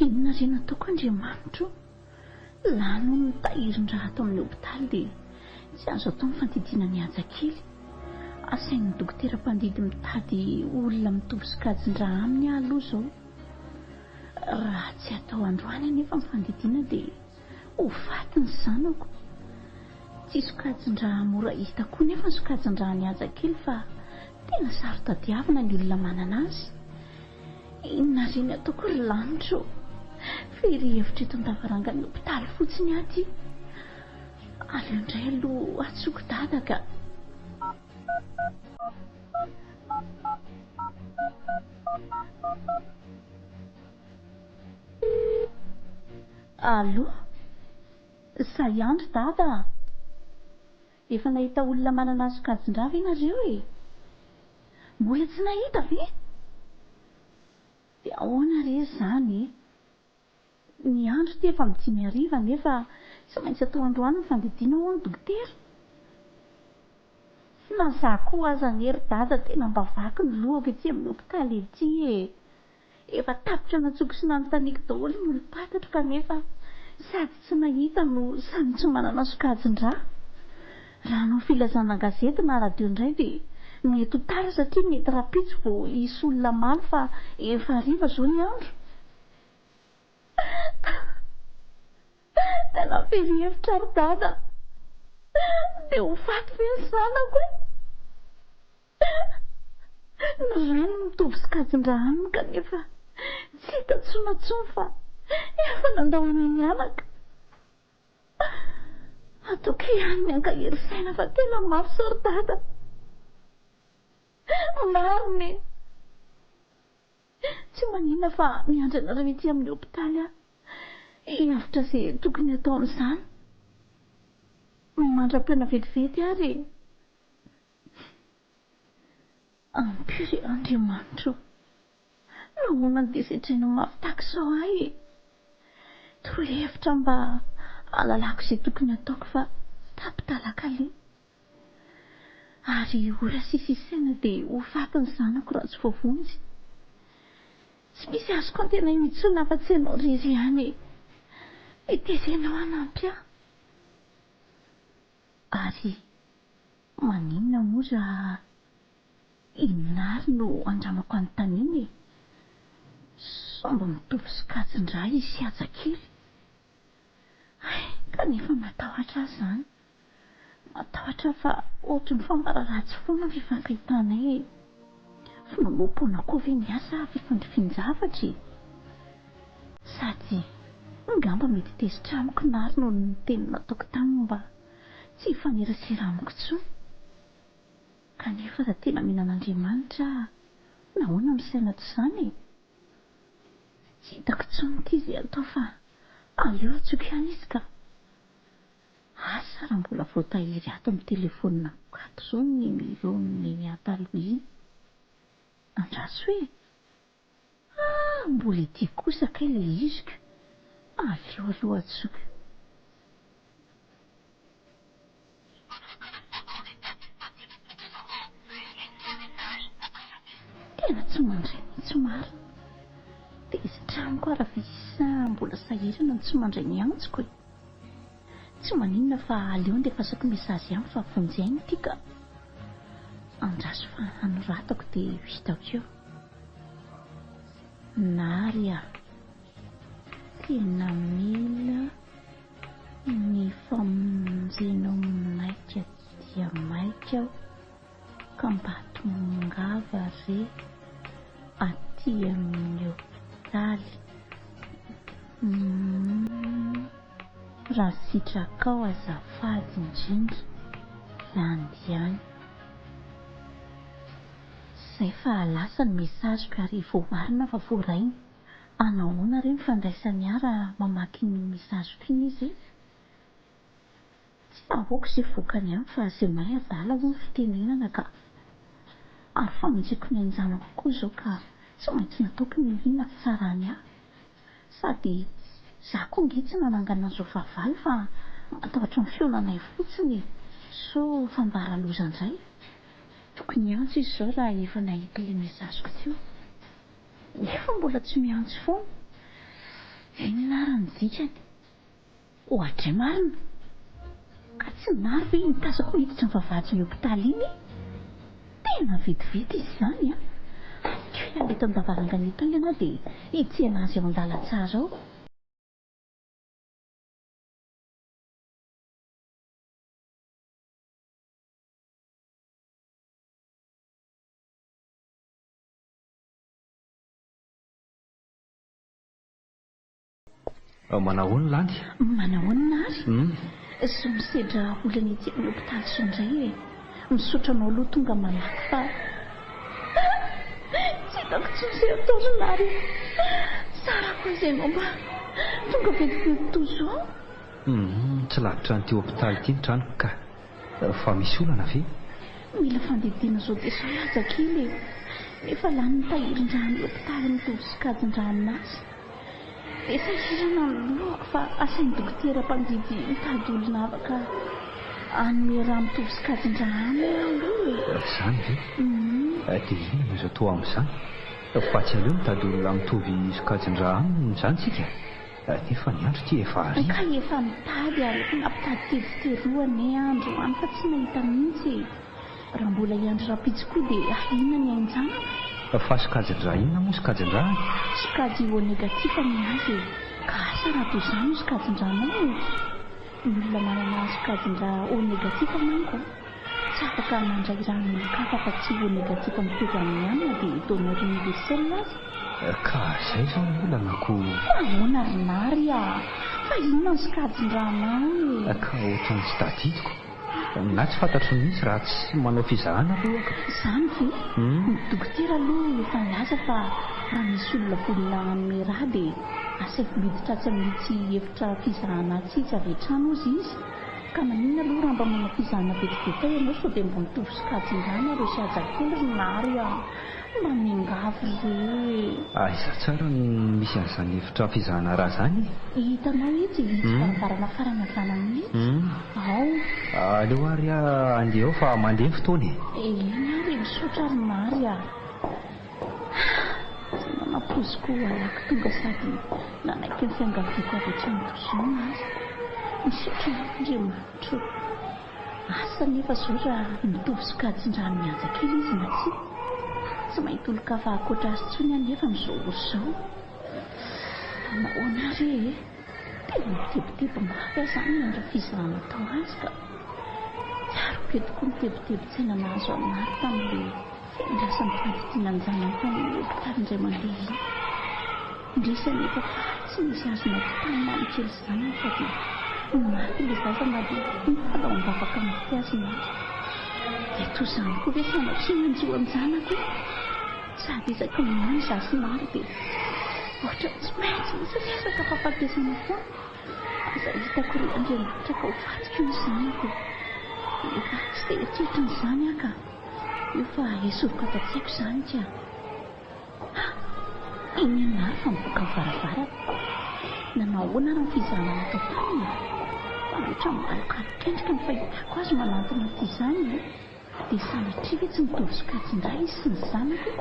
Inona reny ataoko Andriamanitro? Lano ny tahirin-draha ato amin'ny hôpitaly dia tsy azo atao nyfandidiana ny hajakely. Asain'ny dokotera mpandidy mitady olona mitovy sokajin-draha aminy aloha zao. Raha tsy atao androany anefa mifandidiana dia ho faty ny zanako. Tsy sokajin-draha mora hita koa nefa ny sokajin-draha ny hajakely fa tena saro tadiavina ny olona manana azy. Inona reny ataoko ry lanitro? Fery hevitra eto an-davarangany hopitaly fotsiny aty. Aleo indray aloha atsoko dada ka. Allo? Saiandry dada? Efa nahita olona manana sokajin-draha ve ianareo e? Mbola tsy nahita ve? Dia ahoana re izany? Ny andro ty efa midimy hariva nefa tsy maintsy atao androany ny fandidiana ho ny dokotera. Na izaho koa aza ny hery dada tena mba vaky ny lohako ety amin'ny hopitaly ety e. Efa tapitra natsoko sy nanontaniako daholo ny olo-patatra kanefa sady tsy nahita no samy tsy manana sokajin-draha. Raha hanao filazana gazety na radio indray dia mety ho tara satria mety rapitso vao hisy olona mamy fa efa hariva izao ny andro. Tena fery hevitra ry dada. Dia ho faty ve ny zanako e? Ny rano mitovy sokajin-draha aminy kanefa tsy hita tsonantsony fa efa nandahoana ny anaka. Ataoko ihany ny ankahery saina fa tena mafy sao ry dada. Marina e. Tsy maninona fa miandry anareo ety amin'ny hopitaly aho. Hevitra izay tokony atao amin'izany. Mandram-piana vetivety ary. Ampio Andriamanitra. Nahoana dia setraina mafy tahaka izao ahy e. Torohevitra mba halalako izay tokony ataoko fa tapitalakale. Ary ora sisa isaina dia ho faty ny zanako raha tsy voavonjy. Tsy misy azoko antena intsony afa-tsy ianao irery ihany e. Itezenao hanampy ahy. Ary maninona moa raha inary no andramako anontaniana e. Somba mitovy sokajin-draha izy sy hajakely. Kanefa matahotra ahy izany. Matahotra fa ohatran'ny fambararatsy foana ny fifankahitanay e. Fanaomboam-poana koa ve ny asa fifandrifian-javatra e. Sady ngamba mety tezitra amiko nary noho ny teny nataoko taminy mba tsy hifanerasera amiko intsony. Kanefa raha tena minan'Andriamanitra nahoana misaina toy izany e. Tsy hitako intsony ity izay atao fa aleo atsoko ihany izy ka. Asa raha mbola voatahiry ato amin'ny telefonina gato izao ny numéro-ny ataloha iny. Andraso hoe mbola ety kosa kay ilay iziko. Aleo aloha atsoko. Tena tsy mandray mihitsy marina. Tezitra amiko raha visa mbola sahirana ny tsy mandray ny antsiko e. Tsy maninona fa aleo andefasako mesazy ihany fa vonjeny ity ka. Andraso fa anoratako dia hitako eo. Nary aho. Tena mila ny famonjenao maika dia maika aho ka mba tongava re aty amin'ny hopitaly. Raha sitrakao azafady indrindra landiany. Izay fa lasa ny mesaziko ary vao marina fa voaraina. Anahoana re mifandraisany ahy raha mamaky ny mesaziko iny izy? Tsy ahoako izay voakany ihany fa izay mahay adala hoy ny fitenenana ka. Ary famonjeko ny anjanako koa izao ka tsy maintsy nataoko ny inona tsarany ahy. Sady izaho koa nge tsy nanangana an'izao fahavalo fa matahotra ny feonanay fotsiny. So fambaraloza indray. Tokony antso izy izao raha efa nahita ilay mesaziko teo. Nefa mbola tsy miantso foana. Inona ary ny dikany? Ohatra marina. ka tsy nary ve mitazako miditra ny vavahatra ny hopitaly iny tena vetivety izy izany a keo aleto amin'ny davarangana eto ianao dia hitsihana azy eo an-dala tsara ao manahoana lany manahoana ary sy misedra olana etsy amin'ny hopitaly soindray misotranao aloha tonga malaky fa tsy hitako tsosy ataonary tsara koa izay nao mba tonga vetivety tozo tsy lavitra n'ity hopitaly ity ny tranoko ka fa misy olana ve mila fandidiana zao dia sao aza kely nefa lany ny tahirin-drano hopitaly mitovy sikajin-drano azy dia sahirana ny lohako fa asain'ny dokotera mpandidy mitady olona afaka anome raha mitovy sikajin-drano izany ve dia inona no zao toa amin'izany fa tsy aleo mitady olona mitovy sikajin-drano izany tsika nefa ny andro ty efa ary ka efa mitady ary nampitady teviteroany andro any fa tsy nahita mihitsy raha mbola iandro rapitsy koa dia ahina ny ainjana fa sikajin-dra inona moa sikajin-drano sikajy o negativa ny azy ka asa raha toy izany ho sikajin-dranao ny olona manana sikajin-dra o negativa manko tsy afaka mandray rano milakafa fa tsy o negativa mitety amin'ny anina dia donneur universel azy ka izay zao ny olanako ahoana rinary fa inona ny sikajin-dranao ka ohatrany tsy tadidiko na tsy fantatro mihitsy raha tsy manao fizahana aloha izany ve ny dokotera aloha efa nilaza fa raha misy olona volona anome raha dia asaiko miditra tsy amin'itsy efitra fizahana tsitsy avy hatrano ozy izy ka manina aloha raha mba manao fizahana vetivety ao ianao sao dia mba mitovy sikajin-drano areo sy ajakely rinary mba mingavo re aiza tsara ny misy an'izany efitra fizahana raha zany hitanao etsy izy faravarana farana zanany ao aleo ary andeha ao fa mandeha ny fotoany ary misotra rinary tsy nanapoziko alako tonga sady nanaiky ny fiangaviako avy hatrany tozona azy misotra andriamanitro asa nefa zao raha mitovy sikajin-drano mianja kely izy na tsy mahita olo-kafa akoatra azy tsony anefa mizao ory zao nahoana ary tena mitebiteby mafy azany andro fizahana tao azy ka tsaro be tokoa mitebiteby-tsaina nahazo aminary tamin'le fiandrasan'ny fandidiana ny zanany tamin'ny hopitaly indray mandeha iny indrisa nefa fa tsy misy azona hopitaly mamikely zanany fa dia mafy le zazana dia mifalao ambavaka mafy azy nazy dia toy izany koa ve sanatry manjo amin'ny zanako sady isaka minany zasinary dia ohatra tsy maintsy misy resaka fahafatesana foa aza hitako ry andriamanitra ka ho fatiko ny zanako efa tsy dia eritreritry ny zany aka io fa esovoka tatsaiko izany tya inenary fa mivoaka ny varavarana nanao ahoana raha ny fizahana natao taminy fa loatra mibaloka nikendrika ny fahitako azy manantona ty izany dia sanatria ve tsy mitovy sikajin-dra izy sy ny zanako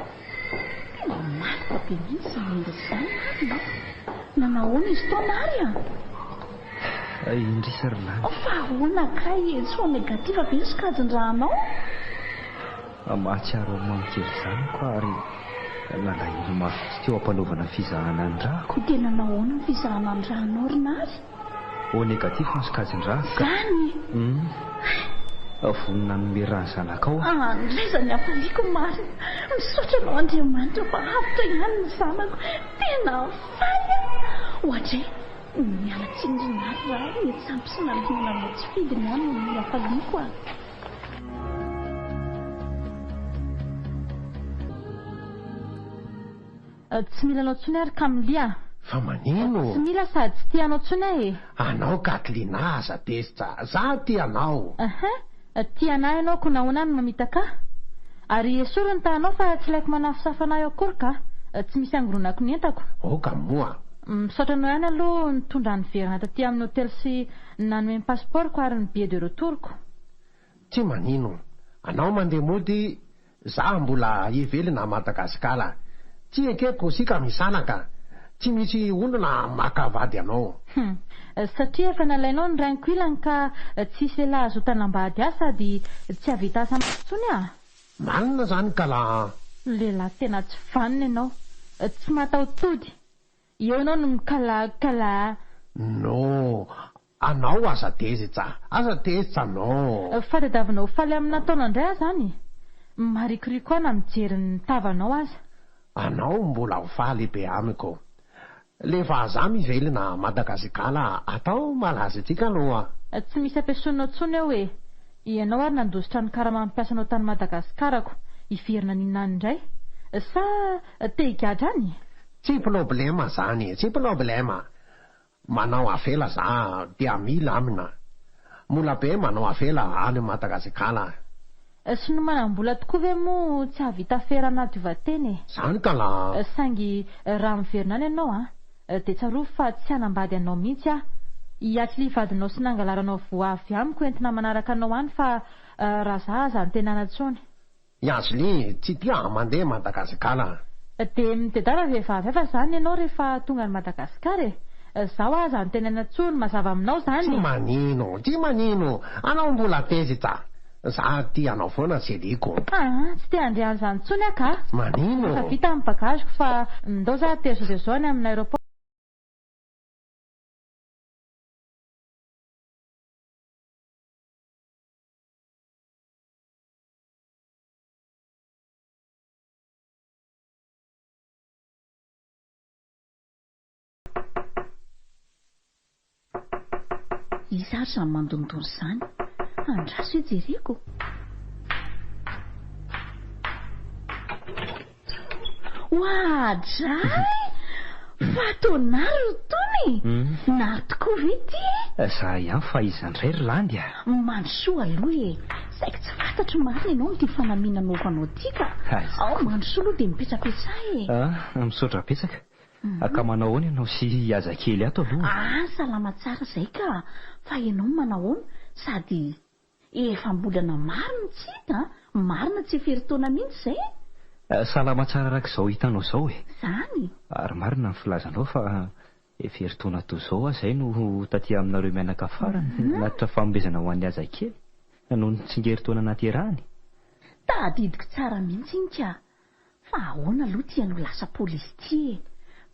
tena malika be mihitsy zanendry izany ary nanahoana izy taonary indrisa ry lany fa ahoana ka etsy ho negativa be ny sikajin-dranao mahatsiaro mamikely zanako ary nalahelo mafy tsy teo ampanaovana fizahana ny drako dia nanahoana ny fizahana ny ranao rinary o negatif ny sikajin-drako zany vonina nome rany zanaka ao ndraiza ny hafaliako marina misaotra anao andriamanitra fa avitra ihany ny zanako tena faly ohatra miala tsinrinary raha mety sampy sy nalinana no tsy fidiny ihany no hafaliako tsy mila anao tsony ary Kamilia fa manino tsy mila sady tsy tianao tsony anao Katlina aza desitra za tianao tianahy ianao ko nahoana ny mamitaka ary esory ny tanao fa tsy laiko manafosafana eo akory ka tsy misy angoronako ny entako oka moa misaotra anao ihany aloha nitondra ny verana taty amin'ny hôtely sy nanome ny pasiportko ary ny billet de retourko tsy manino anao mandeha mody za mbola ivelina Madagasikara tsy ekeko sika misanaka tsy misy olona makavady anao. Satria efa nalainao ny rainko ilany ka tsisy lehilahy azo tanambady ahy sady tsy havita asa matsony a. Manina zany ka la Lehilahy tena tsy vanina ianao, tsy mataotody. Eo ianao no mikalakala. no anao aza tezitra anao. Fadadavinao faly amin'ny nataona indray aho zany. Marikoriko aho na mijery ny tavanao aza. Anao mbola ho faly be amiko. Lefa za mivelona Madagasikara atao malaza antsika aloha. Tsy misy ampiasainao tsony eo e. Ianao ary nandositra ny karama mampiasanao tany Madagasikara-ko iverina ninany indray. Sa te higadra any? Tsy problema zany, tsy problema. Manao afela za dia mila amina. Mola be manao afela any Madagasikara. Sy no manam-bola tokoa ve mo tsy havita fera anaty vateny? Zany ka la Saingy raha miverina any ianao dia tsaroa fa tsy hanambady anao mihitsy aho. Hiatsy livadinao sy nangalaranao voavy amiko entina manaraka anao any fa raha za aza antenana tsony. Iazli tsy tia mandeha Madagasikara. Dia mitedara vehivavy efa zany ianao rehefa tonga ny Madagasikara e. Zaho aza antenana tsony mazava aminao Tsy zany. manino. Anao mbola tezitra. Za tianao foana Seliko. Tsy te handre an'izany tsony aho ka. Manino? Efa vita amin'ny bagaziko fa ndao za terzao any amin'ny aéroport. Izy ary zany mandondony izany. Andraso hoe jereko. Dray! Fatonaro tony! Naro tokoa ve ty? Za ihany fa izandray Irlandy a. Mandrosoa aloha e. Saika tsy fantatro marina ianao ny ty fanamina novanao ty ka. Ao mandrosoa aloha dia mipetrapetra e. Misaotra petsaka. Ka manao ahoana ianao sy aza kely ato aloha? Salama tsara izay ka. Fa ianao manao ahoana sady efa mbolana marina tsika. Marina tsy fery-taona mihitsy izay. Salama tsara arak'izao hitanao izao e. Zany. Ary marina ny filazanao fa efa herintaona toy izao izay no taty aminareo mianaka farany natitra famombezana ho an'ny aza kely noho ny tsingerin-taona naterahany. Tadidiko tsara mihitsy iny ka. Fa ahoana aloha tianao lasa polisy ty e.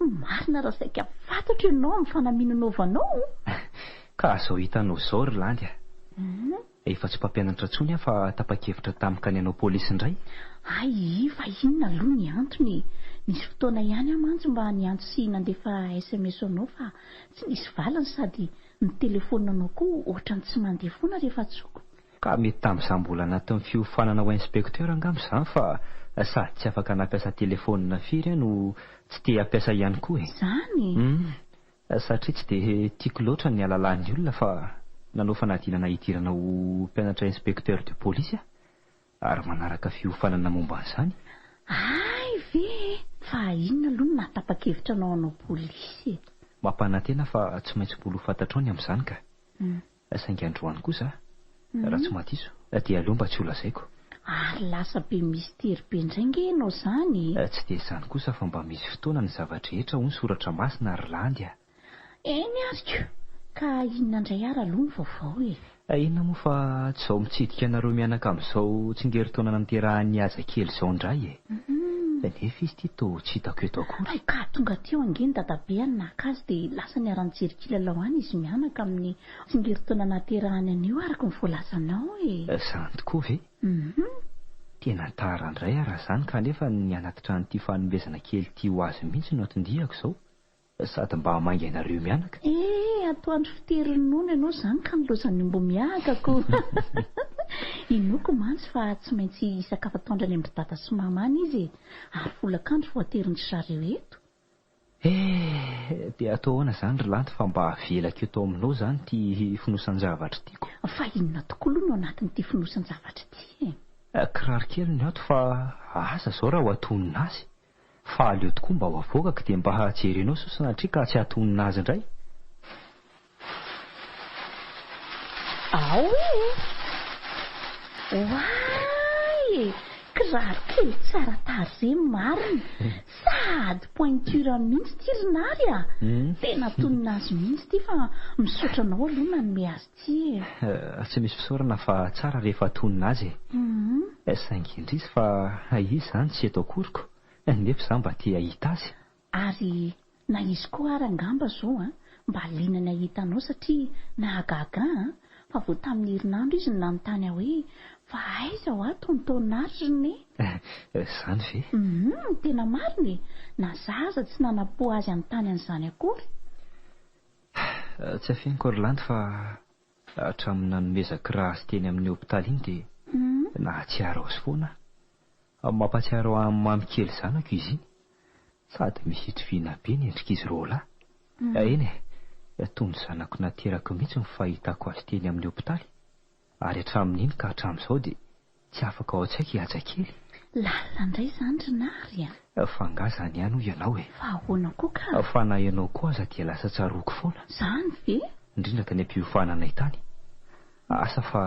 Marina raha saika fantatro ianao amin'ny fanamina novanao. Ka zao hitanao izao Irlandy a. Efa tsy mpampianatra tsony fa tapa-kevitra tamika ny anao polisy indray. Fa inona aloha ny antony? Nisy fotoana ihany aho mantsy mba niantso sy nandefa SMS anao fa tsy nisy valany sady ny telefonanao koa ohatrany tsy mandeha foana rehefa tsoko. Ka mety tamin'izany mbola anatin'ny fiofanana ho inspektera angamba izany fa sady tsy afaka nampiasa telefonina firy no tsy te hampiasa ihany koa e. Zany? Satria tsy dia tiako loatra ny alalan'ny olona fa nanao fanadinana hidirana ho mpianatra inspekteur de police ary manaraka fiofanana momba an'izany. Ve fa inona aloha no natapa-kevitra anao anao polisy? Mampanantena fa tsy maintsy mbola ho fantatrao ny amin'izany ka. Saingy androany kosa raha tsy matiso dia aleo mba tsy ho lazaiko. Lasa be mistery be indray nge ianao zany. Tsy dia izany kosa fa mba misy fotoana ny zavatra rehetra ho ny soratra masina Irlandy a. Eny ariko. Ka inona indray ary aloha ny vaovao e? Inona moa fa tsy izao mitsidika anareo mianaka amin'izao tsingerin-taona naterahan'ny aza kely izao indray e. Nefa izy ty toa tsy hitako eto akory. Ka tonga teo angeny dadabe any naka azy dia lasa niaran-jery kilalao any izy mianaka amin'ny tsingerin-taona naterahany anio araka ny voalazanao e. Izany tokoa ve? Tena tara indray raha izany kanefa nianatitra n'ity fanomezana kely ty ho azy mihitsy no atindihako izao sady mba mangainareo mianaka. Atoandro fiterinona ianao izany ka nilozany mbo miakako. Inoko mantsy fa tsy maintsy isakafatoandra any amin'ny dada sy mamana izy ary folakandro voaterin'ny zareo eto. Dia atao ahoana izany Irlandy fa mba avelako eto aminao izany ty fonosan-javatra tiako. Fa inona tokoa aloha no anatin'ity fonosan-javatra ty e? Kiraro kely ny ato fa asa izao raha ho atonina azy. Fa aleo tokoa mba ho avoakako dia mba hajerenao sosina ka tsy hatonina azy indray. kiraro kely tsara tarehy marina sady pointure mihitsy ty rinary a tena tonina azy mihitsy ty fa misaotra anao aloha nanome azy ty tsy misy fisaorana fa tsara rehefa tonina azy saingy indrisy fa izy zany tsy eto akoriko nefa za mba tia hahita azy ary na izy koa ary angamba zao a mba linany ahitanao satria nahagaga fa vo tamin'ny herinandro izy nanontany aho hoe fa aiza ho ato nytaonary ne zany ve tena mariny na zaza tsy nanapo azy anytany an'izany akory tsy afeniko Orlando fa hatramin'ny nanomezaka raha azy teny amin'ny hopitaly iny dia nahatsiaro azy foana mampatsiaro amin'ny mamy kely zanako izy iny sady misy itovina be ny endrik'izy roalahy eny toy ny zanako naterako mihitsy ny fahitako azy teny amin'ny hopitaly ary hatramin'iny ka hatramin'izao dia tsy afaka ao an-tsaiko hihaja kely lalina indray zany rinary fa ngazany ihany ho ianao fa ahoana koa ka fa na ianao koa aza dia lasa tsaroako foana zany ve indrindra tany am-piofananay tany asa fa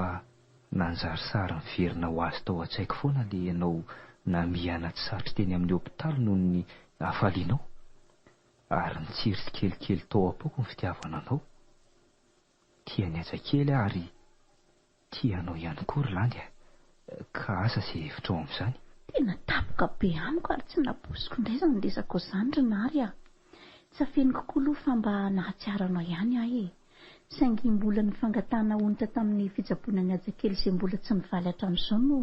nanzarisary miverina ho azy tao an-tsaiko foana le ianao namihana tsy sarotry teny amin'ny hopitaly noho ny hafalianao ary nitsiry sy kelikely tao am-poko ny fitiavana anao tiany aja kely ary tianao ihany koa Orlando ka asa sy hevitrao amin'izany tena tapoka be amiko ary tsy naposiko indray zany ndesako izany rinary tsy afeniko koa aloha fa mba nahatsiaranao ihany ahy saingy mbola nifangatana onitra tamin'ny fitsaboana ny ajakely izay mbola tsy mivaly hatramin'izao no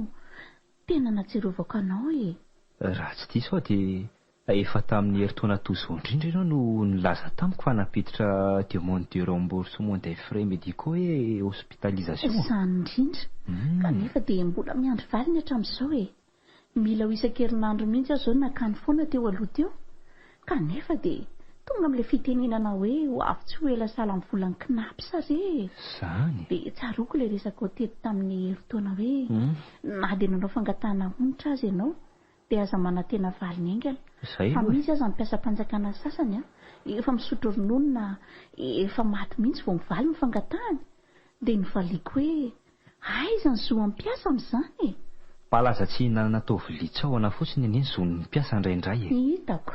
tena natsirovako anao raha tsy diso aho dia efa tamin'ny heritaona toizao indrindra ianao no nilaza tamiko fa nampiditra demande de remboursement des frais médicaux hoe hospitalisation izany indrindra kanefa dia mbola miandry valiny hatramin'izao mila ho isan-kerinandro mihitsy aho zao nakany foana teo aloha teo kanefa dia tonga amin'ilay fitenenana hoe ho avy tsy ho ela sala amin'ny volany kinapy sare zany dia tsaroako ilay resaka hotety tamin'ny heritaona hoe na dia nanao fangatana onitra azy ianao dia aza manantena valiny aingana fa misy aza mampiasa mpanjakana sasany efa misotro rononona efa maty mihitsy vao mivaly ny fangatahany dia nivaliako hoe aiza ny zo ampiasa amin'izany palaza tsy nanatao vilitsahona fotsiny eny zo ny mpiasa indraindray hitako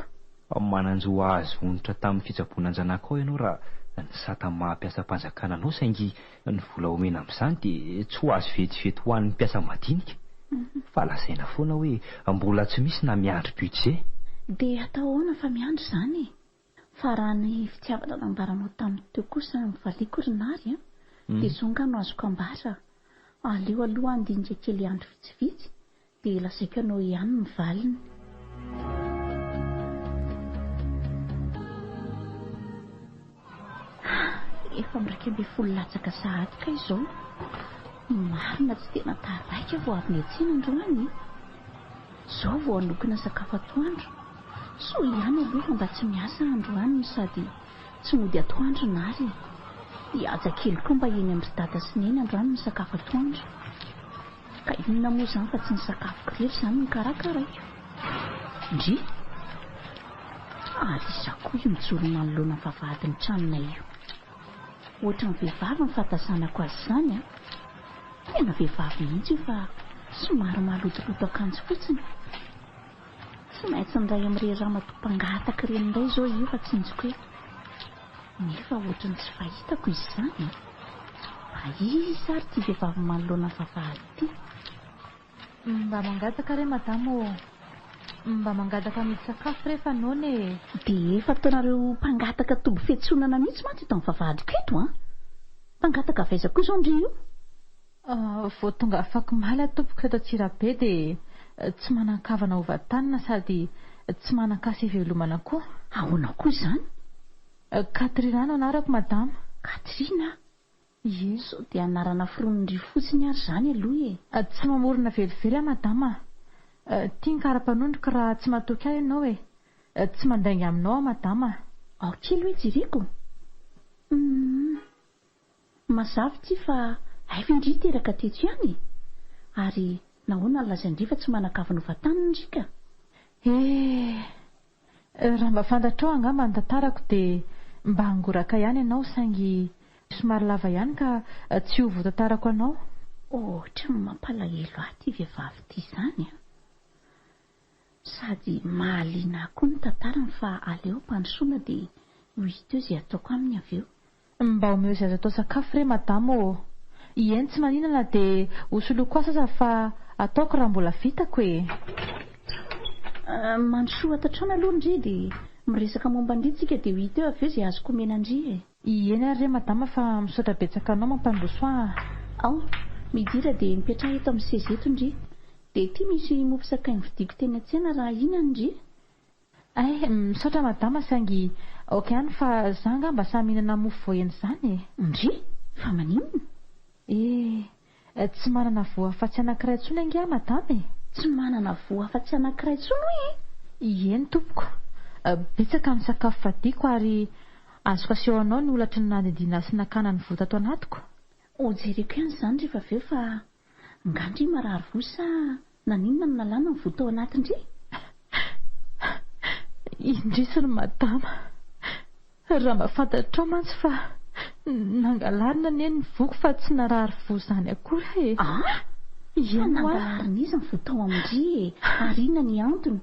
mananjo azy onitra tamin'ny fitsaboana an-janako ao ianao raha ny sata mampiasa mpanjakana anao saingy ny vola omena amin'izany dia tsy ho azy vetivety ho an'ny mpiasa madinika fa lazaina foana hoe mbola tsy misy na miandry budget dia atao ahoana fa miandry izany fa raha ny fitiavana nambaranao tamin'ny teo kosa mivaliako rinary dia izao ngano azoko ambara aleo aloha andinitra kely andro vitsivitsy dia lazaiko ianao ihany ny valiny efa miraika amby folo latsaka sahady ka izao marina tsy tena taraika vao avy ny atsina androany izao vao anokona sakafo atoandro so ihany aloha mba tsy miasa androany sady tsy mody atoandro nary hiaja kely koa mba eny amin'ny dada sy neny androany ny sakafo atoandro ka inona moa izany fa tsy ny sakafo kirery izany ny karakara ndry ary izako io mijorona anoloana ny vavahadiny tranona io ohatra ny vehivavy ny fahatazanako azy izany tena vehivavy mihitsy io fa somary malotoloto akanjo fotsiny tsy maintsy ndray amin'ireny raha matompangataka ireny indray izao io fa tsinjoko hoe nefa ohatra ny tsy fahitako izy izany izy ary tia vehivavy manoloana ny vavahady ity mba mangataka re madamo mba mangataka mihitsy sakafo rehefa none dia efa ataonareo mpangataka tobo fetsonana mihitsy mantsy ito amin'ny vavahadiko eto mpangataka vaizako izao ndry io vao tonga afaka maly atompoko eto Antsirabe dia tsy manan-kavana hovatanina sady tsy manan-kasy hivelomana koa ahoana koa izany Katrina no anarako madama Katrina ie sao dia anarana fironindry fotsiny ary izany aloha tsy mamorona velively madama tia ny kara-panondrika raha tsy matoky ahy ianao tsy mandainga aminao madama ao kely hoe jiriko mazava ty fa aivindry teraka teto ihany ary nahoana nolazaindry fa tsy manan-kavana hovatanina indrika raha mba fantatrao angamba ny tantarako dia mba hangoraka ihany ianao saingy somary lava ihany ka tsy ho voatantarako anao ohatra ny mampalahelo ahy ty vehivavy ty izany sady mahaliana koa ny tantarany fa aleo mpandrosoana dia ho hita eo izay ataoko aminy avy eo. Mba omeo izay azo atao sakafo re madamo ô. Eny tsy maninana dia hosoloako koa sasa fa ataoko raha mbola vitako e. Mandrosoa ato-trano aloha ndry dia miresaka momba andry tsika dia ho hita eo avy eo izay azoko omena andry e. Eny ary re madama fa misaotra betsaka anao mampandroso ao midira dia mipetraha eto amin'ny seza eto ndry. Dia ity misy mofo sakay vidiko teny an-tsena raha inona ndry. Misaotra madama saingy ok ihany fa za nga mba samy mihinana mofo voaendy izany e. Ndry fa maninona? Tsy manana voa afa-tsy anankiray intsony ange madama e. Tsy manana voa afa-tsy anankiray intsony hoe? Eny tompoko. Betsaka ny sakafo fadiako ary azoko aseho anao ny olatry ny nandidiana sy nakana ny vota ato anatiko. Jereko ihany izany rehefa avy eo fa ngandry marary vosa naninona no nalàna ny vota ao anatindry? Indrisy ny madama. Raha mahafantatra mantsy fa nangalarina anie ny voko fa tsy narary vo izany akory e. Nangalarina izy ny vota ao amindry e. Ary inona ny antony?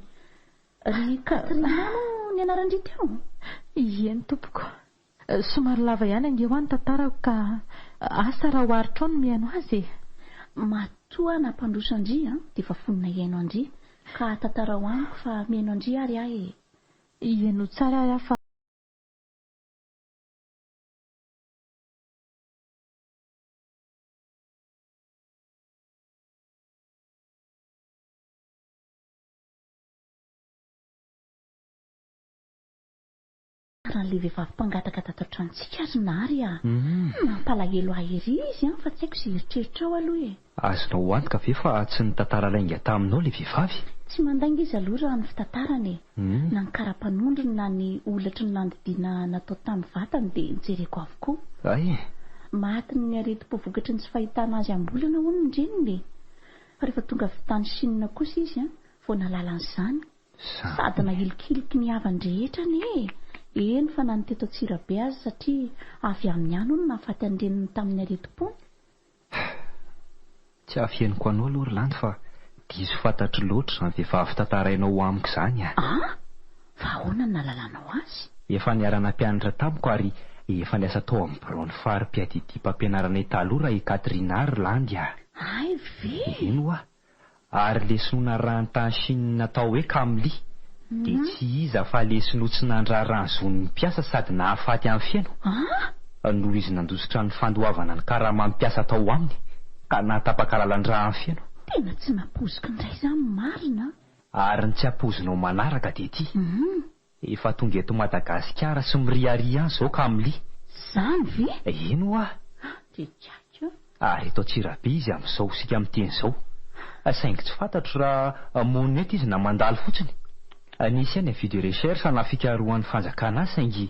Ry Katrina no ny anarandry teo? Eny tompoko. Somary lava ihany ange ho any tantarako ka asa raha hoaritra ao no mihaino azy e. Matoa nampandroso andry dia efa fonina iaino andry ka tantara ho amiko fa mihaino andry ary ahy e. Ihaino tsara ahy fa rahan'ilay vehivavy mpangataka tato an-tranontsika ary nary mampalahelo ahy ery izy fa tsy haiko izay eritreritra ao aloha e. Azonao antoka ve fa tsy ny tantara lainga taminao ilay vehivavy? Tsy mandainga izy aloha raha ny fitantarany e. Na ny kara-panondrony na ny olatry ny nandidiana natao tamin'ny vatany dia nijereko avokoa. Maty ny areti-po vokatry ny tsy fahitana azy ambolana hono ny ndreniny. Fa rehefa tonga avy tany Sina kosa izy vao nalala an'izany. Sady nahilikiliky ny havany rehetra anie. Eny fa nanoteto Antsirabe azy satria avy amin'ny any hono nahafaty an'ireniny tamin'ny areti-pony. Tsy afieniko anao aloha Orlando fa diso fantatro loatra izany vehivavy tantarainao amiko izany. Fa ahoana ny nahalalànao azy? Efa niarana mpianatra tamiko ary efa niasa tao amin'ny Braony fari-piadidy mpampianaranay taloha raha i Katrina Orlando. Ay ve? Eny oa. Ary lesona rantany Sina natao hoe Kamily. Dia tsy iza fa lesona tsy nandrarany zon'ny mpiasa sady nahafaty amin'ny fiaino. Noho izy nandositra ny fandoavana ny karama mpiasa tao aminy ka natapakalalan-dra amin'ny fiaino. Tena tsy nampoziko indray izany marina. Ary ny tsy ampozinao manaraka dia ity. Efa tonga eto Madagasikara sy miriaria any izao Kamily. Izany ve? Eny oa. Dia tiako. Ary eto Antsirabe izy amin'izao sika amin'ny teny izao. Saingy tsy fantatro raha monina eto izy na mandalo fotsiny. Nisy any video recherche na fikarohan'ny fanjakana saingy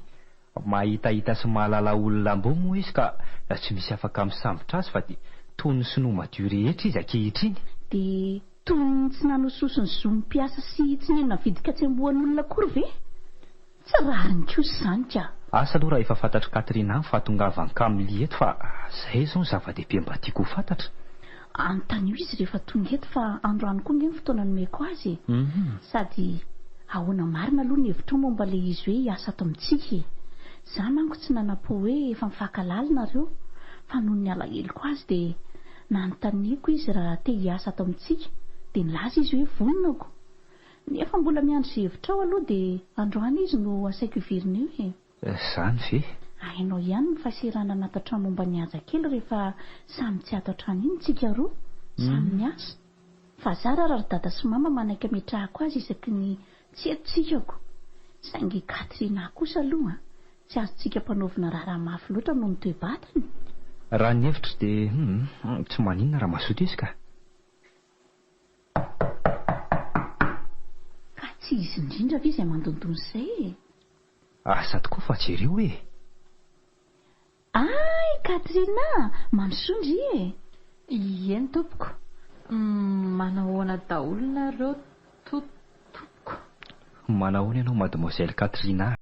mahitahita sy mahalala olona ambao moa izy ka tsy misy afaka misambotra azy fa dia tony sy no madio rehetra izy ankehitriny. Dia tony tsy nanososony zon'ny mpiasa sy tsy nenona vidika tsy amboan'olona akory ve? Tsy rariny kosa izany ka. Asa aloha raha efa fantatro Katrina fa tongavany Kamily eto fa izay izao ny zava-dehibe mba tiako ho fantatra. Anontany io izy rehefa tonga eto fa androany koa nge ny fotoana nomeko azy. Sady ahoana marina aloha ny hevitra momba ilay izy hoe hiasa ato amintsika. Za manko tsy nanapo hoe efa mifankalala nareo fa noho ny alaheloko azy dia nanontaniako izy raha te hiasa ato amintsika dia nilaza izy hoe vononako. Nefa mbola miandry izay hevitra ao aloha dia androany izy no asaiko hiverina eo e. Izany ve? Hainao ihany ny fahaserana anato an-trano momba ny haja kely rehefa samy tsy ato an-trano iny tsika roa samy miasa. Fa za raha dada sy mama manaiky ametrahako azy isaky ny tsy etsikako. Saingy Katrina kosa aloha tsy azontsika mpanaovina raha mafy loatra noho ny toe-batany. Raha ny hevitra dia tsy maninona raha mazoto izy ka. Ka tsy izy indrindra ve izay mandondony izay e. Asa tokoa fa jereo e. Ay Katrina, mandrosoa ndry e. Eny tompoko. Manahoana daholo nareo tompoko. Manahoana ianao Mademoiselle Katrina?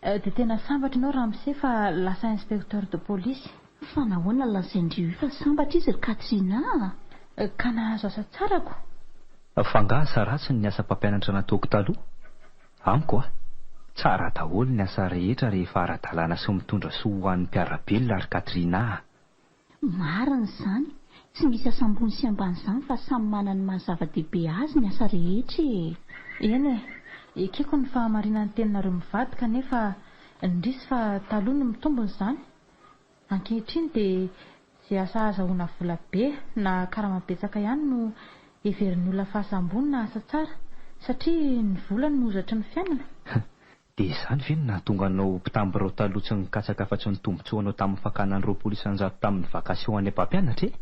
dia tena sambatra ianao Ramsey fa lasa inspecteur de police. Fa nahoana lazaindrio fa sambatra izy ry Katrina? Ka nahazo asa tsarako. Fangasa ratsy ny asa mpampianatra nataoko taloha. Amiko tsara daholo ny asa rehetra rehefa ara-dalàna sy mitondra soa ho an'ny mpiarabelona ry Katrina. Marina izany. Tsy misy asa ambony sy ambany izany fa samy manana ny mahazava-dehibe azy ny asa rehetra e. Eny e, ekeko ny fahamarinan'ny teninareo mivady kanefa indrisy fa taloha no mitombony izany. Ankehitriny dia izay asa azahoana vola be na karamabetsaka ihany no heverin'ny olona fahasambony na asa tsara satria ny vola no ozatry ny fiainana. Dia izany ve no nahatonga anao mpitambirao taloha tsy nikatsaka afa-tsy ny tombontsoanao tamin'ny fakanan'ny 200,000 tamin'ny vakasion any am-pampianatra e?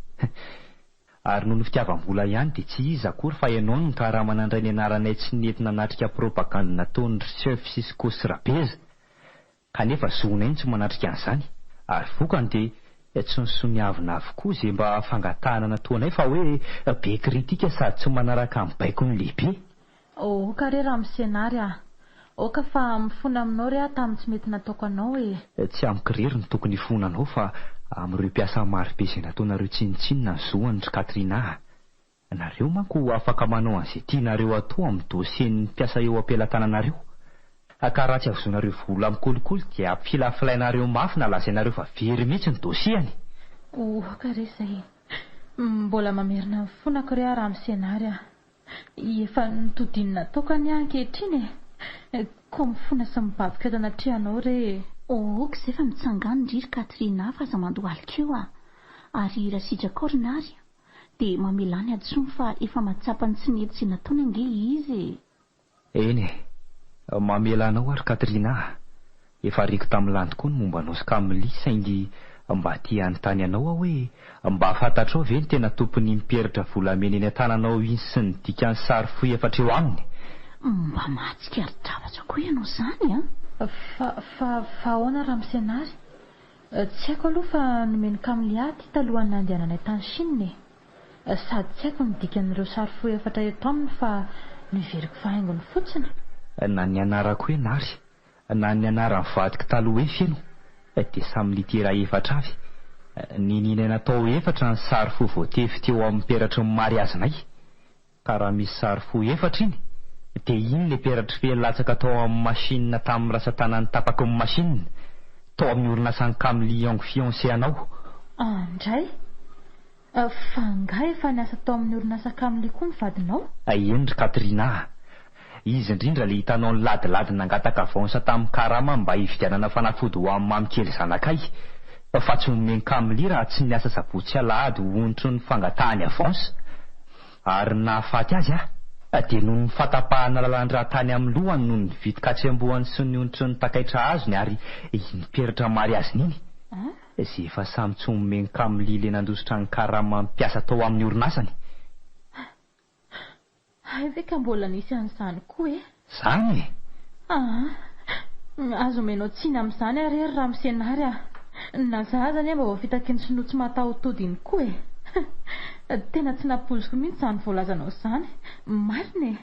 Ary noho ny fitiavam-bola ihany dia tsy izy akory fa ianao no karama nandray ny anaranay tsy nentina natrika propaganda nataon'ny chef Cisco Srabeza. Kanefa zonay tsy manatrika an'izany. Ary vokany dia tsy nisoniavina avokoa izay mba fangatahana nataonay fa hoe be kritika sady tsy manaraka amin'ny baikony lehibe. Ka re Ramsey nary oka fa mifona aminao re tamin'ny tsy mety nataoko anao e. Tsy amiko irery ny tokony ifonanao fa amin'ireo mpiasa marobe izay nataonareo tsinitsinina ny zoany ry Katrina. Nareo manko afaka manao an'izay tianareo atao amin'ny dosien'ny mpiasa eo am-pelatananareo. Ka raha tsy ahazoanareo vola amin'ny kolikoly dia ampilafilainareo mafy na lazainareo fa very mihitsy ny dosiany. Ka re izay mbola mamerina mifonako re Ramsey nary efa nitodinina tokany ankehitriny e. Koa mifona sy mibabika eto anatrihanao re. Izay fa mitsangany ry Katrina fa aza mandohaliko ary raha sitraka orinary dia mamelany adsomy fa efa matsapa ny tsy nety sy nataony ange izy. Eny mamela anao ary Katrina. Efa riko tamin'ny landiko ny momba anao sy Kamily saingy mba tia anontany anao hoe mba fantatrao ve ny tena tompony miperitra volamena eny an-tananao iny sy ny dikany sary fohy efatra eo aminy? Mba mahatsika ari-davatra koa ianao izany Fa ahoana Ramsey nary? Tsy haiko aloha fa nomeny Kamily aty talohan'ny nandehananay tany Chine. Sady tsy haiko ny dikan'ireo sary fohy efatra eto aminy fa niveriko fa haingony fotsiny. Na ny anarako hoe nary na ny anaran'ny vadiko taloha hoe feno dia samy litera efatra avy. Ninina natao efatra ny sary fohy voatefy teo amin'ny peratry ny mariazinay. Ka raha misy sary fohy efatra iny dia iny le peratry feno latsaka tao amin'ny masinina tamin'ny rasa-tanany tapaky ny masinina tao amin'ny orinasan'ny Kamily en fiancé anao. Andray fa angaha efa niasa tao amin'ny orinasa Kamily koa ny vadinao? Eny ry Katrina. Izy indrindra le hitanao ny ladilady nangataka avaonsa tamin'ny karama mba hividianana fanafody ho amin'ny mamikely zanakay. Fa tsy omeny Kamily raha tsy niasa sabotsy alahady hontro ny fangatahany avaonsa. Ary nahafaty azy dia noho ny fatapahana lalandra tany amin'ny lohany noho ny vitin-katsembohany sy ny ontry ny takaitra azony ary niperitra mariaziny iny. Izay efa samy tsy omeny Kamily le nandositra ny karama mpiasa tao amin'ny orinasany. Ve ka mbola nisy an'izany koa e? Zany e? Azo menao tsiny amin'izany ary Ramsey nary na za zany mba voafitaky ny sinoa tsy mataho-tody iny koa e. Tena tsy napoziko mihitsy izany voalazanao izany. Marina e.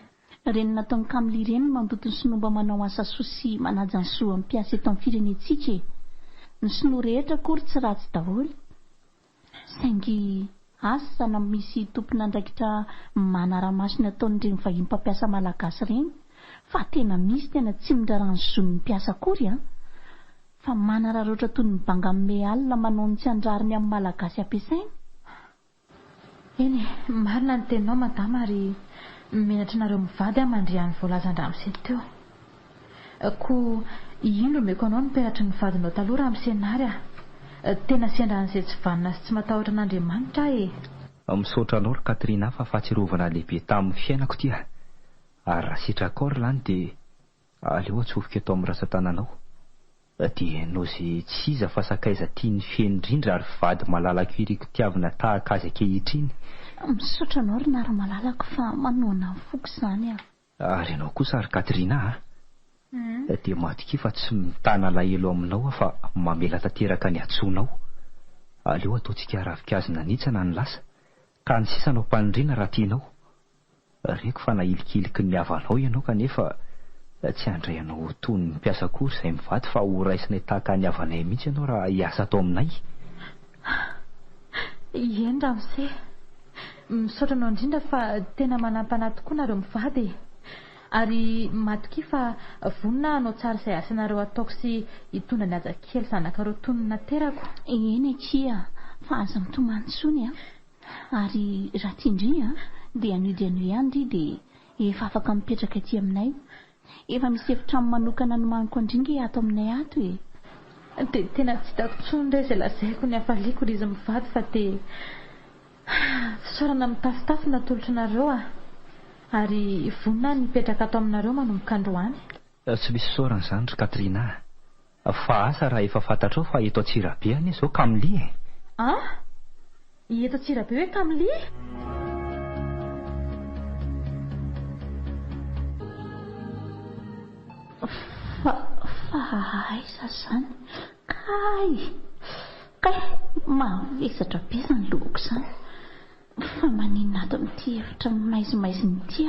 Reny nataon'ny Kamily ireny mandoto ny sinoa mba manao asa soa sy manaja ny soa amin'ny mpiasa eto amin'ny firenentsika e. Ny sinoa rehetra akory tsy ratsy daholo. Saingy asa na misy tompon'andraikitra manara-maso nataon'ireny vahiny mpampiasa malagasy ireny fa tena misy tena tsy mindrarany zon'ny mpiasa akory fa manararoatra toy ny banga min'ny alina manao ny tsy andrariny amin'ny malagasy ampiasainy. Eny marina ny teninao madama ary menatra nareo mivady mandrian'ny voalazan-Ramsey teo. Koa ino meko anao ny peratry ny vadinao taloha Ramsey nary tena sendran'izay tsy vanina sy tsy matahotra n'Andriamanitra e. Misaotra anao ry Katrina fa fahatsiarovana lehibe tamin'ny fiainako tia. Ary raha sitraka lany dia aleo atsofika eto amin'ny rasa-tananao. Dia nao izay tsy iza fa sakaiza tiany feno indrindra ary vady malalaka iriko tiavina tahaka azy ankehitriny. Misaotra anao ry nary malalaka fa manoana foko izany Ary ianao kosa ry Katrina dia madika fa tsy mitana lahelo aminao fa mamela tanteraka ny atsonao. Aleo ataontsika ravikazina nitsana ny lasa ka ny sisanao mpanindriana raha tianao. Reko fa nahilikiliky ny havanao ianao kanefa Tsy handray anao tony ny mpiasa kory izay mivady fa ho raisinay tahaka ny havanay mihitsy ianao raha hiasa atao aminay. Eny Ramose, misaotra anao indrindra fa tena manampana tokoa nareo mivady, ary matokia fa vonina anao tsara izay asanareo ataoko sy hitondra ny ajakely zanakareo tonona terako. Eny kia fa aza mitomany tsony ary raha tiandry dia anio ihany dia efa afaka mipetraka aty aminay. Efa misy efitrano manokana nomaniko andringa ato aminay ato dia tena tsy hitako tsony indray izay lazaiko ny hafaliako ry izy mivady fa dia fisaorana mitafitafy natolotra nareo ary vonina nipetraka ato aminareo manomboka androany. Tsy misy saorana izany ry Katrina, fa asa raha efa fantatrao fa eto Antsirabe any izao Kamily. Eto Antsirabe hoe Kamily? Fa aiza zany kay mavesatra be zany lohako izany. Fa maninona ato amin'ity efitra maizimaiziny ity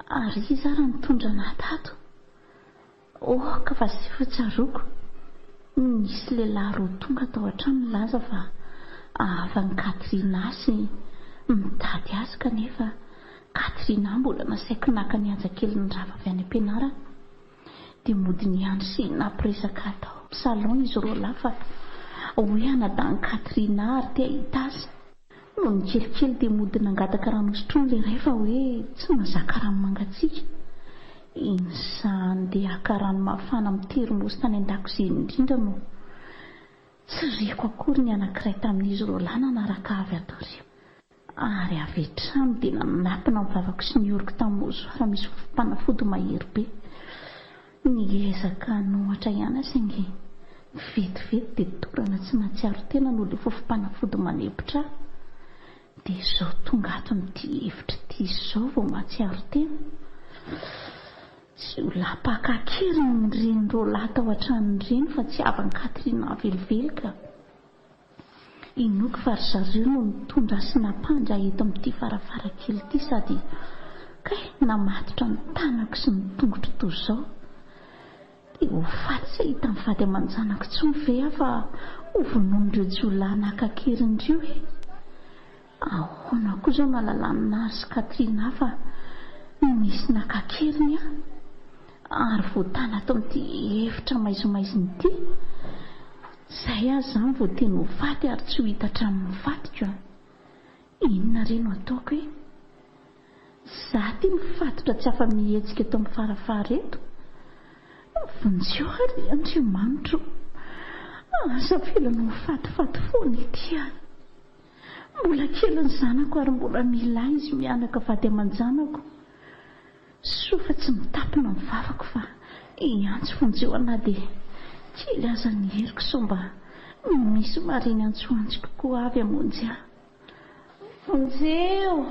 ary iza raha nitondra natato. Ka fa sy fitsaroako misy lehilahy roa tonga tao an-trano milaza fa ahavany Katrina sy mitady azy, kanefa Katrina mbola nasaiko naka ny ajakely ny rava avy any am-pianarana. Dia mody ny andro sy nampiresaka atao salon izy roa lahy fa hoe anadany Katrina ary te ahita azy. No ny kelikely dia mody nangataka rano sotrony ilay iray fa hoe tsy mazaka rano mangatsiaka. In'izany dia aka rano mafana mitermosy tany an-dakozia indrindra no tsy riako akory ny anankiray tamin'izy roa lahy nanaraka avy ato reo. Ary avy hatrany dia nanapina ny vavako sy ny oriko tamin'ny mozoara misy fofom-panafody mahery be. Niezaka nohatra ihany saingy vetivety dia torana tsy natsiaro tena no ilay fofom-panafody manepitra. Dia izao tonga ato amin'ity hevitra ity izao vao matsiaro tena. Tsy ho lapakakery ny renindreo lahy tao an-tranon'ireny fa tsy avany Katrina velively ka. Inoko fa ry zareo no nitondra sy nampandra eto amin'ity farafara-kely ity sady namatotra ny tanako sy ny tongotro toy izao. Dia ho faty tsy hita mivady aman-janako tsony ve fa ho vonon'ireo jiolahy nakakerindreo ahoana koa izao nalalana azy Katrina fa misy nakakeriny ary voatana ato amin'ity efitra maizimaiziny ity. Izay azy izany vao teny ho faty ary tsy ho hita hatramin'ny fatiko. Inona re no ataoko Zaho ity mifatotra tsy afa mihetsika eto amin'ny farafara eto. Vonjeo ary Andriamanitra, asa felana ho fatifaty foana ity mbola kely ny zanako ary mbola mila izy mianaka vady aman-janako. Soa fa tsy mitapina ny vavako fa iantso vonjeo anahy dia kely aza ny heriko sao mba misy mareny antsoantsy kokoa avy amonjy ahy. Vonjeo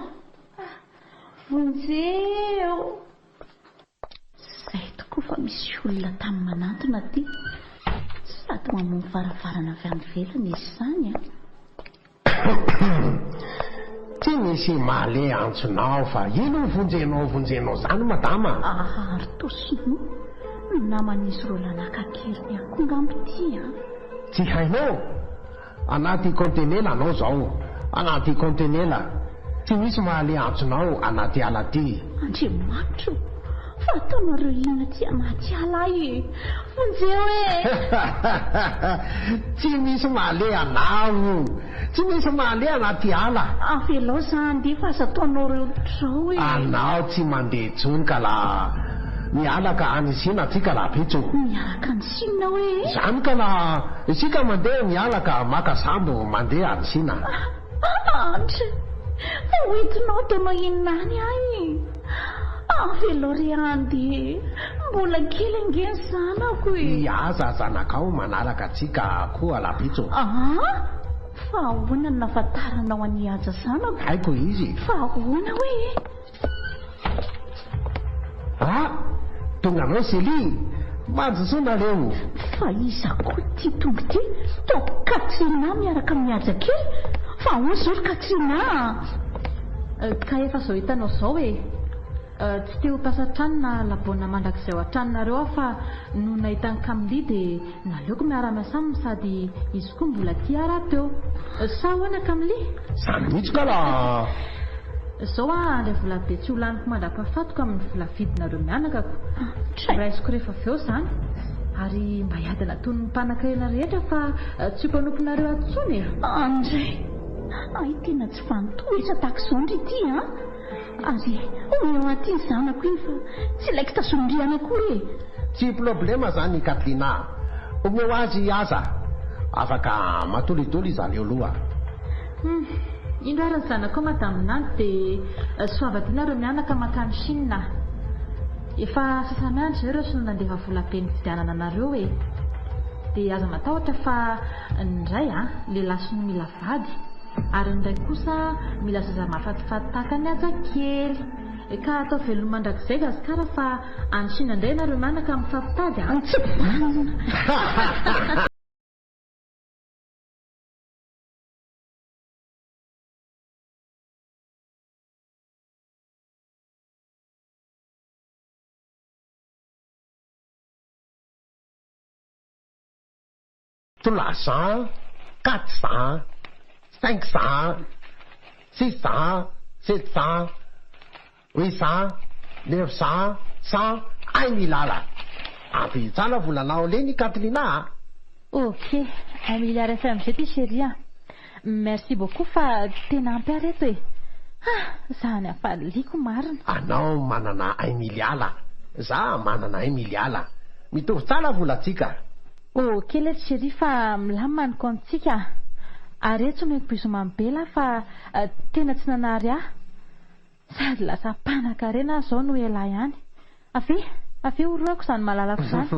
izay tokoa fa misy olona tamin'ny manantona ty sady mamono varavarana avy any velany izy izany Tsy misy male antsonao fa ino vonjenao zany madama? Ary tosino naman'izy roa lanakakeriny akongambo ty Tsy hainao? Anaty kontenela anao zao. Anaty kontenela. Tsy misy male antsonao anaty ala ty. Andriamanitra, fa ataonareo inona ty anaty ala vonjeo Tsy misy male anao. Tsy misy male anaty ala. Avelao zany dia fa aza ataonareo trao Anao tsy mandeha tsony ka la mialaka anisina tsika la pitso. Mialaka anisina Zany ka la isika mandeha mialaka maka sambo mandeha anisina. Fa hoentinao ataonao inona any avelao ry andy, mbola kely angeny zanako Iaza zanakao manaraka atsika koa la pitso. Fa ahoana ny nafantaranao any aja zanako? Haiko izy. Fa ahoana tonga anao Sely, manjosoana reo. Fa iza koa ty tonga ty taoko Katrina miaraka mihaja kely. Fa ahoana izao ry Katrina? Ka efa zao hitanao izao Tsy teo pasatranona labaona mandrakizay ao an-tranonareo fa no nahitany Kamily dia naleoko miara-miasa aminy sady izy koa mbola tia raha teo. Sa hoana Kamily? Zany mihitsy ka la Izao ilay vola be tsy ho laniko mandra-pahafatoko amin'ny vola vidinareo mianakako. Raisiko rehefa avy eo izany. Ary mba hiadana toy ny mpanankarena rehetra fa tsy ho mpanomponareo atsony. Andray, ay tena tsy fantohitra tahaka izao ndry ity a. Ary eo aty ny zanako iny fa tsy ilaiko tasondriana akory e. Tsy problema zany Katrina. Omeo azy aza. Afaka matolitolo izy aleo aloha. Indro ary ny zanako madaminanty dia soavadinareo mianaka makany Chine. Efa sasany andro zay ireo sy nandefa vola be ny fidianana anareo e. Dia aza matahotra fa indray lehilahy sy mila vady ary indray kosa mila zaza mahafatifaty tahaka ny azakely. Ka atao veloma mandrakizay gazikara fa any Chine indray nareo mianaka mifampitady $300, $400, $500, $600, $700, $800, $900, $100, $1,000. Ampy tsara volanao leny Katrina. Ok, $1,000,000 amin'izay ty chérie. Merci beaucoup fa tena ampy areto e. Zany afaliko marina. Anao manana $1,000,000. Za manana $1,000,000. Mitovy tsara volantsika. Ok le chérie fa milamina ny kontsika. Areto meko bizoma bela fa tena tsy nanary sady lasa mpanan-karena zao no ela ihany. Afe oroako izany malalako izany.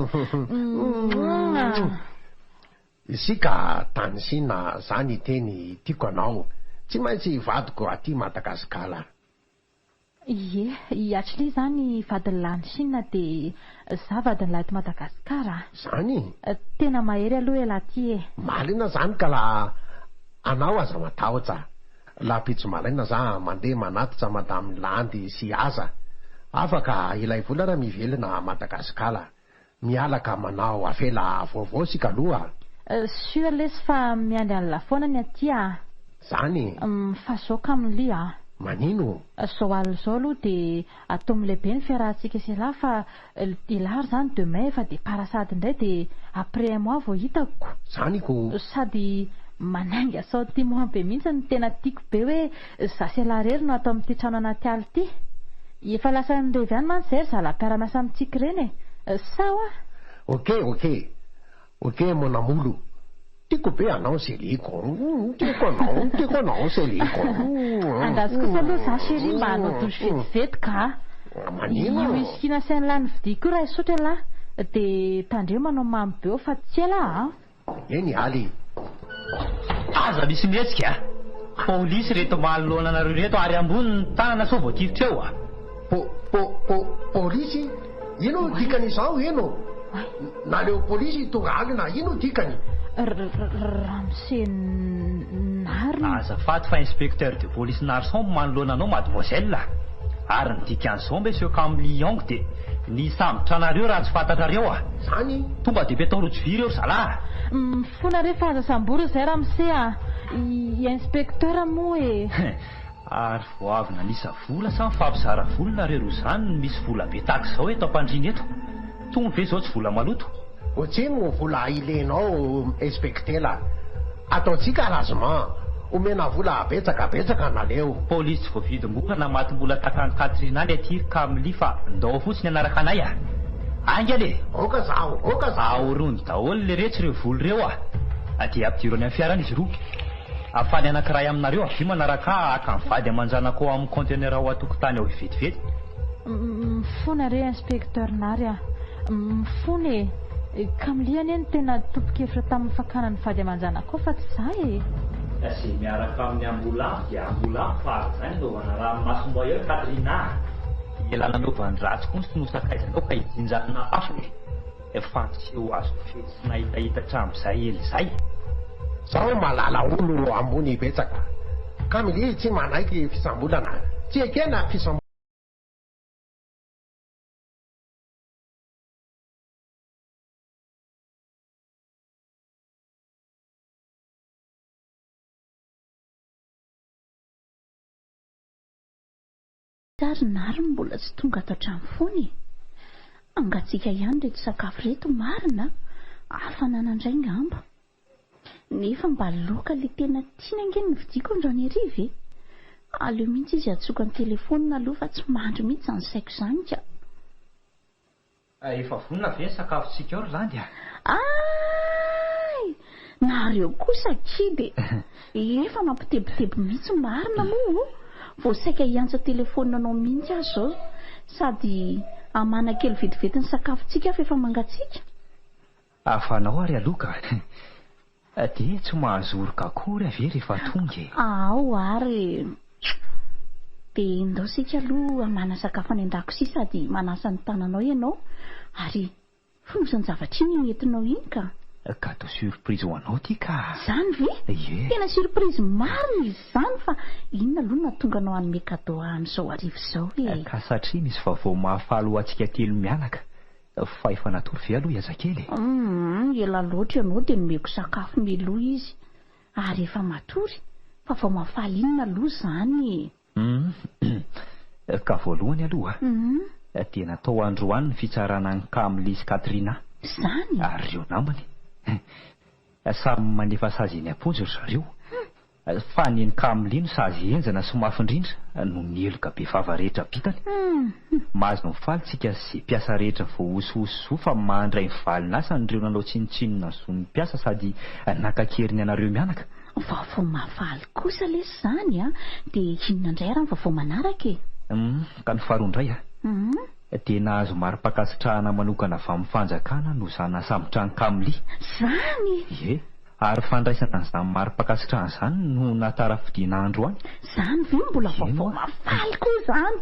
Isika tany Sina zany teny tiako anao. Tsy maintsy vadiko aty Madagasikara. Ie, iatry zany vadin'lahy Chine dia za vadin'lahy eto Madagasikara. Zany? Tena mahery aloha ela ty e. Malina zany ka la anao aza matahotra. La pitso malaina za mandeha manatitra Madame Landy sy aza. Afaka ilay vola raha mivelona Madagasikara. Mialaka manao afela vaovao sika aloha. Sure lesy fa miandry an'la foana ny aty Zany? Fa zao Kamily Manino? Zao alina zao aloha dia atao milehibe ny fiarahantsika sy lahy fa ilary zany demain efa dia parasady indray dia après un mois vao hitako. Zany ko? Sady manainga sao tia mohambe mihitsy ny tena tiako be hoe zasy alarery no atao amin'ity trano anaty aly ity. Efa lasa nirevy any man zay zala-piara-miasa amintsika ireny e. Sao Ok mon amolo. Tiako be anao Seliko. Tiako anao Seliko. Andazy kosa aloha za chérie mba hanao tory vetivety ka. Manino? Io isikina sainy lany vidiko raha isotra lahy dia tandreo manao mamy be fa tsy ela Eny aly. Aza misy mihetsika polisy reto manoloana anareo reto ary ambony ny tanana sao voativitra eo Polisy? Ino dikan'izao eno? Naleo polisy tonga alina ino dikany? Ramsey Narina. Azafady fa inspecteur de police Narson manoloana anao mademoiselle. Ary ny dikan'izao monsieur Kamily Yong dia ny sambotra anareo raha tsy fantatrareo Zany? Tonga dia be tao rotsovy ireo zalahy. Fona rehefa aza-sambory zay Ramsey inspecteur moa e. Ary vao avy nanisa vola sa mifampizara volonareo roa zany misy vola be tahaka izao eto am-pandriana eto. Tonga ve izao tsy vola maloto? Ohatrino vola ilenao inspectela. Ataontsika arrangement. Omena vola betsaka naleo. Polisy tsy voavidim-bola matim-bola takan'ny Katrina le aty Kamily fa ndao fotsiny anaraka anay Anga le. Oka zao. Aorony daholo le rehetra ireo vola ireo dia ampidirony amin'ny fiarana izy roa. Afany anankiray aminareo avy manaraka aka mivady amanjanako amin'ny conteneur ao atokotany ao vetivety. Mifona re inspecteur Nary mifona Kamily anie tena topo-kevitra tamin'ny fakana ny vady amanjanako fa tsy zay Zay miaraka amin'ny ambulance dia ambulance fa zany naovana raha masomboa eo Katrina. Ialana naovany ratsy koa sy nosakaizanao ka hijinjanona afony. Efa tsy ho azo fety sy nahitahita hatramin'izay ely zay. Zao malala olo ambony betsaka. Kamily tsy manaiky fisambolana. Tsy ekena fisambolana. Nary mbola tsy tonga ato an-trano foany. Angatsika ihany reto sakafo reto marina, hafanana indray ngamba. Nefa mba loka le tena tiana angeny ny vidiako androany hariva e. Aleo mihitsy izy atsoka ny telefonina aloha fa tsy mandry mihitsy ny saiko izany ka. Efa vonona ve ny sakafontsika ao Rolandy a? Ay! Nareo kosa kidy. Efa mampitebiteby mihitsy marina moa. Vao saika hiantso telefonina anao mihitsy aho zao. Sady amana kely vetivety ny sakafontsika fa efa mangatsiaka. Afanao ary aloka. Dia tsy mahazoroka akory ave rehefa tonga e. Ao ary. Dia ndao sika aloha amana sakafo any an-dakozia sady manasa ny tananao ianao. Ary fonosany zavatra iny entinao iny ka. Cadeau surprise ho anao ty ka. Zany ve? Ie. Tena surprise marina izy zany fa inona aloha nahatonga anao hanome cadeau amin'izao arivo izao e. Ka satria misy vaovao mahafaly ho antsika telo mianaka. Fa efa natory ve aloha iazakely? Ela loatra ianao dia nomeko sakafo mialoha izy. Ary efa matory fa vao mahafaly inona aloha zany. Ka voalohany aloha dia natao androany ny fitsarana ny Kamily sy Katrina. Zany? Ary ireo namany samy manefa sazy eny am-ponjo ry zareo. Fa ny Kamily no sazy enjana sy mafy indrindra no nieloka be vava rehetra bitany. Mahazo no falitsika sy piasa rehetra vao ososo fa mandray ny valinasa nireo nanao tsinotsinona zo ny piasa sady nakakeriny anareo mianaka. Vaovao mahafaly kosa lesy zany a. Dia inona indray raha ny vaovao manaraka e? Ka ny faharoa indray dia nahazo mari-pakasitrahana manokana avy amin'ny fanjakana no zana sambotra ny Kamily. Zany? Ie. Ary fandraisana an'izany mari-pakasitrahana izany no natara-fidiana androany. Zany ve mbola vaovao mahafaly koa zany?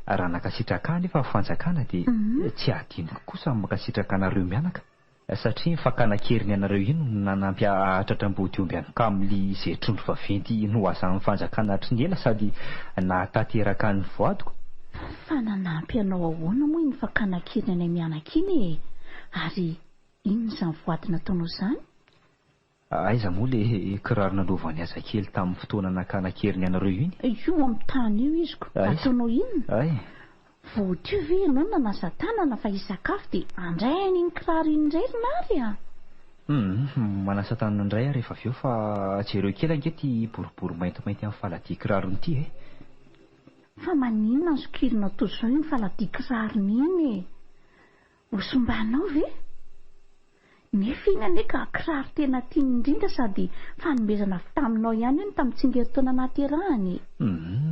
Raha nakasitraka anefa fanjakana dia tsy adinoko kosa makasitraka anareo mianaka. Satria fakanakeriny anareo iny no nanampy ahatratram-body omby any Kamily izay trondro vaventy no asan'ny fanjakana hatry ny ela sady nahatateraka ny voadiko. Fa nanampy anao ahoana moa iny fakanakeriny any mianaka iny e? Ary inona izany voady nataonao izany? Aiza moa le kiraro nanaovany azakely tamin'ny fotoana nakanakeriny anareo iny? Io amin'ny tany io izy ko. Ataonao inona? Ay. Voadio ve ianao nanasa tanana fa hisakafo dia andray an'iny kiraro iny indray Rinary a? Manasa tanana indray rehefa avy eo fa jereo kely angety boribory maintimainty amin'ny faladia kirarony ity e. Fa maninona ny sokirinao toy izao iny faladia kirarony iny e? Hosombanao ve? Nefa iny ane ka kiraro tena tiany indrindra sady fanomezana avy taminao ihany iny tamin'ny tsingeritaona nahaterahany.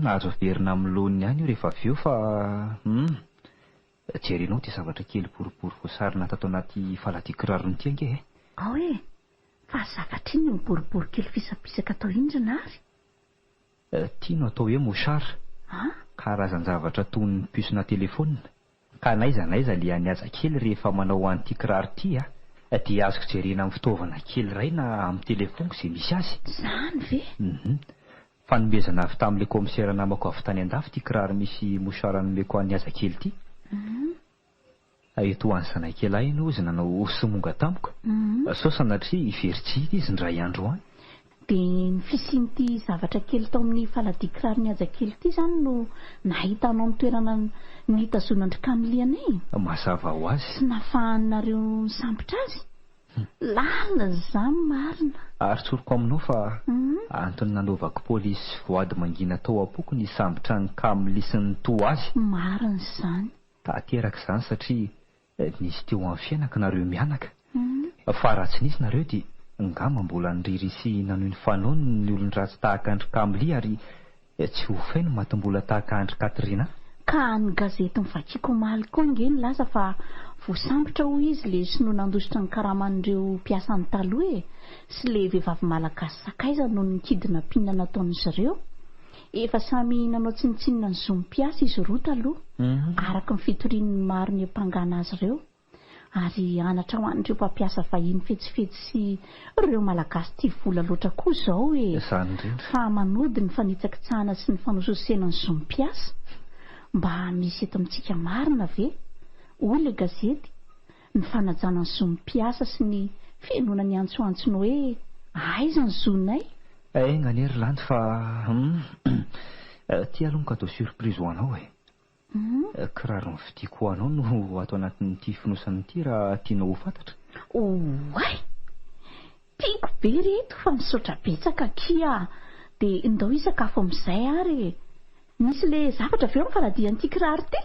Azo averina amin'ny lohaniny ihany io rehefa avy eo fa jerenao dia zavatra kely boribory voasarona tato anaty faladia kirarony ity ange e. Ao e, fa zavatra iny ny boribory kely fisapisaka atao iny Rinary? Tiano atao hoe mosara. Karazan-javatra toy ny pisona telefonina. Ka naiza le aniaza kely rehefa manao an'ity kiraro ity dia azoko jerena amin'ny fitaovana kely iray na amin'ny telefoniko izay misy azy. Zany ve? Fanomezana avy tamin'ilay komisera namako avy tany an-dafy ity kiraro misy mosara nomeko aniaza kely ity. Eto an'ny zanakely iny ozy nanao simonga tamiko. Sao sanatria iveritsy izy indray andro any. Dia ny fisian'ity zavatra kely tao amin'ny faladia kiraro ny azakely ity izany no nahitanao ny toerana nitazonandry Kamily anay? Mazava ho azy. Sy nafahanareo nisambotra azy? Lalina izany marina. Ary tsoroko aminao fa antony nanaovako polisy voady mangina tao am-poko ny sambotra ny Kamily sy ny toa azy. Marina izany. Tateraka izany satria nisy teo amin'ny fiainako nareo mianaka. Fa raha tsy nisy nareo dia ngamba mbola niriry sy nanohy ny fanaony ny olon-dratsy tahaka andry Kamily ary tsy ho faino matombola tahaka andry Katrina. Ka ny gazety nivakiako omaly koa nge nilaza fa voasambotra ho izy le sinoa nandositra ny karaman'ireo mpiasany taloha sy le vehivavy malagasy sakaiza noho ny kidnapping nataon'izy ireo. Efa samy nanao tsinitsinina ny zom-piasa izy roa taloha araka ny fitorian'ny maro ny ampangana azy ireo. Ary anatra ho an'ireo mpampiasa vahiny fetsifetsy sy ireo malagasy tia vola loatra koa izao fa manody ny fanitsakitsahana sy ny fanososena ny zom-piasa. Mba misy eto amintsika marina ve? Hoy le gazety ny fanajana ny zom-piasa sy ny fiainona ny antsoantsony hoe aiza ny zonay? Ngany Rinary fa Ty aloha ka atao surprise ho anao kiraro ny vidiako ho anao no atao anatin'ity finosanyity raha tianao ho fantatra. Oay, tiako be reto fa misaotra betsaka kia dia ndao isakafo amin'izay ary misy le zavatra aveo amin'ny faladian'ity kiraro ty.